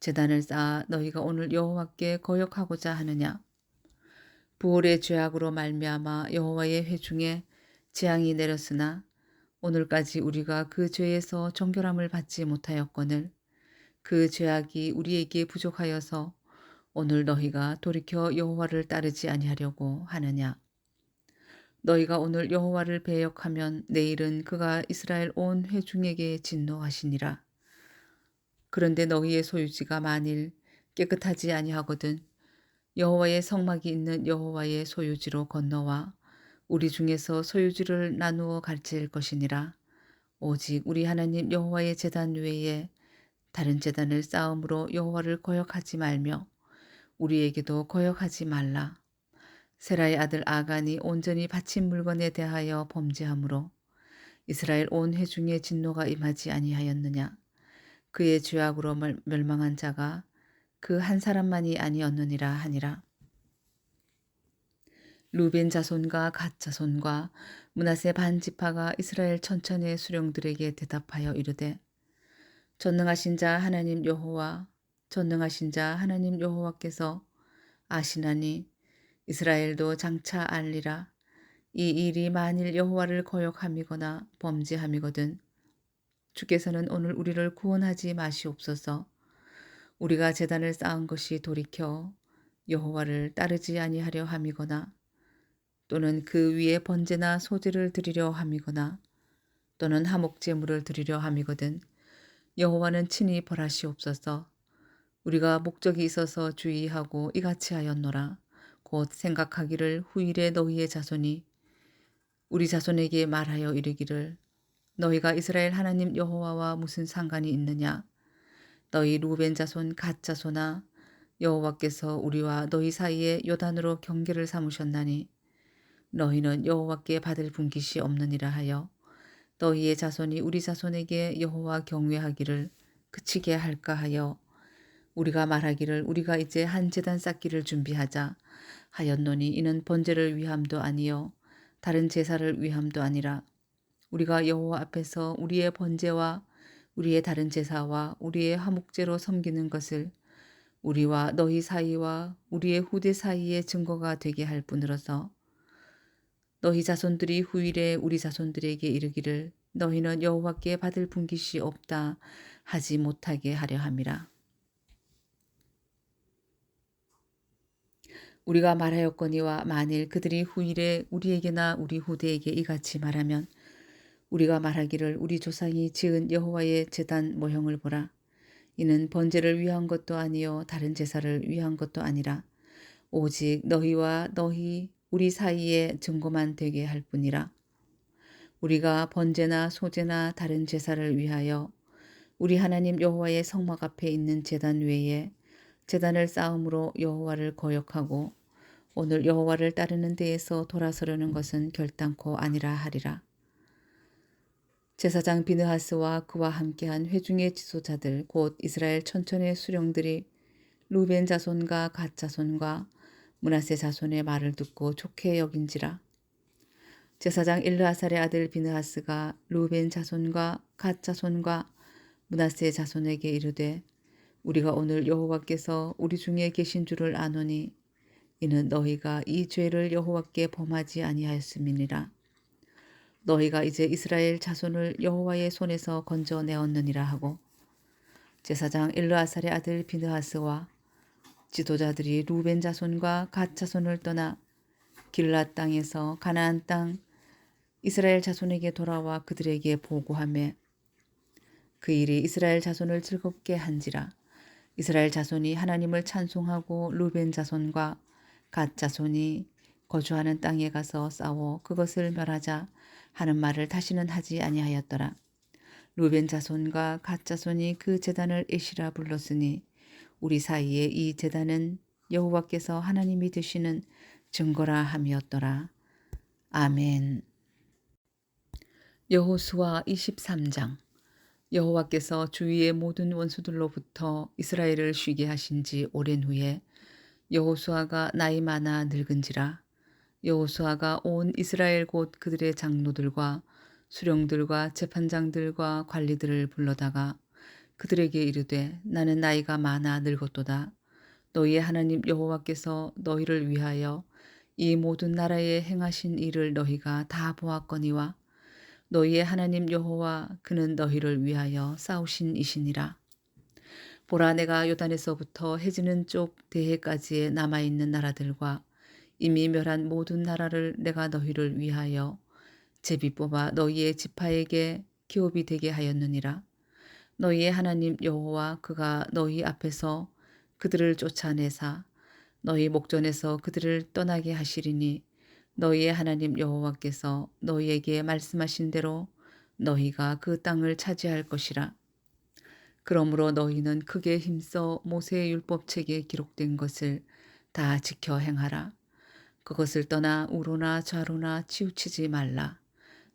제단을 쌓아 너희가 오늘 여호와께 거역하고자 하느냐. 부올의 죄악으로 말미암아 여호와의 회중에 재앙이 내렸으나 오늘까지 우리가 그 죄에서 정결함을 받지 못하였거늘 그 죄악이 우리에게 부족하여서 오늘 너희가 돌이켜 여호와를 따르지 아니하려고 하느냐. 너희가 오늘 여호와를 배역하면 내일은 그가 이스라엘 온 회중에게 진노하시니라. 그런데 너희의 소유지가 만일 깨끗하지 아니하거든 여호와의 성막이 있는 여호와의 소유지로 건너와 우리 중에서 소유지를 나누어 가질 것이니라. 오직 우리 하나님 여호와의 제단 외에 다른 제단을 쌓음으로 여호와를 거역하지 말며 우리에게도 거역하지 말라. 세라의 아들 아간이 온전히 바친 물건에 대하여 범죄함으로 이스라엘 온 회중의 진노가 임하지 아니하였느냐. 그의 죄악으로 멸망한 자가 그 한 사람만이 아니었느니라 하니라. 루벤 자손과 갓 자손과 므낫세 반 지파가 이스라엘 천천의 수령들에게 대답하여 이르되 전능하신 자 하나님 여호와 전능하신 자 하나님 여호와께서 아시나니 이스라엘도 장차 알리라. 이 일이 만일 여호와를 거역함이거나 범죄함이거든 주께서는 오늘 우리를 구원하지 마시옵소서. 우리가 제단을 쌓은 것이 돌이켜 여호와를 따르지 아니하려 함이거나 또는 그 위에 번제나 소제를 드리려 함이거나 또는 화목 제물을 드리려 함이거든 여호와는 친히 벌하시옵소서. 우리가 목적이 있어서 주의하고 이같이 하였노라. 곧 생각하기를 후일에 너희의 자손이 우리 자손에게 말하여 이르기를 너희가 이스라엘 하나님 여호와와 무슨 상관이 있느냐. 너희 루벤 자손 갓 자손아 여호와께서 우리와 너희 사이에 요단으로 경계를 삼으셨나니 너희는 여호와께 받을 분깃이 없느니라 하여 너희의 자손이 우리 자손에게 여호와 경외하기를 그치게 할까 하여 우리가 말하기를 우리가 이제 한 제단 쌓기를 준비하자 하였노니 이는 번제를 위함도 아니요 다른 제사를 위함도 아니라 우리가 여호와 앞에서 우리의 번제와 우리의 다른 제사와 우리의 화목제로 섬기는 것을 우리와 너희 사이와 우리의 후대 사이에 증거가 되게 할 뿐으로서 너희 자손들이 후일에 우리 자손들에게 이르기를 너희는 여호와께 받을 분깃이 없다 하지 못하게 하려 함이라. 우리가 말하였거니와 만일 그들이 후일에 우리에게나 우리 후대에게 이같이 말하면 우리가 말하기를 우리 조상이 지은 여호와의 제단 모형을 보라. 이는 번제를 위한 것도 아니요 다른 제사를 위한 것도 아니라 오직 너희와 너희 우리 사이에 증거만 되게 할 뿐이라. 우리가 번제나 소제나 다른 제사를 위하여 우리 하나님 여호와의 성막 앞에 있는 제단 외에 제단을 쌓음으로 여호와를 거역하고 오늘 여호와를 따르는 데에서 돌아서려는 것은 결단코 아니라 하리라. 제사장 비느하스와 그와 함께한 회중의 지도자들 곧 이스라엘 천천의 수령들이 루벤 자손과 갓 자손과 므낫세 자손의 말을 듣고 좋게 여긴지라. 제사장 엘르아살의 아들 비느하스가 루벤 자손과 갓 자손과 므낫세 자손에게 이르되 우리가 오늘 여호와께서 우리 중에 계신 줄을 아노니 이는 너희가 이 죄를 여호와께 범하지 아니하였음이니라. 너희가 이제 이스라엘 자손을 여호와의 손에서 건져내었느니라 하고 제사장 엘르아살의 아들 비느하스와 지도자들이 루벤 자손과 갓 자손을 떠나 길랏 땅에서 가나안 땅 이스라엘 자손에게 돌아와 그들에게 보고하매 그 일이 이스라엘 자손을 즐겁게 한지라. 이스라엘 자손이 하나님을 찬송하고 루벤 자손과 갓 자손이 거주하는 땅에 가서 싸워 그것을 멸하자 하는 말을 다시는 하지 아니하였더라. 루벤 자손과 갓 자손이 그 제단을 에시라 불렀으니 우리 사이에 이 제단은 여호와께서 하나님이 되시는 증거라 함이었더라. 아멘. 여호수아 23장. 여호와께서 주위의 모든 원수들로부터 이스라엘을 쉬게 하신 지 오랜 후에 여호수아가 나이 많아 늙은지라. 여호수아가 온 이스라엘 곧 그들의 장로들과 수령들과 재판장들과 관리들을 불러다가 그들에게 이르되 나는 나이가 많아 늙었도다. 너희의 하나님 여호와께서 너희를 위하여 이 모든 나라에 행하신 일을 너희가 다 보았거니와 너희의 하나님 여호와 그는 너희를 위하여 싸우신 이시니라. 보라 내가 요단에서부터 해지는 쪽 대해까지에 남아있는 나라들과 이미 멸한 모든 나라를 내가 너희를 위하여 제비 뽑아 너희의 지파에게 기업이 되게 하였느니라. 너희의 하나님 여호와 그가 너희 앞에서 그들을 쫓아내사 너희 목전에서 그들을 떠나게 하시리니 너희의 하나님 여호와께서 너희에게 말씀하신 대로 너희가 그 땅을 차지할 것이라. 그러므로 너희는 크게 힘써 모세의 율법책에 기록된 것을 다 지켜 행하라. 그것을 떠나 우로나 좌로나 치우치지 말라.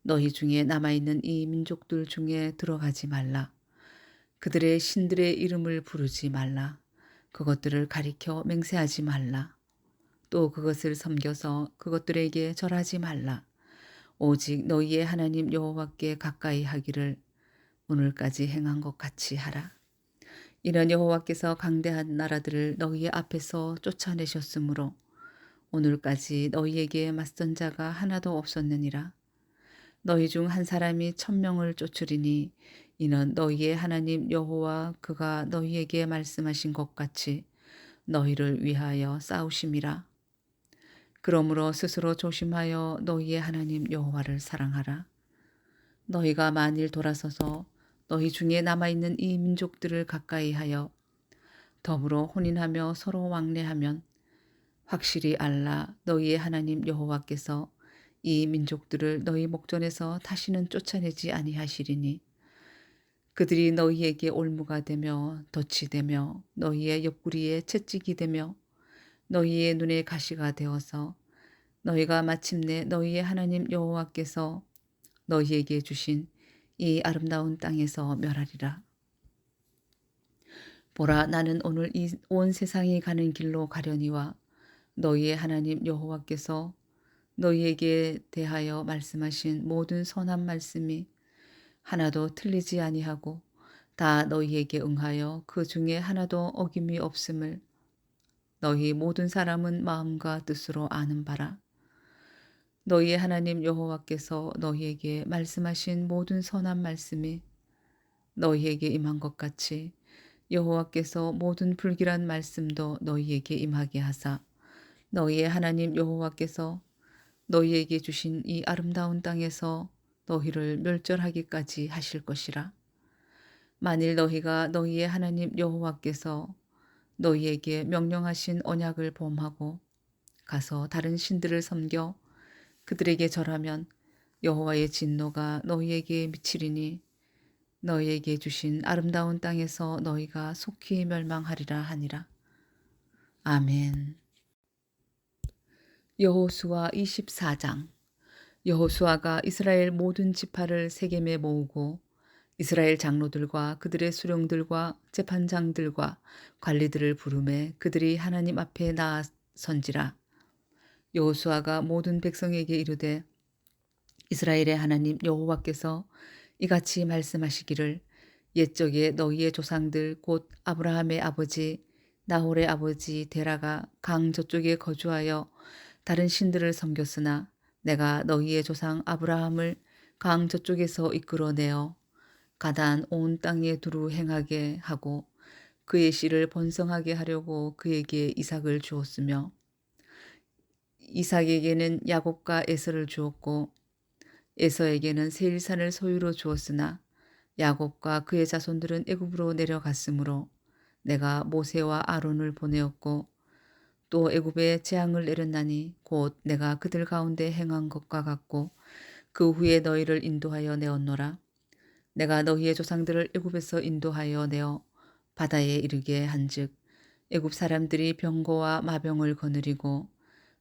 너희 중에 남아있는 이 민족들 중에 들어가지 말라. 그들의 신들의 이름을 부르지 말라. 그것들을 가리켜 맹세하지 말라. 또 그것을 섬겨서 그것들에게 절하지 말라. 오직 너희의 하나님 여호와께 가까이 하기를 오늘까지 행한 것 같이 하라. 이는 여호와께서 강대한 나라들을 너희 앞에서 쫓아내셨으므로 오늘까지 너희에게 맞선 자가 하나도 없었느니라. 너희 중 한 사람이 1,000명을 쫓으리니 이는 너희의 하나님 여호와 그가 너희에게 말씀하신 것 같이 너희를 위하여 싸우심이라. 그러므로 스스로 조심하여 너희의 하나님 여호와를 사랑하라. 너희가 만일 돌아서서 너희 중에 남아있는 이 민족들을 가까이 하여 더불어 혼인하며 서로 왕래하면 확실히 알라. 너희의 하나님 여호와께서 이 민족들을 너희 목전에서 다시는 쫓아내지 아니하시리니 그들이 너희에게 올무가 되며 덫이 되며 너희의 옆구리에 채찍이 되며 너희의 눈에 가시가 되어서 너희가 마침내 너희의 하나님 여호와께서 너희에게 주신 이 아름다운 땅에서 멸하리라. 보라, 나는 오늘 이 온 세상이 가는 길로 가려니와 너희의 하나님 여호와께서 너희에게 대하여 말씀하신 모든 선한 말씀이 하나도 틀리지 아니하고 다 너희에게 응하여 그 중에 하나도 어김이 없음을 너희 모든 사람은 마음과 뜻으로 아는 바라. 너희의 하나님 여호와께서 너희에게 말씀하신 모든 선한 말씀이 너희에게 임한 것 같이 여호와께서 모든 불길한 말씀도 너희에게 임하게 하사 너희의 하나님 여호와께서 너희에게 주신 이 아름다운 땅에서 너희를 멸절하기까지 하실 것이라. 만일 너희가 너희의 하나님 여호와께서 너희에게 명령하신 언약을 범하고 가서 다른 신들을 섬겨 그들에게 절하면 여호와의 진노가 너희에게 미치리니 너희에게 주신 아름다운 땅에서 너희가 속히 멸망하리라 하니라. 아멘. 여호수아 24장. 여호수아가 이스라엘 모든 지파를 세겜에 모으고 이스라엘 장로들과 그들의 수령들과 재판장들과 관리들을 부르매 그들이 하나님 앞에 나아선지라. 여호수아가 모든 백성에게 이르되 이스라엘의 하나님 여호와께서 이같이 말씀하시기를 옛적에 너희의 조상들 곧 아브라함의 아버지 나홀의 아버지 데라가 강 저쪽에 거주하여 다른 신들을 섬겼으나 내가 너희의 조상 아브라함을 강 저쪽에서 이끌어내어 가나안 온 땅에 두루 행하게 하고 그의 씨를 번성하게 하려고 그에게 이삭을 주었으며 이삭에게는 야곱과 에서를 주었고 에서에게는 세일산을 소유로 주었으나 야곱과 그의 자손들은 애굽으로 내려갔으므로 내가 모세와 아론을 보내었고 또 애굽에 재앙을 내렸나니 곧 내가 그들 가운데 행한 것과 같고 그 후에 너희를 인도하여 내었노라. 내가 너희의 조상들을 애굽에서 인도하여 내어 바다에 이르게 한즉 애굽 사람들이 병거와 마병을 거느리고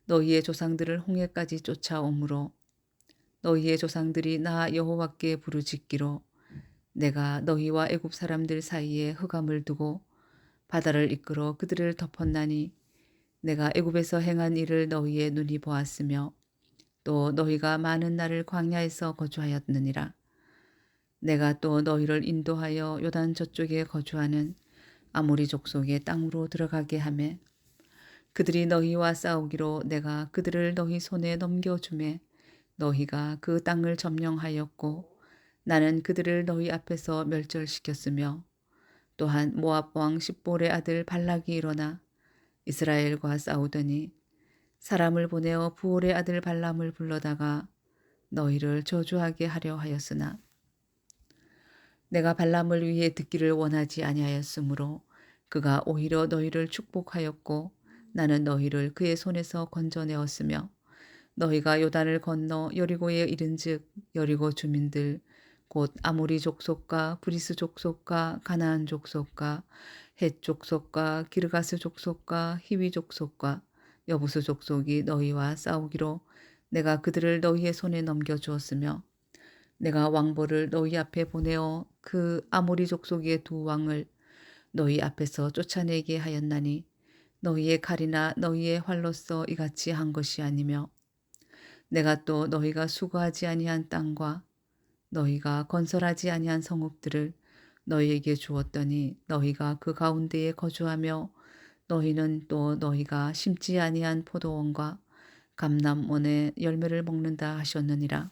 너희의 조상들을 홍해까지 쫓아오므로 너희의 조상들이 나 여호와께 부르짖기로 내가 너희와 애굽 사람들 사이에 흑암을 두고 바다를 이끌어 그들을 덮었나니 내가 애굽에서 행한 일을 너희의 눈이 보았으며 또 너희가 많은 날을 광야에서 거주하였느니라. 내가 또 너희를 인도하여 요단 저쪽에 거주하는 아모리 족속의 땅으로 들어가게 하매 그들이 너희와 싸우기로 내가 그들을 너희 손에 넘겨주매 너희가 그 땅을 점령하였고 나는 그들을 너희 앞에서 멸절시켰으며 또한 모압 왕 십볼의 아들 발락이 일어나 이스라엘과 싸우더니 사람을 보내어 부올의 아들 발람을 불러다가 너희를 저주하게 하려 하였으나 내가 발람을 위해 듣기를 원하지 아니하였으므로 그가 오히려 너희를 축복하였고 나는 너희를 그의 손에서 건져내었으며 너희가 요단을 건너 여리고에 이른즉 여리고 주민들 곧 아모리 족속과 브리스 족속과 가나안 족속과 헷 족속과 기르가스 족속과 히위 족속과 여부스 족속이 너희와 싸우기로 내가 그들을 너희의 손에 넘겨주었으며 내가 왕벌을 너희 앞에 보내어 그 아모리 족속의 두 왕을 너희 앞에서 쫓아내게 하였나니 너희의 칼이나 너희의 활로서 이같이 한 것이 아니며 내가 또 너희가 수고하지 아니한 땅과 너희가 건설하지 아니한 성읍들을 너희에게 주었더니 너희가 그 가운데에 거주하며 너희는 또 너희가 심지 아니한 포도원과 감람원의 열매를 먹는다 하셨느니라.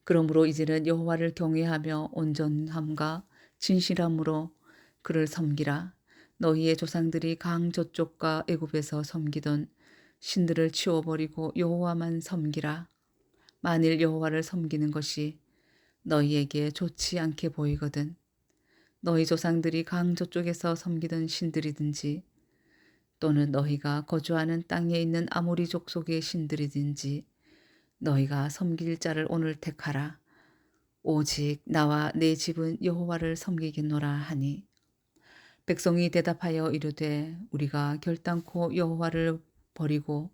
그러므로 이제는 여호와를 경외하며 온전함과 진실함으로 그를 섬기라. 너희의 조상들이 강 저쪽과 애굽에서 섬기던 신들을 치워버리고 여호와만 섬기라. 만일 여호와를 섬기는 것이 너희에게 좋지 않게 보이거든 너희 조상들이 강 저쪽에서 섬기던 신들이든지 또는 너희가 거주하는 땅에 있는 아모리 족속의 신들이든지 너희가 섬길 자를 오늘 택하라. 오직 나와 내 집은 여호와를 섬기겠노라 하니 백성이 대답하여 이르되 우리가 결단코 여호와를 버리고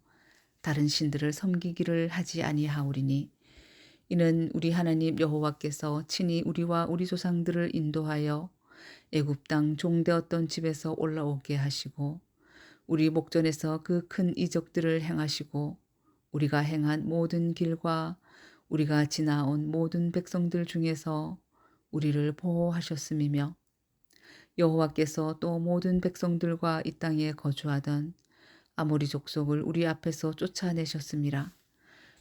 다른 신들을 섬기기를 하지 아니하오리니 이는 우리 하나님 여호와께서 친히 우리와 우리 조상들을 인도하여 애굽 땅 종되었던 집에서 올라오게 하시고 우리 목전에서 그 큰 이적들을 행하시고 우리가 행한 모든 길과 우리가 지나온 모든 백성들 중에서 우리를 보호하셨음이며 여호와께서 또 모든 백성들과 이 땅에 거주하던 아모리 족속을 우리 앞에서 쫓아내셨음이라.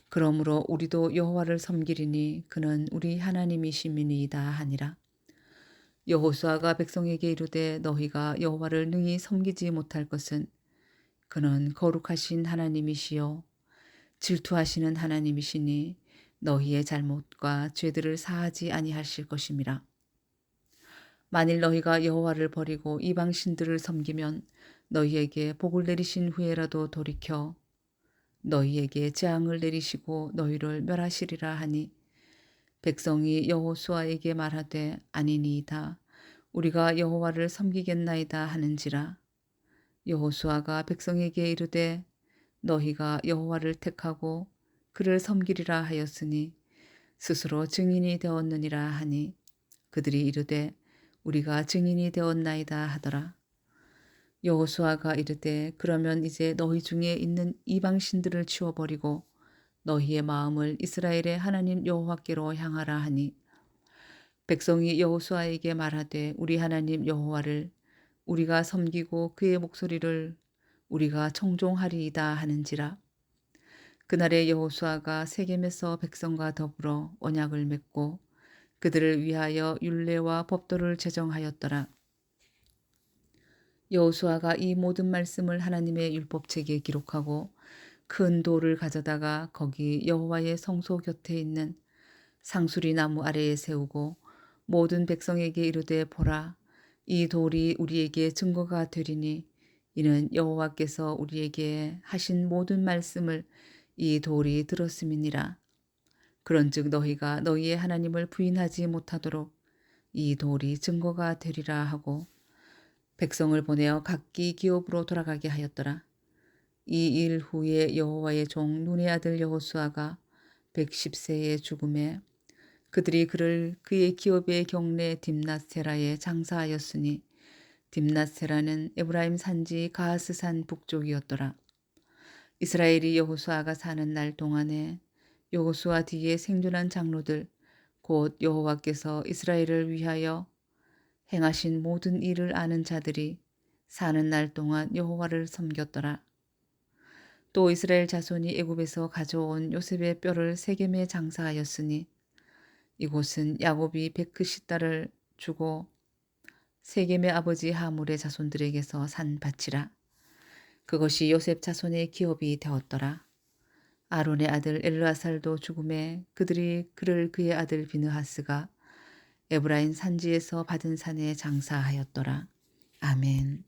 그러므로 우리도 여호와를 섬기리니 그는 우리 하나님이심이니이다 하니라. 여호수아가 백성에게 이르되 너희가 여호와를 능히 섬기지 못할 것은 그는 거룩하신 하나님이시요 질투하시는 하나님이시니 너희의 잘못과 죄들을 사하지 아니하실 것임이라. 만일 너희가 여호와를 버리고 이방 신들을 섬기면 너희에게 복을 내리신 후에라도 돌이켜 너희에게 재앙을 내리시고 너희를 멸하시리라 하니 백성이 여호수아에게 말하되 아니니이다 우리가 여호와를 섬기겠나이다 하는지라. 여호수아가 백성에게 이르되 너희가 여호와를 택하고 그를 섬기리라 하였으니 스스로 증인이 되었느니라 하니 그들이 이르되 우리가 증인이 되었나이다 하더라. 여호수아가 이르되 그러면 이제 너희 중에 있는 이방 신들을 치워버리고 너희의 마음을 이스라엘의 하나님 여호와께로 향하라 하니 백성이 여호수아에게 말하되 우리 하나님 여호와를 우리가 섬기고 그의 목소리를 우리가 청종하리이다 하는지라. 그날에 여호수아가 세겜에서 백성과 더불어 언약을 맺고 그들을 위하여 율례와 법도를 제정하였더라. 여호수아가 이 모든 말씀을 하나님의 율법책에 기록하고 큰 돌을 가져다가 거기 여호와의 성소 곁에 있는 상수리 나무 아래에 세우고 모든 백성에게 이르되 보라 이 돌이 우리에게 증거가 되리니 이는 여호와께서 우리에게 하신 모든 말씀을 이 돌이 들었음이니라. 그런즉 너희가 너희의 하나님을 부인하지 못하도록 이 돌이 증거가 되리라 하고 백성을 보내어 각기 기업으로 돌아가게 하였더라. 이 일 후에 여호와의 종 눈의 아들 여호수아가 110세의 죽음에 그들이 그를 그의 기업의 경내 딥낫세라에 장사하였으니 딥낫세라는 에브라임 산지 가하스산 북쪽이었더라. 이스라엘이 여호수아가 사는 날 동안에 여호수아 뒤에 생존한 장로들 곧 여호와께서 이스라엘을 위하여 행하신 모든 일을 아는 자들이 사는 날 동안 여호와를 섬겼더라. 또 이스라엘 자손이 애굽에서 가져온 요셉의 뼈를 세겜에 장사하였으니 이곳은 야곱이 베크시 딸을 주고 세겜의 아버지 하물의 자손들에게서 산 밭이라. 그것이 요셉 자손의 기업이 되었더라. 아론의 아들 엘르아살도 죽음에 그들이 그를 그의 아들 비느하스가 에브라임 산지에서 받은 산에 장사하였더라. 아멘.